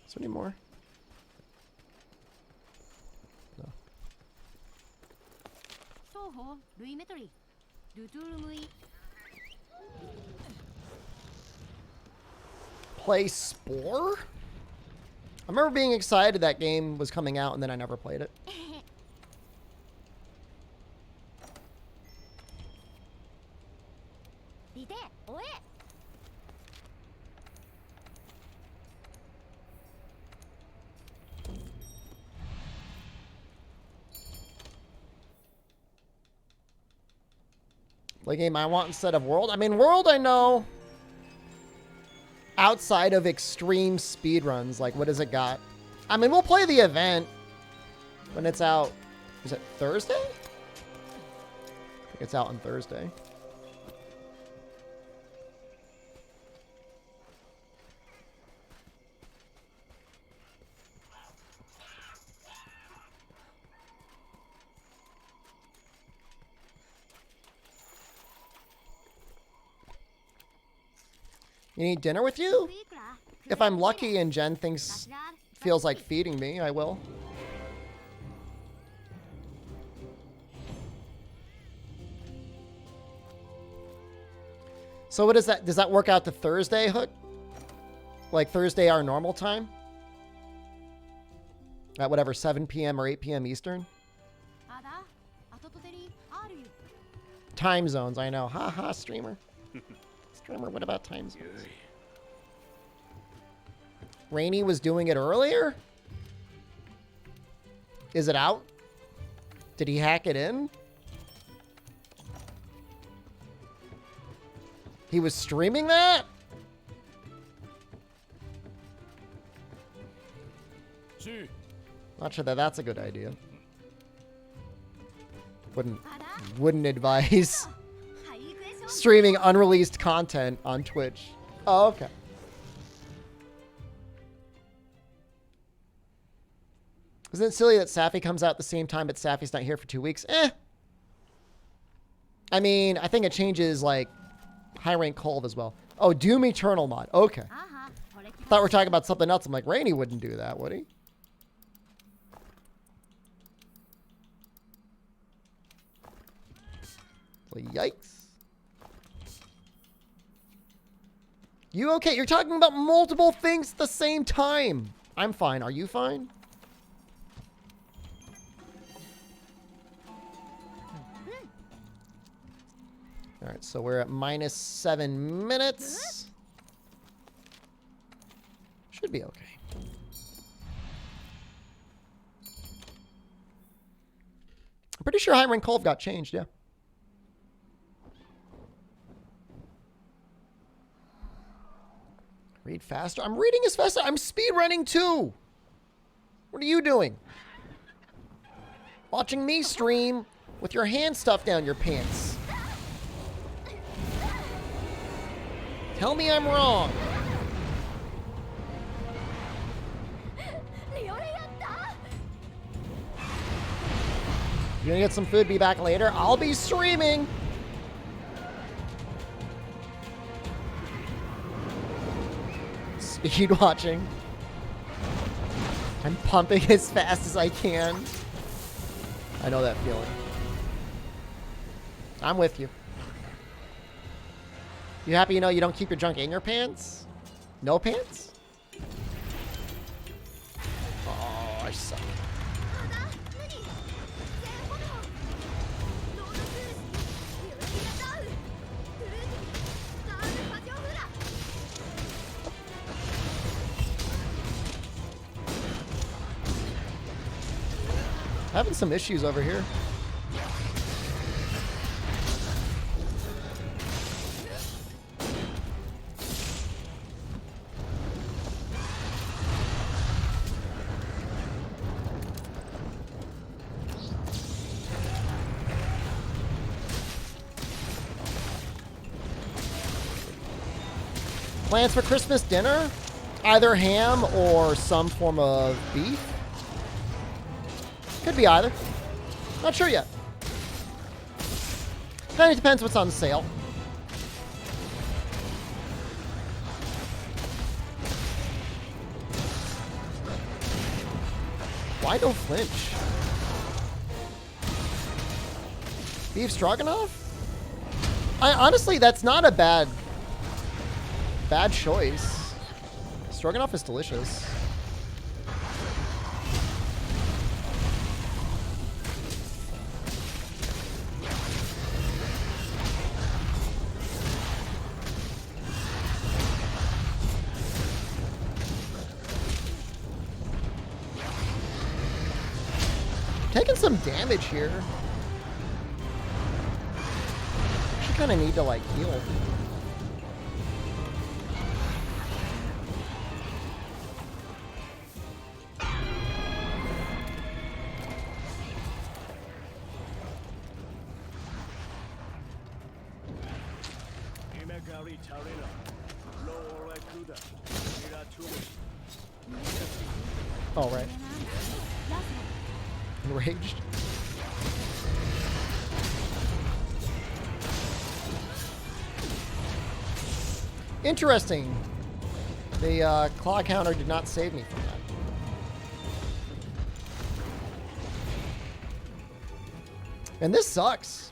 Is there any more? No. 双方ルイメトリルトゥルムイ Play Spore? I remember being excited that game was coming out and then I never played it. リテおえ Like game I want instead of World? I mean, World I know. Outside of extreme speedruns, like what has it got? I mean, we'll play the event when it's out. Is it Thursday? I think it's out on Thursday. You need dinner with you? If I'm lucky and Jen feels like feeding me, I will. So what is that? Does that work out to Thursday, Hook? Like Thursday our normal time? At whatever, 7 p.m. or 8 p.m. Eastern? Time zones, I know. Ha ha, streamer. Streamer, what about time zones? Rainy was doing it earlier? Is it out? Did he hack it in? He was streaming that? Not sure that that's a good idea. Wouldn't advise streaming unreleased content on Twitch. Oh, okay. Isn't it silly that Safi comes out at the same time, but Safi's not here for 2 weeks? Eh. I mean, I think it changes, like, high rank cold as well. Oh, Doom Eternal mod. Okay. Thought we were talking about something else. I'm like, Rainy wouldn't do that, would he? Well, yikes. You okay? You're talking about multiple things at the same time. I'm fine. Are you fine? All right, so we're at -7 minutes. Should be okay. I'm pretty sure high rank cold got changed, yeah. Read faster. I'm reading as fast. I'm speed running too. What are you doing? Watching me stream with your hand stuffed down your pants. Tell me I'm wrong. You're gonna get some food, be back later. I'll be streaming. Speed watching. I'm pumping as fast as I can. I know that feeling. I'm with you. You happy you know you don't keep your junk in your pants? No pants? Oh, I suck. Having some issues over here. Plans for Christmas dinner? Either ham or some form of beef? Could be either. Not sure yet. Kind of depends what's on sale. Why no flinch? Beef stroganoff? Honestly, that's not a bad choice. Stroganoff is delicious. Taking some damage here. Actually kind of need to like heal. Oh, right. Enraged. Interesting. The claw counter did not save me from that. And this sucks.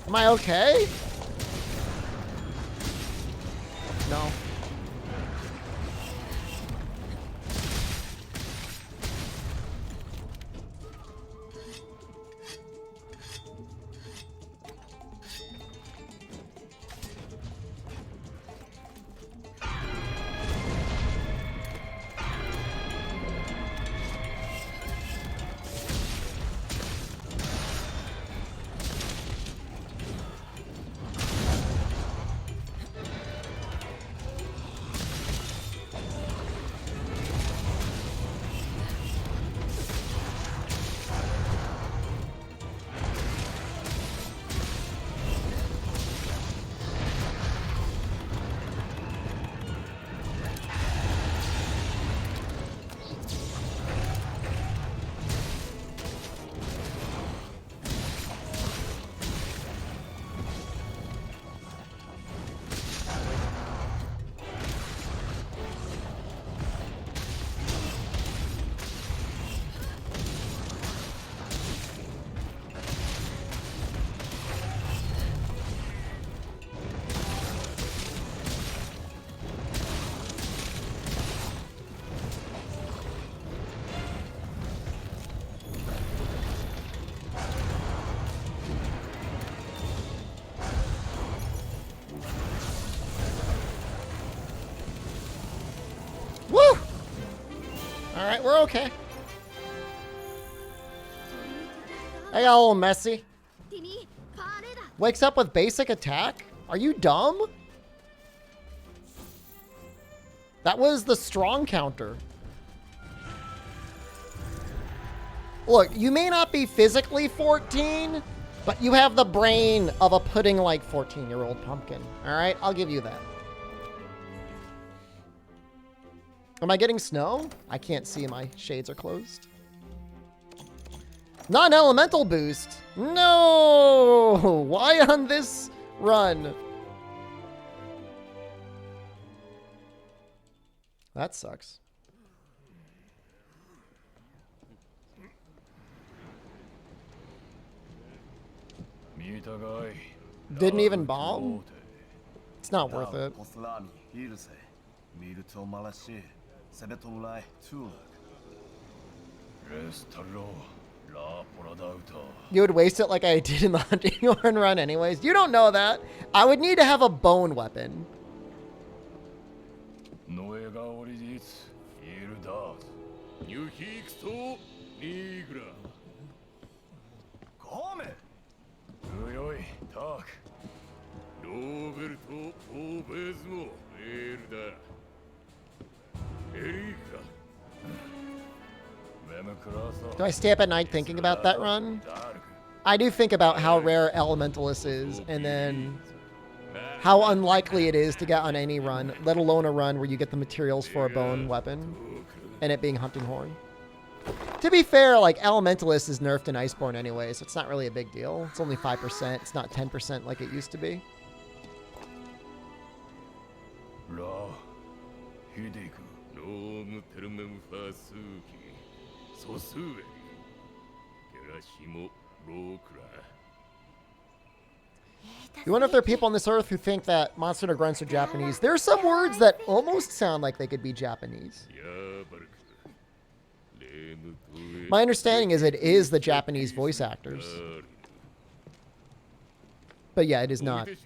Am I okay? No. Alright, we're okay. I got a little messy. Wakes up with basic attack? Are you dumb? That was the strong counter. Look, you may not be physically 14, but you have the brain of a pudding-like 14-year-old pumpkin. Alright, I'll give you that. Am I getting snow? I can't see, my shades are closed. Not an elemental boost. No! Why on this run? That sucks. Didn't even bomb? It's not worth it. You would waste it like I did in the hunting horn run anyways. You don't know that. I would need to have a bone weapon. Do I stay up at night thinking about that run? I do think about how rare Elementalist is, and then how unlikely it is to get on any run, let alone a run where you get the materials for a bone weapon, and it being Hunting Horn. To be fair, like, Elementalist is nerfed in Iceborne anyway, so it's not really a big deal. It's only 5%, it's not 10% like it used to be. You wonder if there are people on this earth who think that Monster Hunter Grunts are Japanese. There are some words that almost sound like they could be Japanese. My understanding is it is the Japanese voice actors. But yeah, it is not. It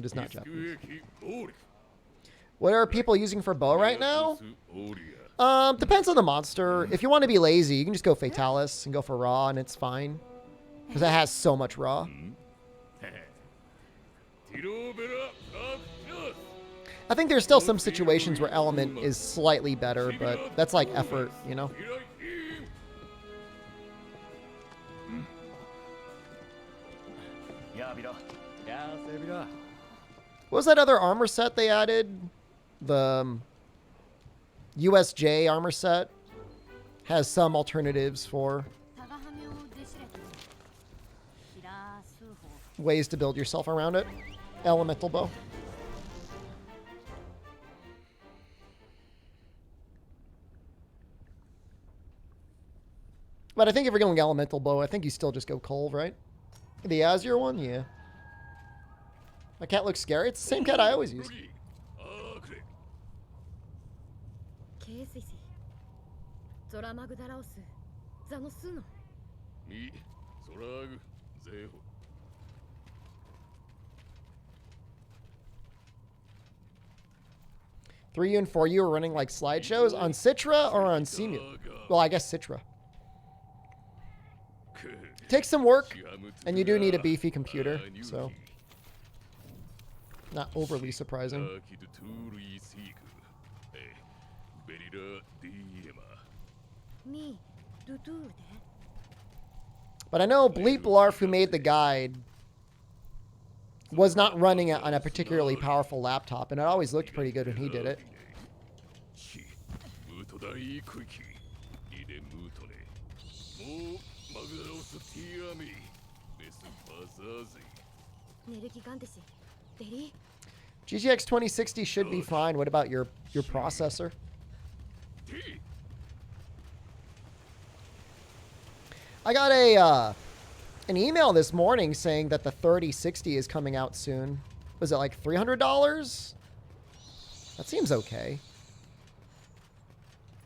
is not Japanese. What are people using for bow right now? Depends on the monster. If you want to be lazy, you can just go Fatalis and go for raw, and it's fine. Because it has so much raw. I think there's still some situations where element is slightly better, but that's like effort, you know? What was that other armor set they added? The USJ armor set has some alternatives for ways to build yourself around it. Elemental bow. But I think if you're going elemental bow, I think you still just go Kolv, right? The Azure one? Yeah. My cat looks scary. It's the same cat I always use. Three and 4U are running like slideshows on Citra or on Cemu? Well, I guess Citra. Takes some work, and you do need a beefy computer, so not overly surprising. But I know Bleep Blarf, who made the guide, was not running it on a particularly powerful laptop, and it always looked pretty good when he did it. GTX 2060 should be fine. What about your processor? I got an email this morning saying that the 3060 is coming out soon. Was it like $300? That seems okay.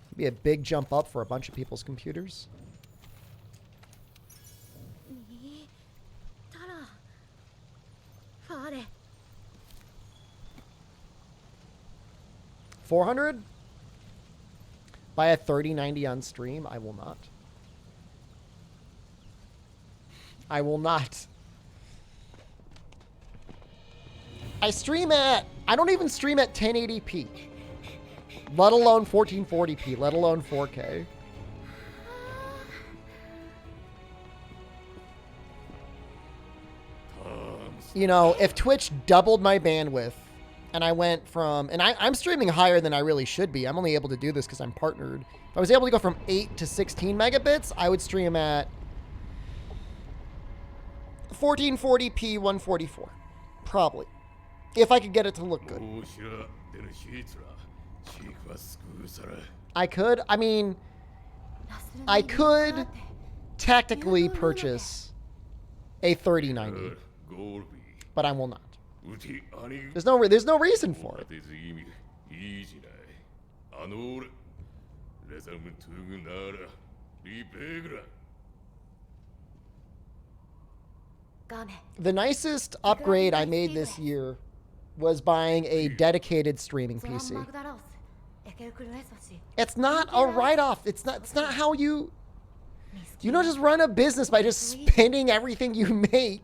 It'd be a big jump up for a bunch of people's computers. $400? Buy a 3090 on stream? I will not. I will not. I don't even stream at 1080p. Let alone 1440p, let alone 4K. You know, if Twitch doubled my bandwidth and I went from, and I'm streaming higher than I really should be. I'm only able to do this because I'm partnered. If I was able to go from 8 to 16 megabits, I would stream at 1440p 144. Probably. If I could get it to look good. I could technically purchase a 3090. But I will not. There's no reason for it. The nicest upgrade I made this year was buying a dedicated streaming PC. It's not a write-off. It's not how you don't just run a business by just spending everything you make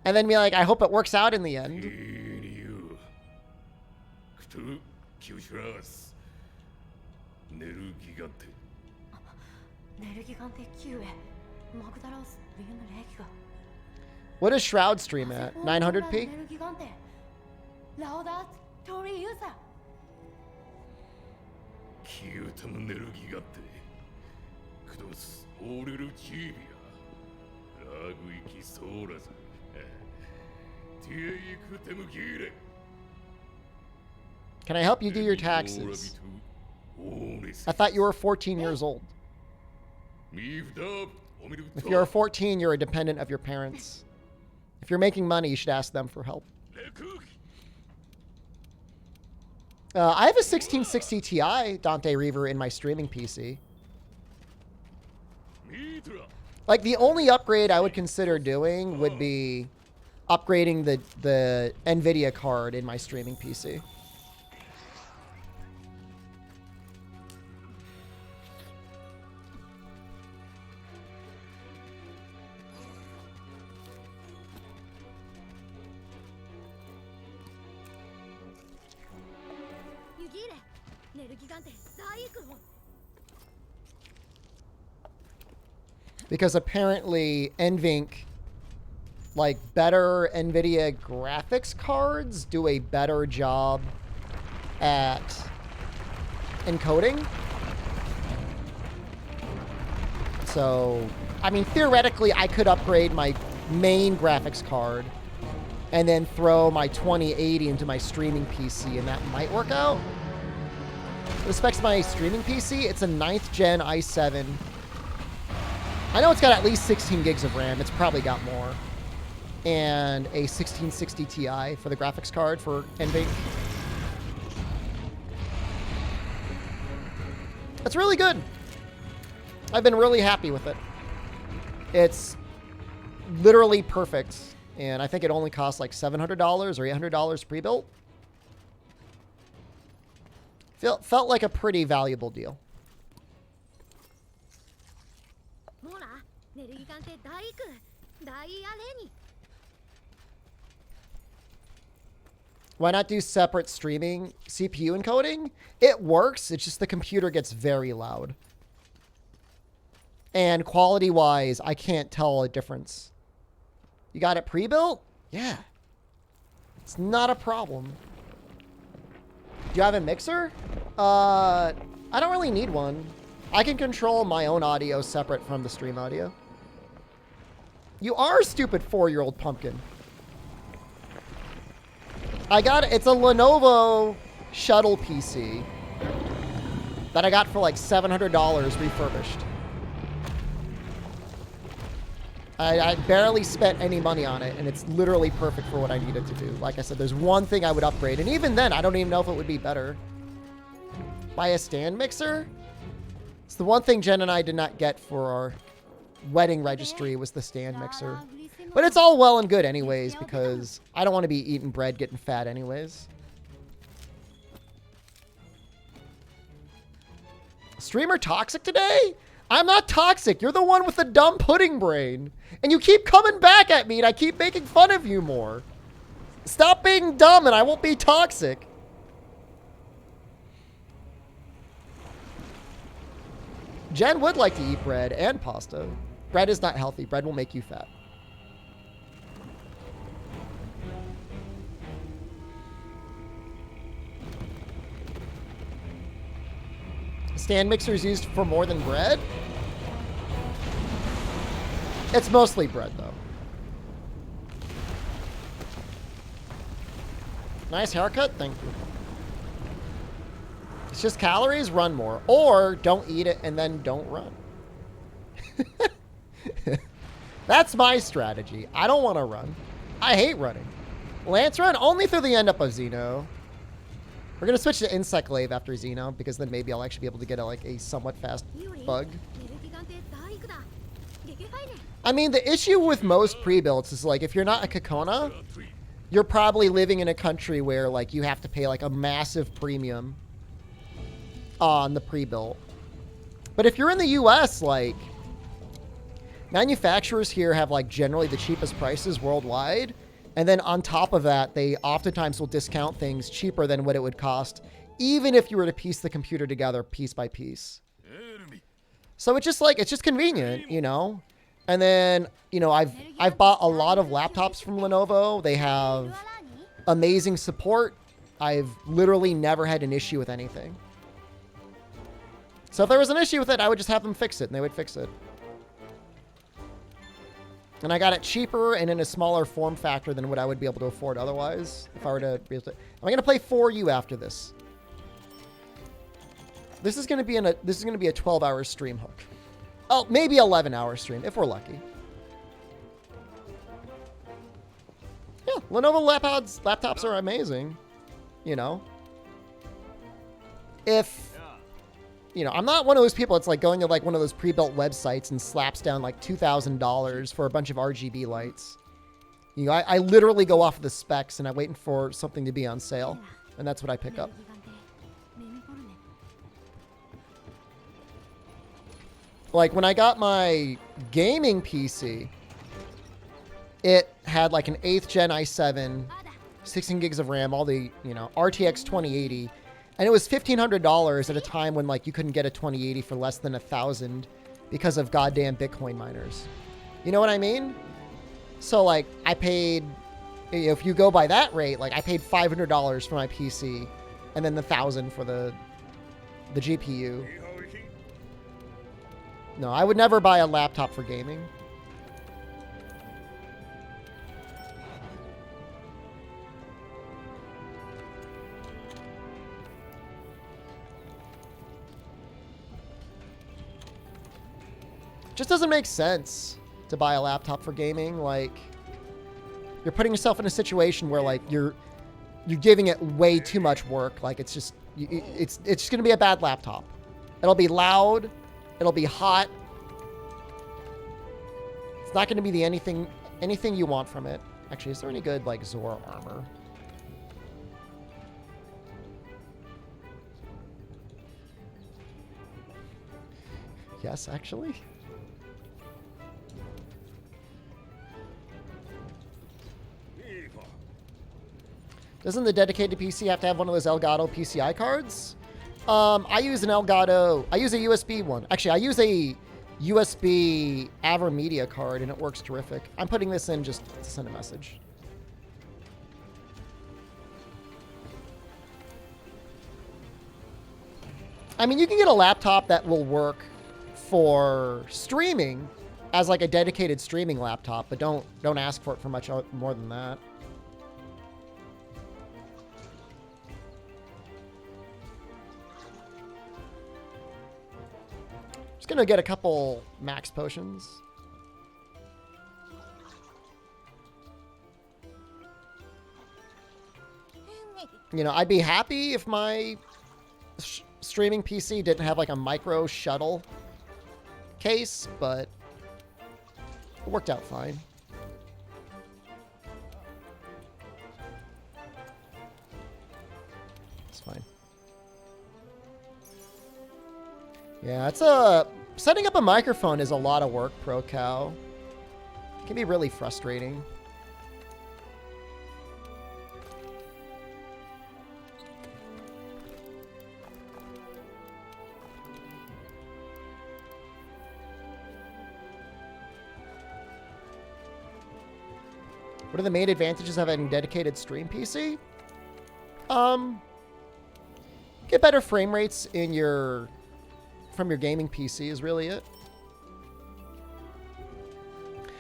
and then be like, I hope it works out in the end. What does Shroud stream at? 900p? キュータムネルギガンテクドスオーレルチービアラグイキソーラズティエイクテムギーレ Can I help you do your taxes? I thought you were 14 years old. If you're 14, you're a dependent of your parents. If you're making money, you should ask them for help. I have a 1660 Ti Dante Reaver in my streaming PC. Like, the only upgrade I would consider doing would be upgrading the NVIDIA card in my streaming PC. Because apparently NVINC, like, better NVIDIA graphics cards do a better job at encoding. So, I mean, theoretically, I could upgrade my main graphics card and then throw my 2080 into my streaming PC, and that might work out. With respect to my streaming PC, it's a 9th gen i7. I know it's got at least 16 gigs of RAM. It's probably got more. And a 1660 Ti for the graphics card for NVIDIA. It's really good. I've been really happy with it. It's literally perfect. And I think it only costs like $700 or $800 pre-built. Felt like a pretty valuable deal. Why not do separate streaming CPU encoding? It works. It's just the computer gets very loud. And quality-wise, I can't tell a difference. You got it pre-built? Yeah. It's not a problem. Do you have a mixer? I don't really need one. I can control my own audio separate from the stream audio. You are a stupid 4-year-old pumpkin. I got it. It's a Lenovo shuttle PC that I got for like $700 refurbished. I barely spent any money on it, and it's literally perfect for what I needed to do. Like I said, there's one thing I would upgrade, and even then, I don't even know if it would be better. Buy a stand mixer? It's the one thing Jen and I did not get for our wedding registry was the stand mixer. But it's all well and good anyways, because I don't want to be eating bread getting fat anyways. Streamer toxic today? I'm not toxic. You're the one with the dumb pudding brain. And you keep coming back at me and I keep making fun of you more. Stop being dumb and I won't be toxic. Jen would like to eat bread and pasta. Bread is not healthy. Bread will make you fat. Stand mixer is used for more than bread? It's mostly bread, though. Nice haircut. Thank you. It's just calories. Run more. Or don't eat it and then don't run. That's my strategy. I don't want to run. I hate running. Lance run only through the end up of Xeno. We're going to switch to Insect Glaive after Xeno, because then maybe I'll actually be able to get a somewhat fast bug. I mean, the issue with most pre-builds is, like, if you're not a Kakona, you're probably living in a country where, like, you have to pay, like, a massive premium on the pre-built. But if you're in the US, like, manufacturers here have, like, generally the cheapest prices worldwide. And then on top of that, they oftentimes will discount things cheaper than what it would cost, even if you were to piece the computer together piece by piece. So it's just like, it's just convenient, you know? And then, you know, I've bought a lot of laptops from Lenovo. They have amazing support. I've literally never had an issue with anything. So if there was an issue with it, I would just have them fix it, and they would fix it. And I got it cheaper and in a smaller form factor than what I would be able to afford otherwise. If I were to be able to... Am I going to play For You after this? This is going to be a 12-hour stream hook. Oh, maybe 11-hour stream, if we're lucky. Yeah, Lenovo laptops are amazing. You know? If... You know, I'm not one of those people that's like going to like one of those pre-built websites and slaps down like $2,000 for a bunch of RGB lights. You know, I literally go off of the specs and I'm waiting for something to be on sale. And that's what I pick up. Like when I got my gaming PC, it had like an 8th gen i7, 16 gigs of RAM, all the, you know, RTX 2080. And it was $1,500 at a time when like you couldn't get a 2080 for less than $1,000 because of goddamn Bitcoin miners. You know what I mean? So like I paid, you know, if you go by that rate, like I paid $500 for my PC and then the $1,000 for the GPU. No, I would never buy a laptop for gaming. Just doesn't make sense to buy a laptop for gaming. Like, you're putting yourself in a situation where like you're giving it way too much work. Like it's just gonna be a bad laptop. It'll be loud. It'll be hot. It's not gonna be the anything you want from it. Actually, is there any good like Zora armor? Yes, actually. Doesn't the dedicated PC have to have one of those Elgato PCI cards? I use an Elgato. I use a USB one. Actually, I use a USB AverMedia card, and it works terrific. I'm putting this in just to send a message. I mean, you can get a laptop that will work for streaming as like a dedicated streaming laptop, but don't ask for it for much more than that. Just gonna get a couple max potions. You know, I'd be happy if my streaming PC didn't have like a micro shuttle case, but it worked out fine. It's fine. Yeah, it's setting up a microphone is a lot of work, Pro Cow. It can be really frustrating. What are the main advantages of having a dedicated stream PC? Get better frame rates in from your gaming PC is really it.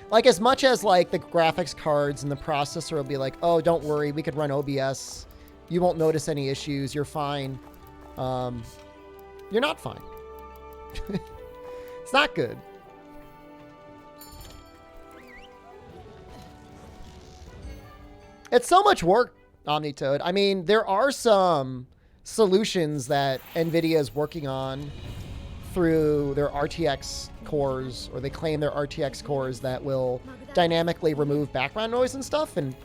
Like as much as like the graphics cards and the processor will be like, oh, don't worry, we could run OBS. You won't notice any issues. You're fine. You're not fine. It's not good. It's so much work, Omnitoad. I mean, there are some solutions that NVIDIA is working on through their RTX cores, or they claim they're RTX cores that will dynamically remove background noise and stuff. And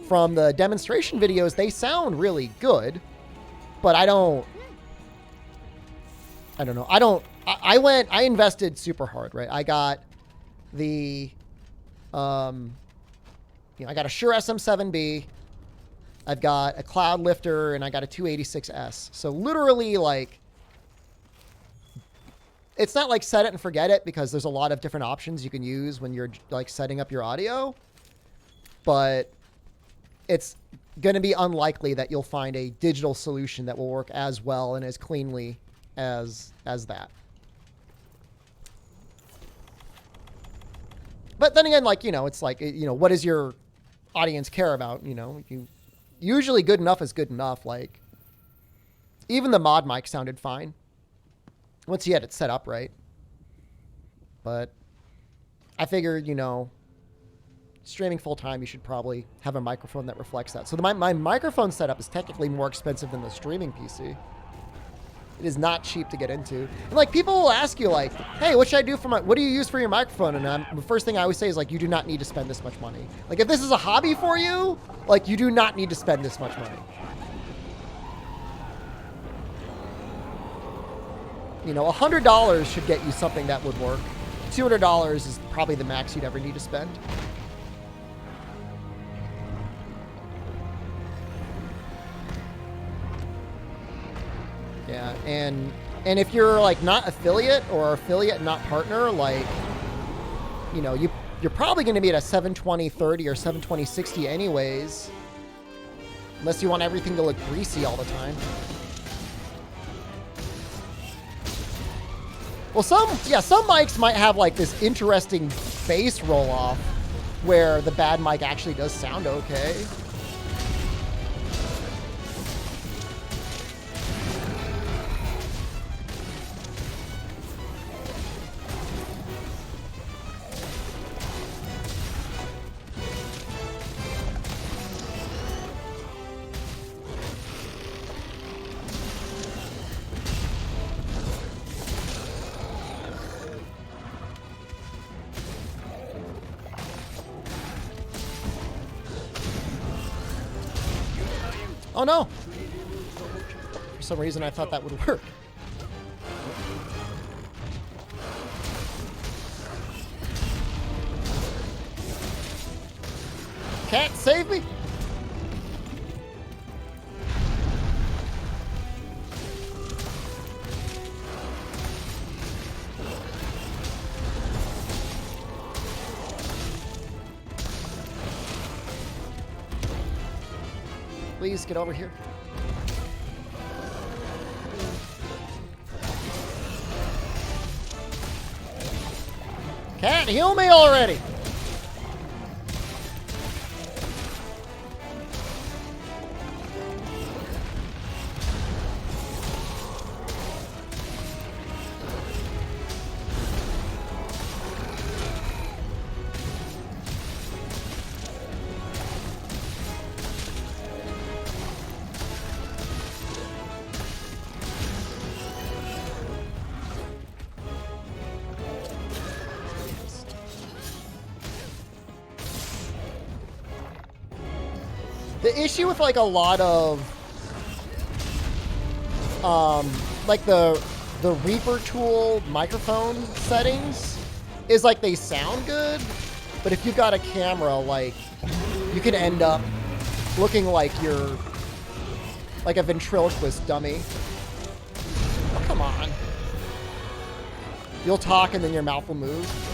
from the demonstration videos, they sound really good, but I don't know. I invested super hard, right? I got the, I got a Shure SM7B, I've got a Cloud Lifter, and I got a 286S. So literally like it's not like set it and forget it, because there's a lot of different options you can use when you're like setting up your audio. But it's going to be unlikely that you'll find a digital solution that will work as well and as cleanly as that. But then again, like, you know, it's like, you know, what does your audience care about? You know, usually good enough is good enough. Like, even the mod mic sounded fine once you had it set up right. But I figured, you know, streaming full time, you should probably have a microphone that reflects that. So my microphone setup is technically more expensive than the streaming PC. It is not cheap to get into. And like, people will ask you like, hey, what should I do for what do you use for your microphone? And the first thing I always say is like, you do not need to spend this much money. Like, if this is a hobby for you, like, you do not need to spend this much money. You know, $100 should get you something that would work. $200 is probably the max you'd ever need to spend. Yeah, and if you're like not affiliate or affiliate not partner, like, you know, you're probably going to be at a 720/30 or 720/60 anyways, unless you want everything to look greasy all the time. Well, some mics might have like this interesting bass roll off where the bad mic actually does sound okay. Oh no! For some reason I thought that would work. Cat, save me! Please get over here. Cat, heal me already! The issue with like a lot of like the Reaper tool microphone settings is like they sound good, but if you've got a camera, like, you can end up looking like you're like a ventriloquist dummy. Oh, come on. You'll talk and then your mouth will move.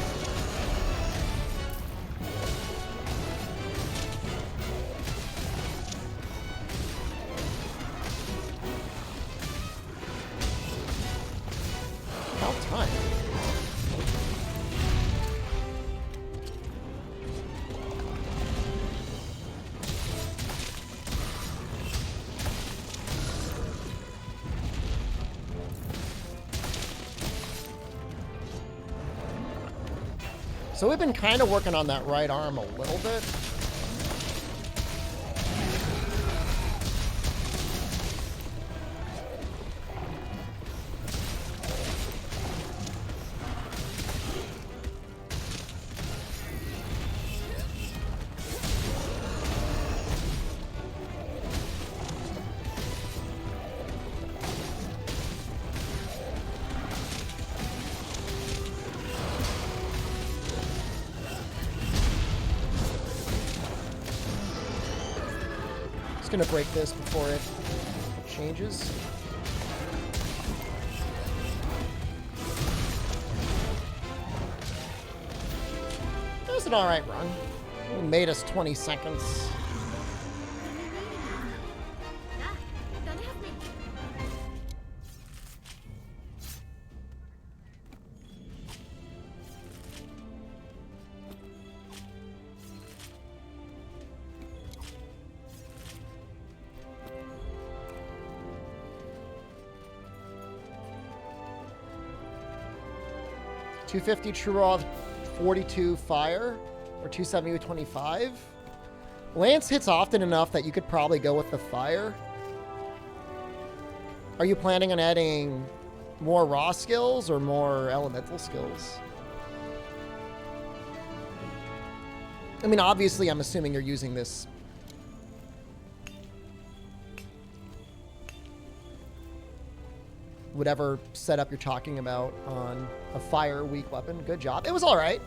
Time. So we've been kind of working on that right arm a little bit. Gonna break this before it changes. an alright run. It made us 20 seconds. あ、ダメはずね。 250 true raw, 42 fire, or 270 with 25. Lance hits often enough that you could probably go with the fire. Are you planning on adding more raw skills or more elemental skills? I mean, obviously, I'm assuming you're using this. Whatever setup you're talking about on a fire weak weapon. Good job. It was all right.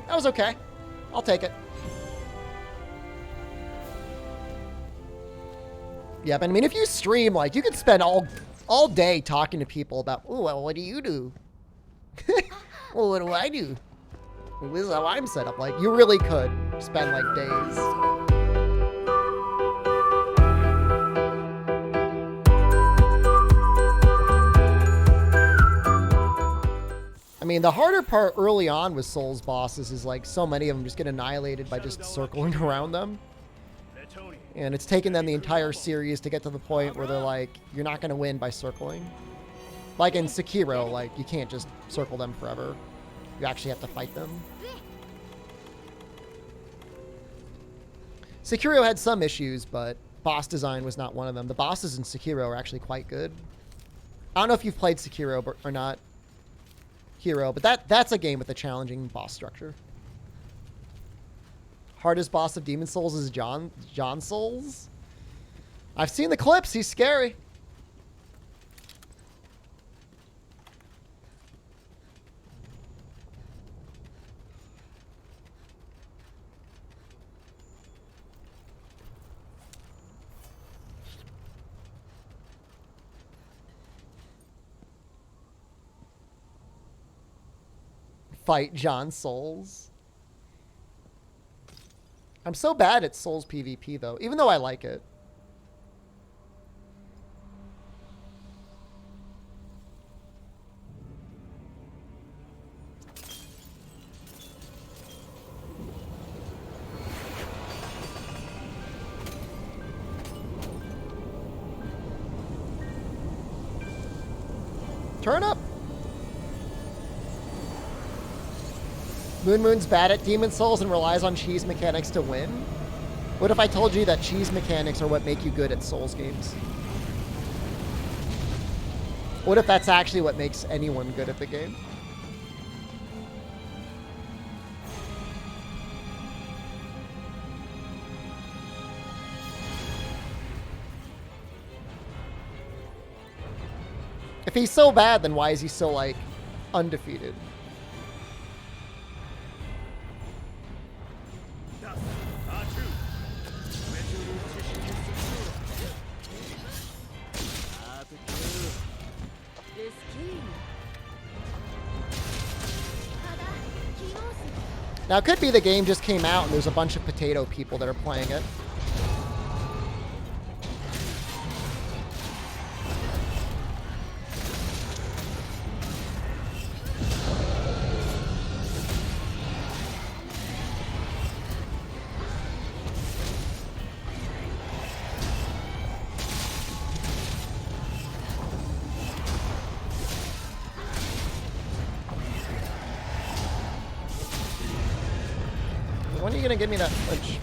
That was okay. I'll take it. Yeah, but I mean, if you stream, like, you could spend all day talking to people about, oh, well, what do you do? Well, what do I do? This is how I'm set up. Like, you really could spend, like, days. I mean, the harder part early on with Souls bosses is, like, so many of them just get annihilated by just circling around them. And it's taken them the entire series to get to the point where they're like, you're not going to win by circling. Like in Sekiro, like, you can't just circle them forever. You actually have to fight them. Sekiro had some issues, but boss design was not one of them. The bosses in Sekiro are actually quite good. I don't know if you've played Sekiro or not, Hero, but that's a game with a challenging boss structure. Hardest boss of Demon Souls is John Souls. I've seen the clips. He's scary. Fight John Souls. I'm so bad at Souls PvP, though, even though I like it. Turn up. Moon's bad at Demon Souls and relies on cheese mechanics to win? What if I told you that cheese mechanics are what make you good at Souls games? What if that's actually what makes anyone good at the game? If he's so bad, then why is he so, like, undefeated? Now, it could be the game just came out and there's a bunch of potato people that are playing it. When are you gonna give me that flinch?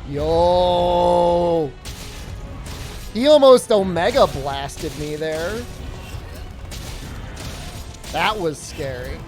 Yo! He almost Omega blasted me there. That was scary.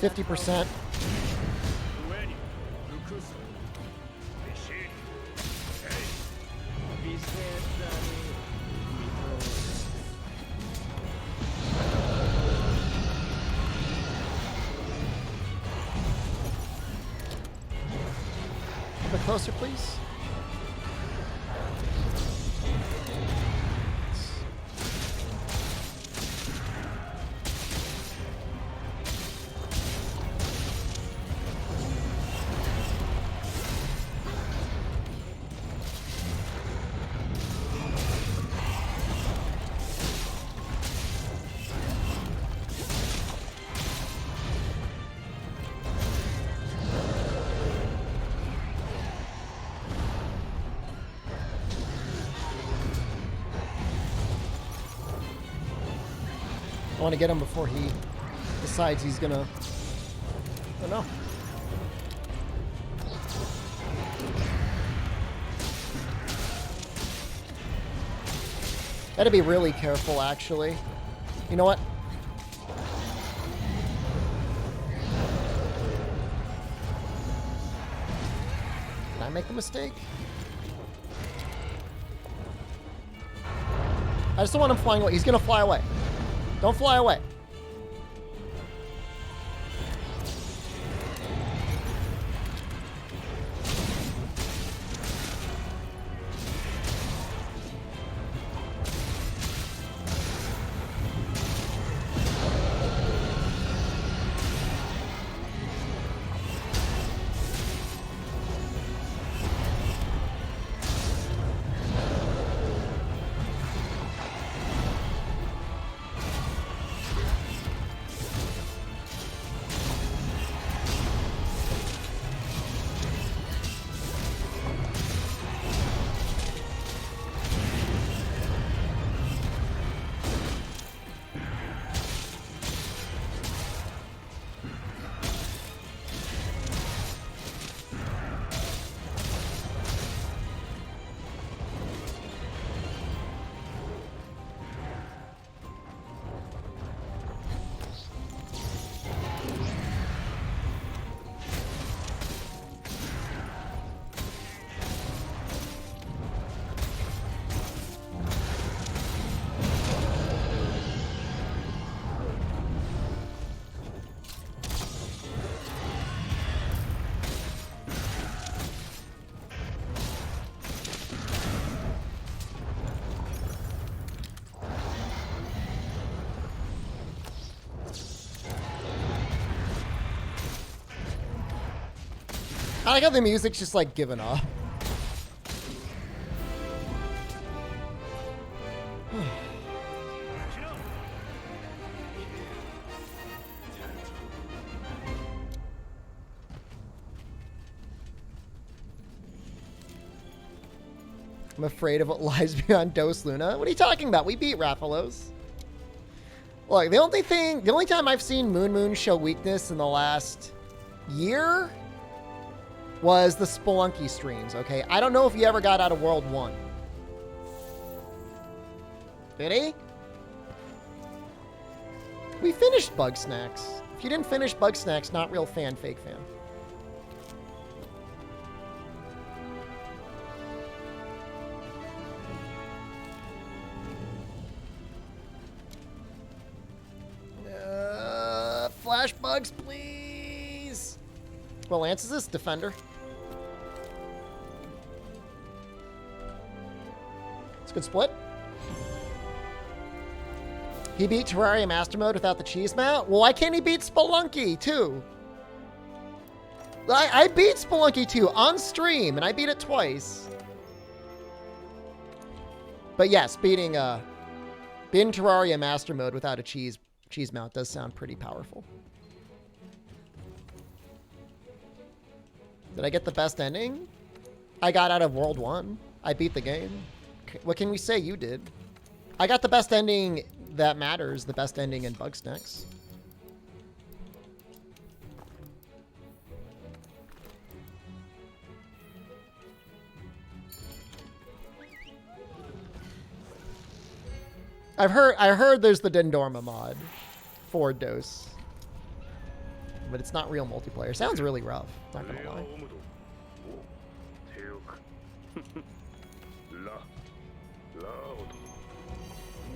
50%. A bit closer, please. I want to get him before he decides he's gonna. I don't know. Gotta be really careful, actually. You know what? Did I make a mistake? I just don't want him flying away. He's gonna fly away. Don't fly away. I like how the music's just like giving up. I'm afraid of what lies beyond Dos Luna. What are you talking about? We beat Rathalos. Look, the only time I've seen Moon show weakness in the last year was the Spelunky streams, okay? I don't know if he ever got out of World 1. Did he? We finished Bug Snacks. If you didn't finish Bug Snacks, not real fan, fake fan. Flash bugs, please. Well, Lance is this defender. It's a good split. He beat Terraria Master Mode without the cheese mount? Well, why can't he beat Spelunky, too? I beat Spelunky, too, on stream, and I beat it twice. But yes, beating Terraria Master Mode without a cheese mount does sound pretty powerful. Did I get the best ending? I got out of World 1. I beat the game. What can we say? You did. I got the best ending that matters, the best ending in Bugsnax. I heard there's the Dendorma mod for Dos. but it's not real multiplayer. Sounds really rough. Not gonna lie.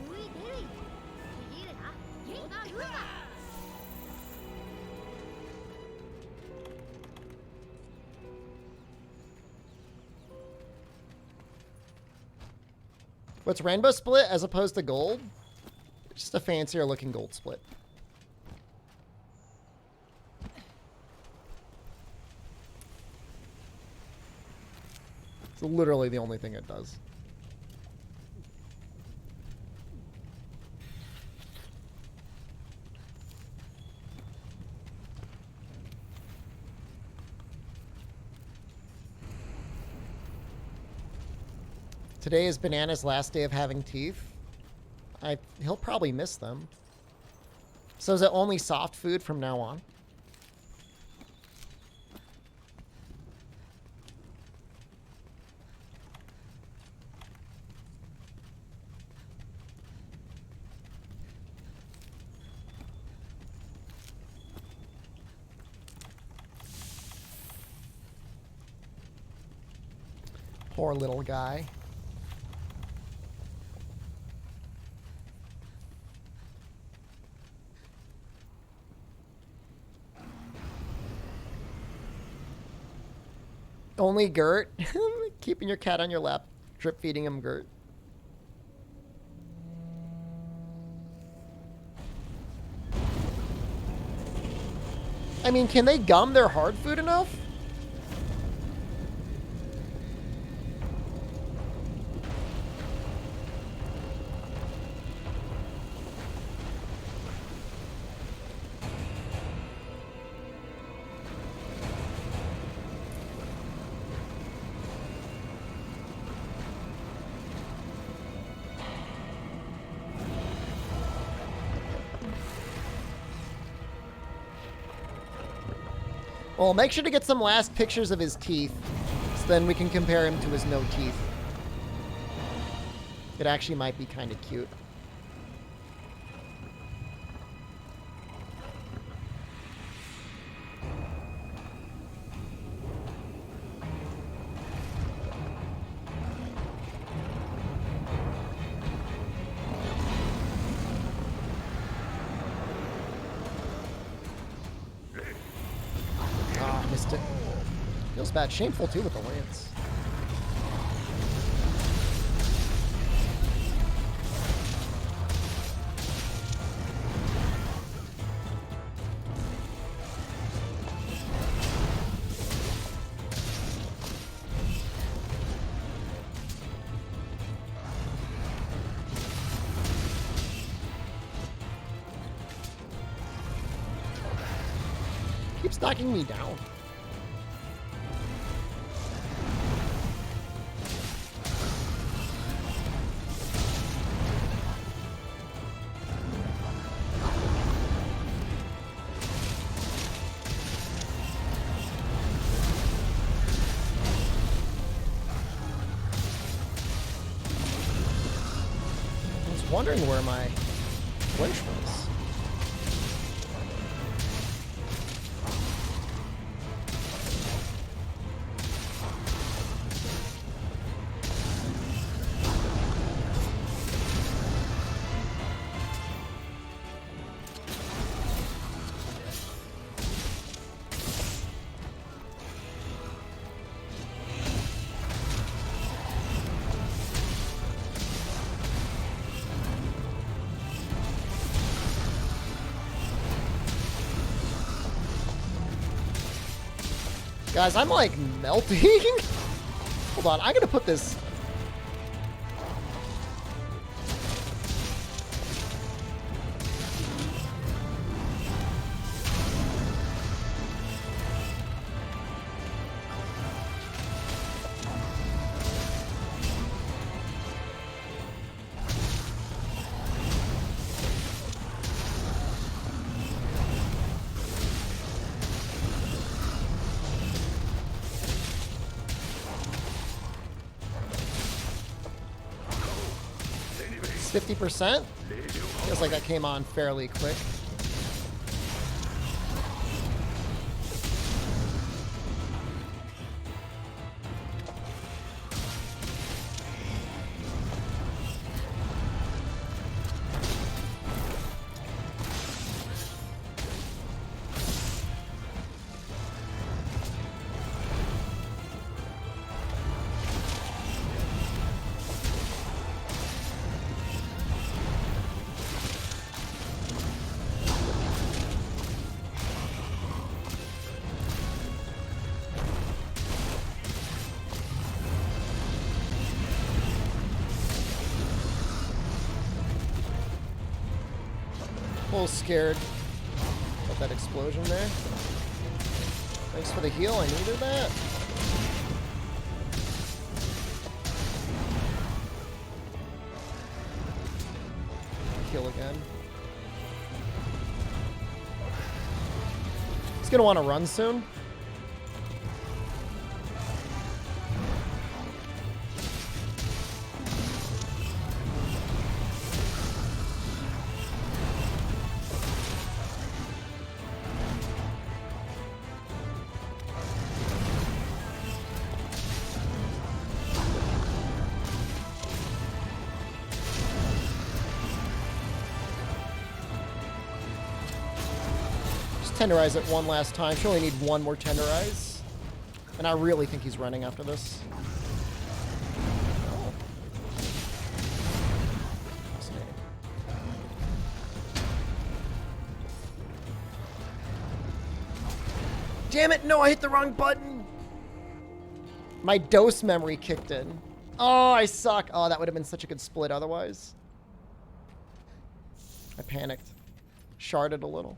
うい出るいちぎるなおなうか What's rainbow split as opposed to gold? Just a fancier looking gold split. It's literally the only thing it does. Today is Banana's last day of having teeth. He'll probably miss them. So is it only soft food from now on? Poor little guy. Only Gert? Keeping your cat on your lap, drip feeding him Gert. I mean, can they gum their hard food enough? Well, make sure to get some last pictures of his teeth, so then we can compare him to his no teeth. It actually might be kind of cute. Missed it. Feels bad. Shameful too with the lance. Keeps knocking me down. Wondering where my flinch was. Guys, I'm like melting. Hold on, I'm gonna put this. It's 50%. Feels like that came on fairly quick. little scared of that explosion there. Thanks for the heal. I needed that. Heal again. He's gonna want to run soon. Tenderize it one last time. She'll only need one more tenderize. And I really think he's running after this. Oh. Fascinating. Damn it! No, I hit the wrong button! My dose memory kicked in. Oh, I suck. Oh, that would have been such a good split otherwise. I panicked. Sharded a little.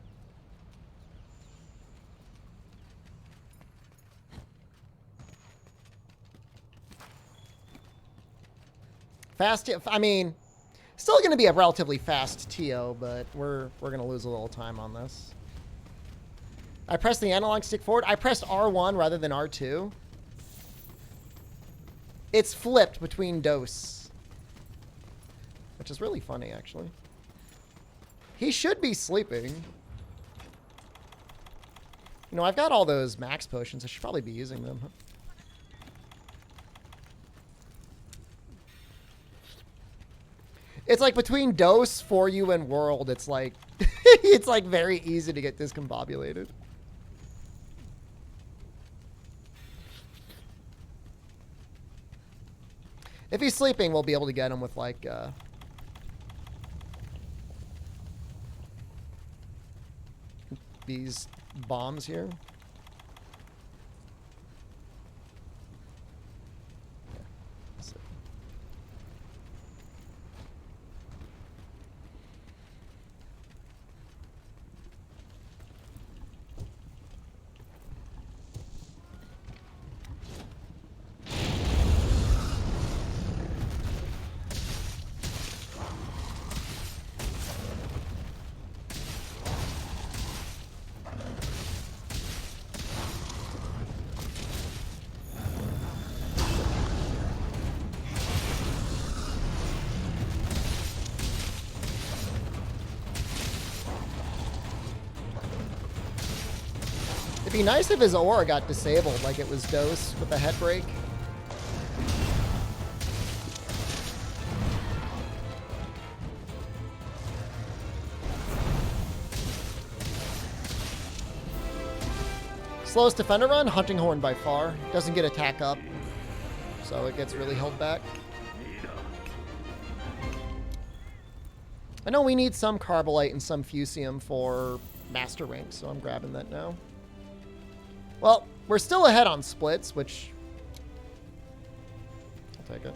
Fast, I mean, still going to be a relatively fast TO, but we're going to lose a little time on this. I pressed the analog stick forward. I pressed R1 rather than R2. It's flipped between dose, which is really funny, actually. He should be sleeping. You know, I've got all those max potions. I should probably be using them. It's like between dose, for you, and world, it's like it's like very easy to get discombobulated. If he's sleeping, we'll be able to get him with like these bombs here. It'd be nice if his aura got disabled like it was Dose with the head break. Slowest defender run, Hunting Horn by far. Doesn't get attack up, so it gets really held back. I know we need some Carbolite and some Fusium for Master Rank, so I'm grabbing that now. Well, we're still ahead on splits, which I'll take it.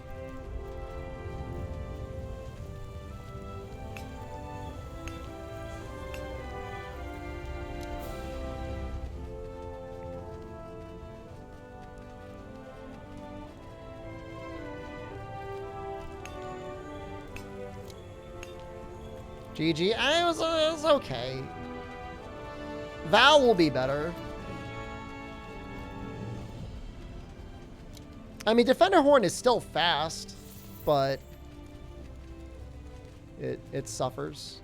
GG. It was okay. Val will be better. I mean, Defender Horn is still fast, but it suffers.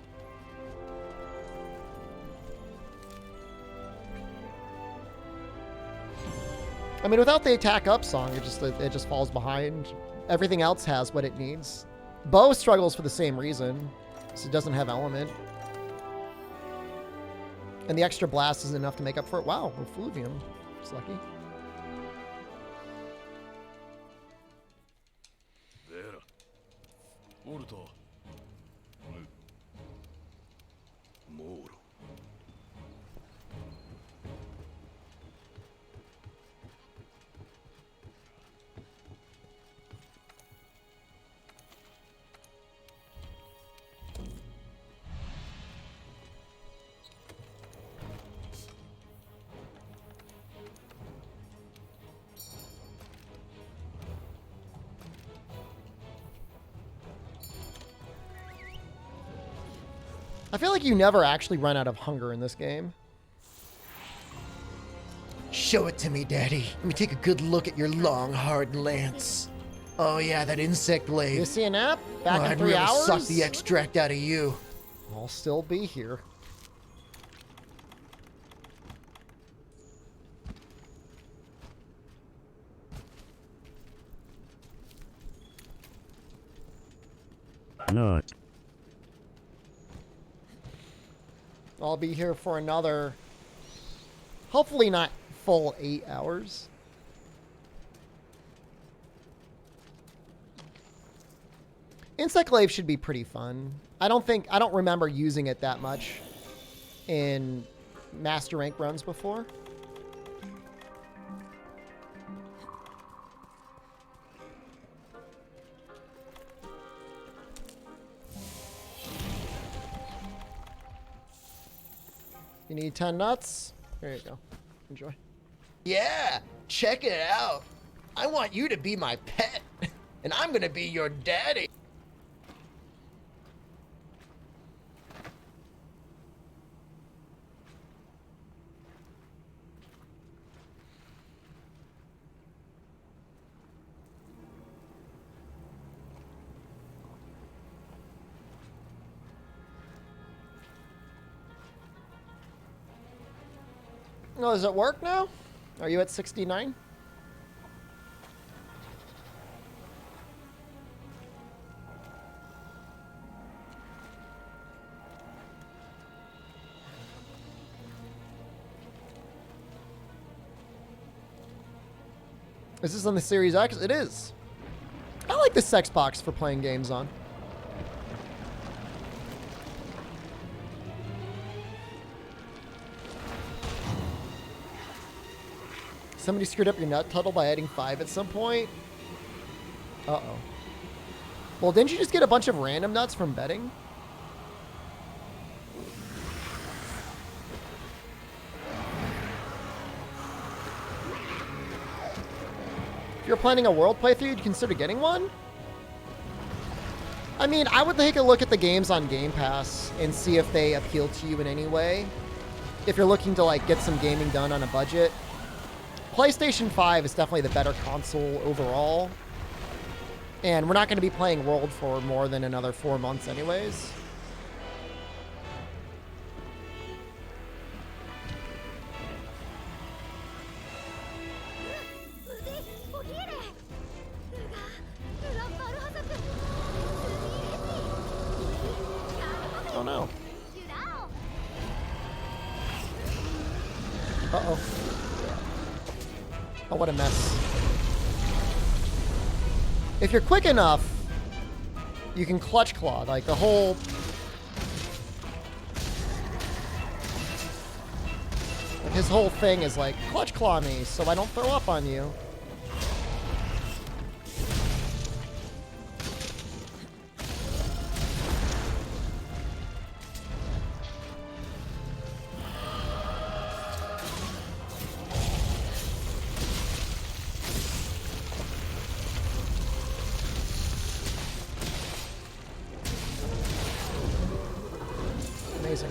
I mean, without the attack up song, it just falls behind. Everything else has what it needs. Bow struggles for the same reason, so it doesn't have element. And the extra blast isn't enough to make up for it. Wow, Effluvium. Just lucky. I feel like you never actually run out of hunger in this game. Show it to me, Daddy. Let me take a good look at your long, hard lance. Oh yeah, that insect blade. You see a nap? Back in I'd 3 really hours? suck the extract out of you. I'll still be here. Not. I'll be here for another, hopefully not full 8 hours. Insect Glaive should be pretty fun. I don't remember using it that much in Master Rank runs before. You need 10 nuts? There you go. Enjoy. Yeah, check it out. I want you to be my pet, and I'm gonna be your daddy. Oh, does it work now? Are you at 69? Is this on the Series X? It is. I like the sex box for playing games on. Somebody screwed up your nut total by adding 5 at some point? Uh-oh. Well, didn't you just get a bunch of random nuts from betting? If you're planning a world playthrough, you'd consider getting one? I mean, I would take a look at the games on Game Pass and see if they appeal to you in any way. If you're looking to, like, get some gaming done on a budget. PlayStation 5 is definitely the better console overall. And we're not going to be playing World for more than another 4 months anyways. Oh no. Uh-oh. Oh, what a mess. If you're quick enough, you can clutch claw. Like, the whole... Like, his whole thing is like, clutch claw me so I don't throw up on you. Amazing.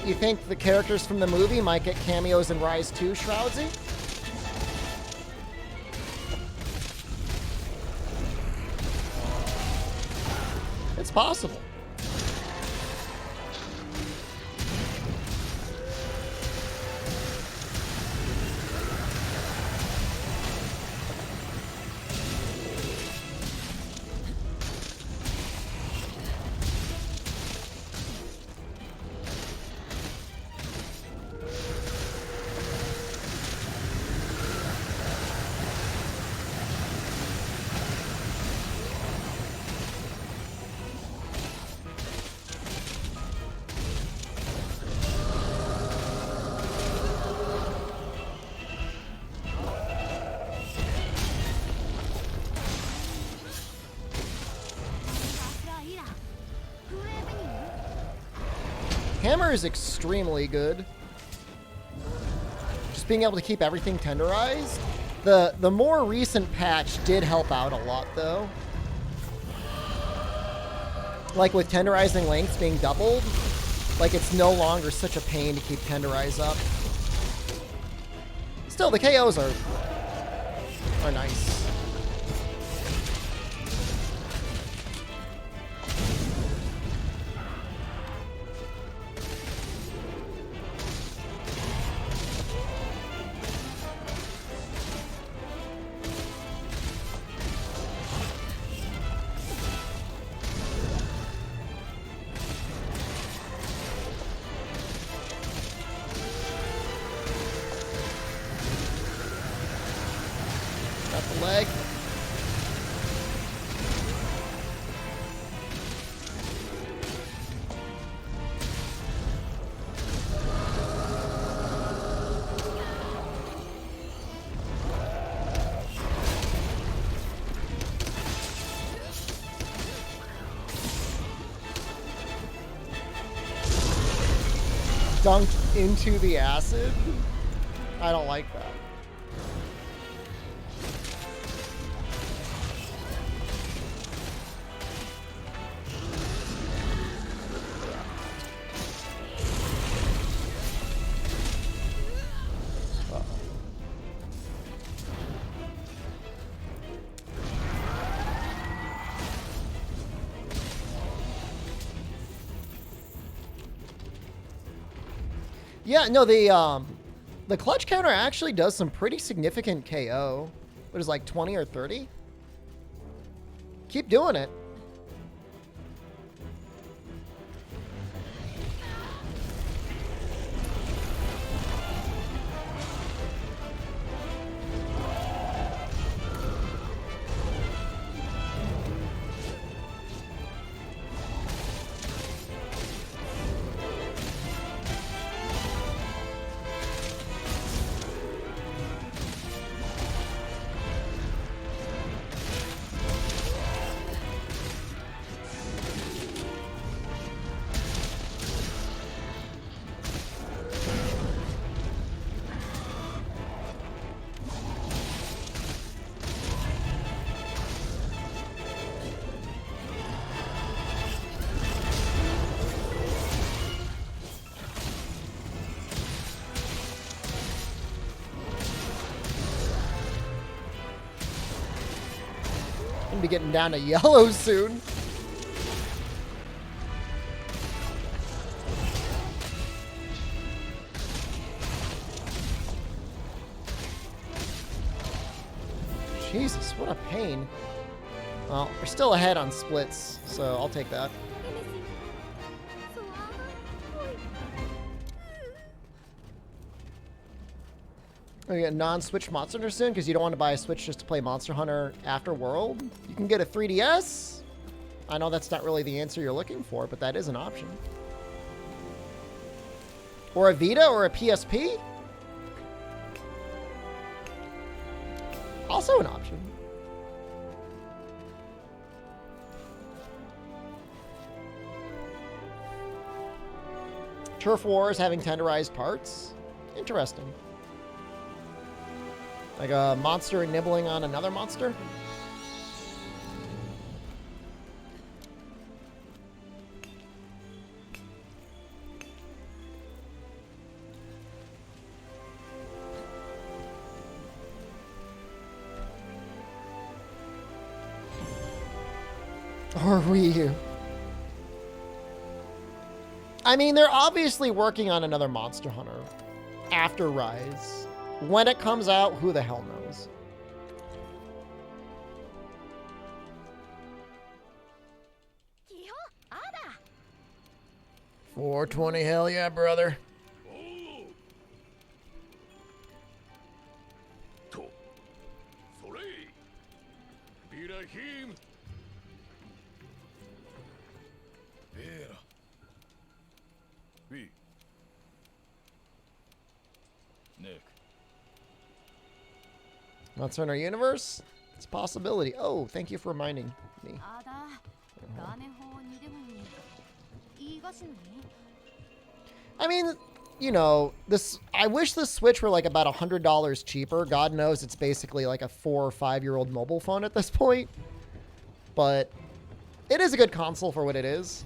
You think the characters from the movie might get cameos in Rise 2, Shroudsy? It's possible. Hammer is extremely good. Just being able to keep everything tenderized. The more recent patch did help out a lot, though. Like with tenderizing lengths being doubled, like it's no longer such a pain to keep tenderize up. Still, the KOs are nice. Leg. Dunked into the acid? I don't like that. Yeah, no, the clutch counter actually does some pretty significant KO. What is it, like 20 or 30? Keep doing it. Gonna be getting down to yellow soon. Jesus, what a pain. Well, we're still ahead on splits, so I'll take that. We get non-Switch Monster Hunter soon because you don't want to buy a Switch just to play Monster Hunter after World. You can get a 3DS. I know that's not really the answer you're looking for, but that is an option. Or a Vita or a PSP. Also an option. Turf Wars having tenderized parts. Interesting. Like a monster nibbling on another monster? Or Wii U? I mean, they're obviously working on another Monster Hunter after Rise. When it comes out, who the hell knows? $420, hell yeah, brother. Monster Hunter Universe? It's a possibility. Oh, thank you for reminding me. I mean, you know, this. I wish the Switch were like about $100 cheaper. God knows it's basically like a 4 or 5-year-old mobile phone at this point. But it is a good console for what it is.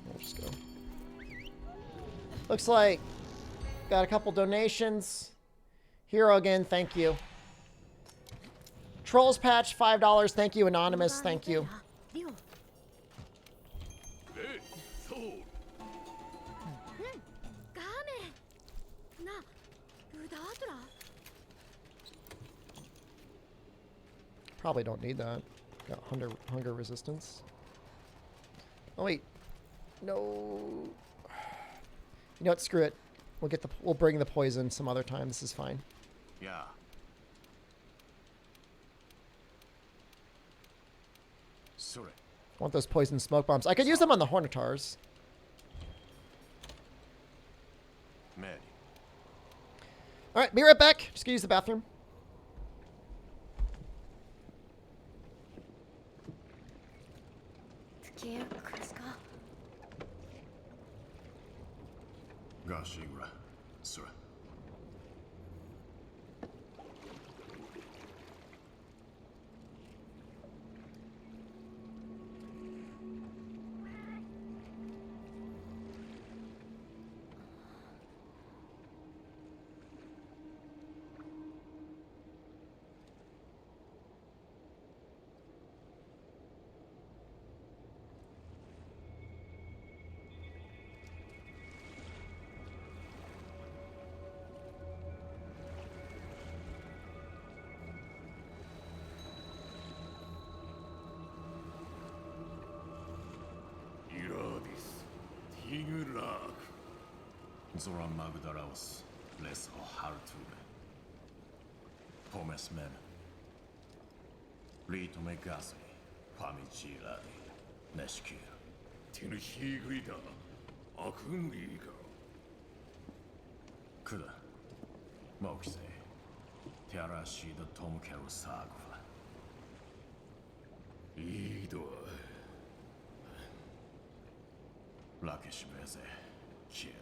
I'll just go. Looks like got a couple donations. Hero again, thank you. Trolls Patch, $5. Thank you. Anonymous, thank you. でそうガーメンなウダートラ Probably don't need that. Got hunger resistance. Oh wait, no. You know what? Screw it. We'll bring the poison some other time. This is fine. Yeah. Sorry. Want those poison smoke bombs? I could use them on the Hornetars. Mary. All right, be right back. Just gonna use the bathroom. Gashigra. Sorry. Zoran Magdaraos, Les Hartube. Pomes Men. Rito Megasi, Pamiciradi, Neshkir. Tinushigrida, Akunriga. Kuda, Mokse, Tiarashida Tomkeru Sagva. Ido. Lakish Beze, Kiri.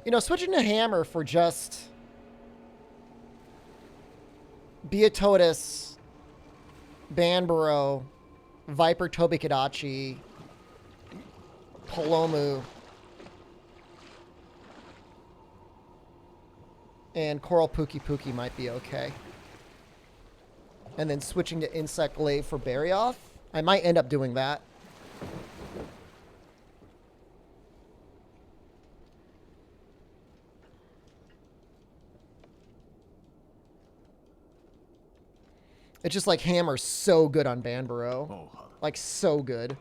You know, switching to Hammer for just Beatotus, Banbaro, Viper Tobikadachi, Palomu, and Coral Pookie Pookie might be okay. And then switching to Insect Glaive for Barioth. I might end up doing that. It's just like Hammer's so good on Banbaro. Like, so good.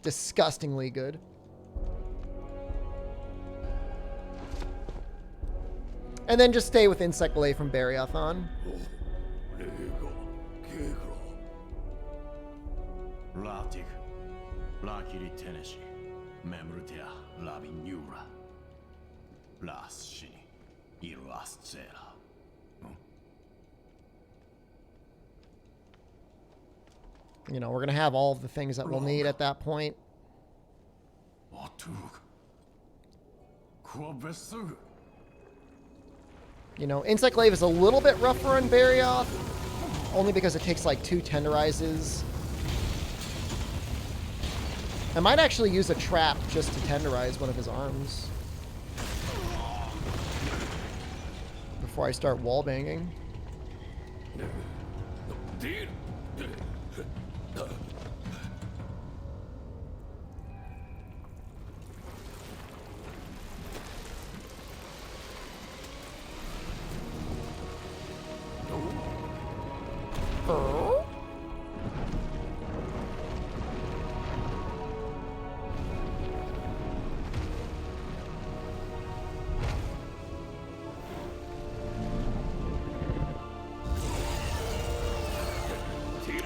Disgustingly good. And then just stay with Insect Glaive from Barioth on. Latig, Lakiri Teneshi, Memrutea, Lavinura, Lasshini, Iruascera. You know, we're going to have all of the things that we'll need at that point. You know, Insect Glaive is a little bit rougher on Barioth, only because it takes like 2 tenderizes. I might actually use a trap just to tenderize one of his arms before I start wallbanging.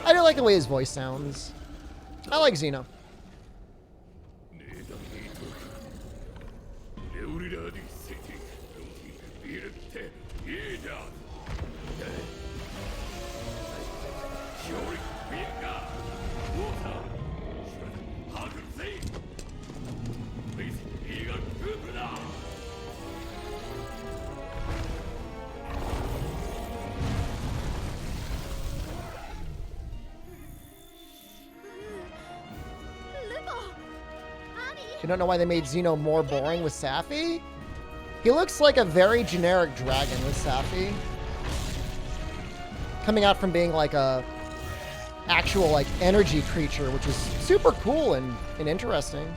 I do like the way his voice sounds. I like Xeno. ネーダメイトレオリラーディセティロキビルテイーダーヒョリビエガウォーターハグルセイフェイスイーガルクープだ You don't know why they made Xeno more boring with Safi? He looks like a very generic dragon with Safi. Coming out from being like a actual like energy creature, which is super cool and interesting.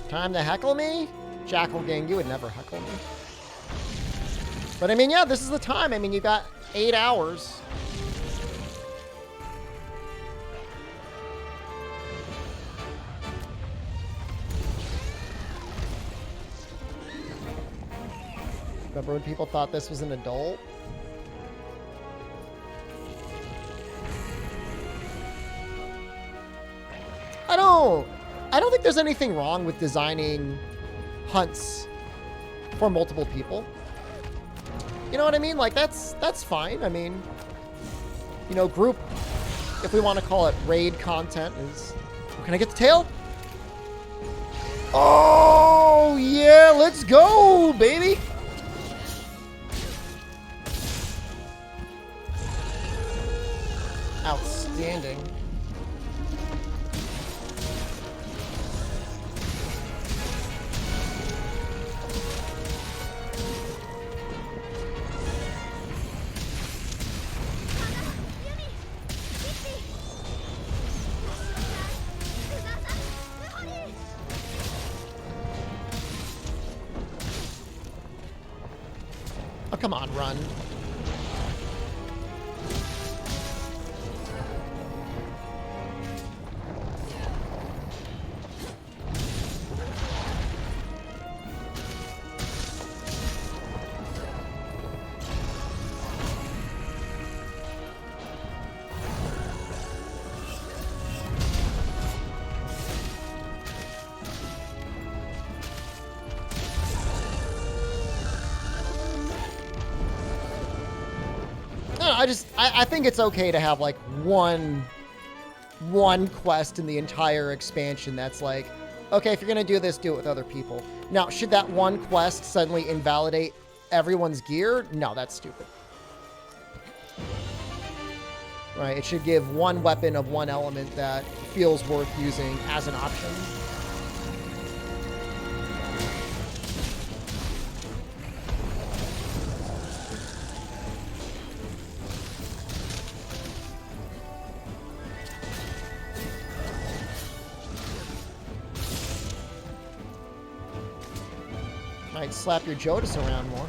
Time to heckle me? Jackal Gang, you would never heckle me. But I mean, yeah, this is the time. I mean, you got 8 hours. Remember when people thought this was an adult? I don't think there's anything wrong with designing hunts for multiple people. You know what I mean? Like, that's fine. I mean, you know, group, if we want to call it raid content, is... Oh, can I get the tail? Oh, yeah, let's go, baby! Outstanding. Oh, come on, run. I think it's okay to have like one quest in the entire expansion that's like, okay, if you're gonna do this, do it with other people. Now, should that one quest suddenly invalidate everyone's gear? No, that's stupid. Right, it should give one weapon of one element that feels worth using as an option. Might slap your Jodas around more.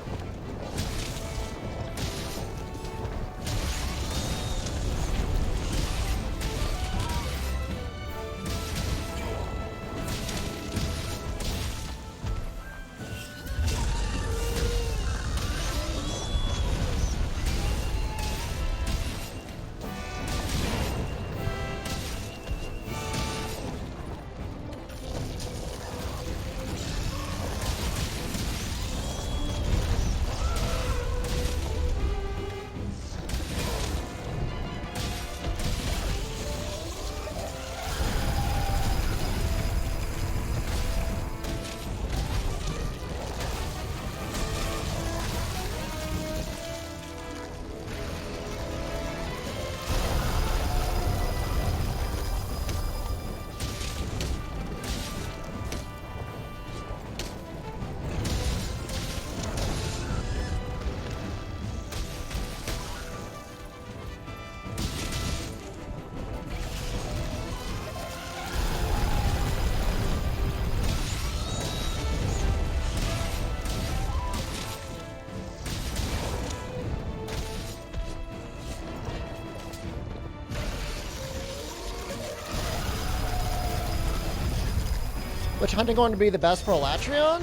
Which hunting going to be the best for Elatrion?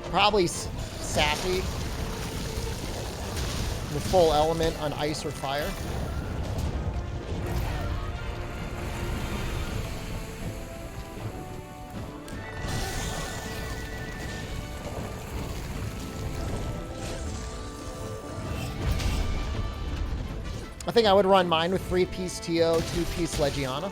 Probably Sappy. With full element on ice or fire. I think I would run mine with 3-piece TO, 2-piece Legiana.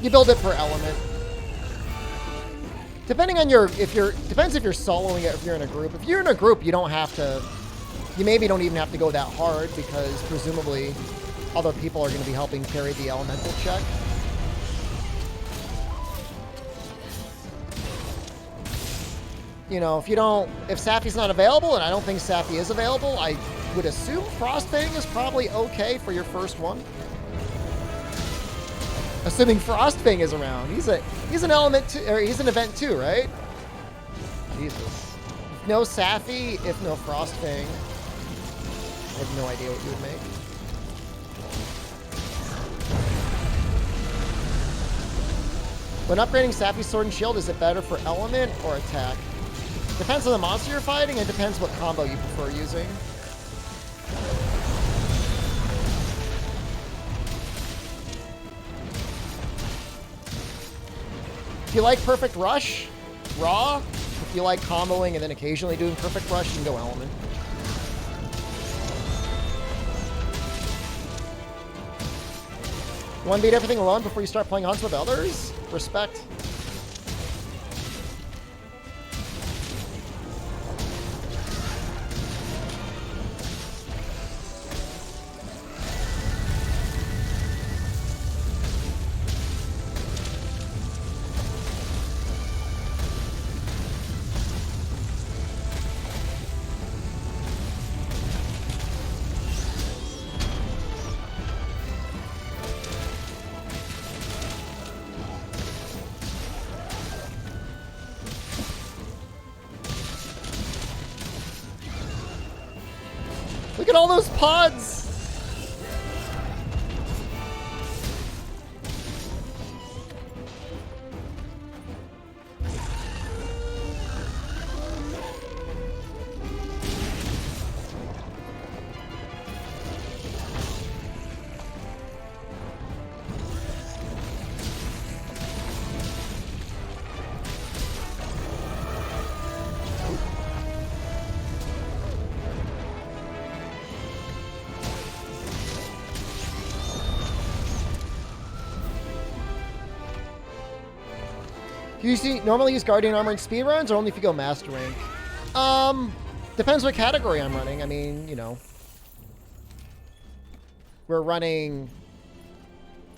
You build it per element. Depending on depends if you're soloing it, if you're in a group. If you're in a group, you don't have to, you maybe don't even have to go that hard because presumably other people are going to be helping carry the elemental check. You know, if Sappy's not available, and I don't think Sappy is available, I would assume Frostfang is probably okay for your first one. Assuming Frostfang is around. He's an element too, or he's an event too, right? Jesus. No Sappy, if no Frostfang. I have no idea what you would make. When upgrading Sappy's Sword and Shield, is it better for element or attack? Depends on the monster you're fighting, and depends what combo you prefer using. If you like Perfect Rush, Raw. If you like comboing and then occasionally doing Perfect Rush, you can go Element. You want to beat everything alone before you start playing hunts with others? Respect. Look at all those pods! Do you normally use Guardian Armor in speedruns, or only if you go Master Rank? Depends what category I'm running. I mean, you know. We're running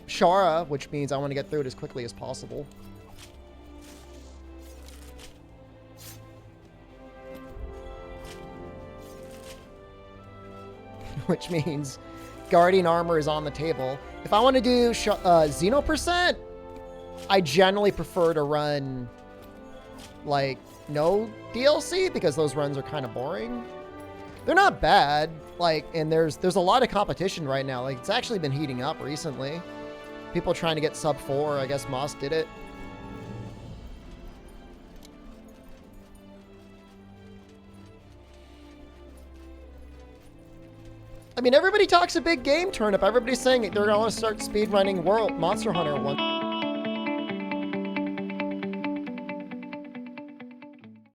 Shara, which means I want to get through it as quickly as possible. Which means Guardian Armor is on the table. If I want to do Xeno percent, I generally prefer to run, like, no DLC, because those runs are kind of boring. They're not bad, like, and there's a lot of competition right now. Like, it's actually been heating up recently. People trying to get sub 4, I guess Moss did it. I mean, everybody talks a big game turnip. Everybody's saying they're going to start speedrunning Monster Hunter one.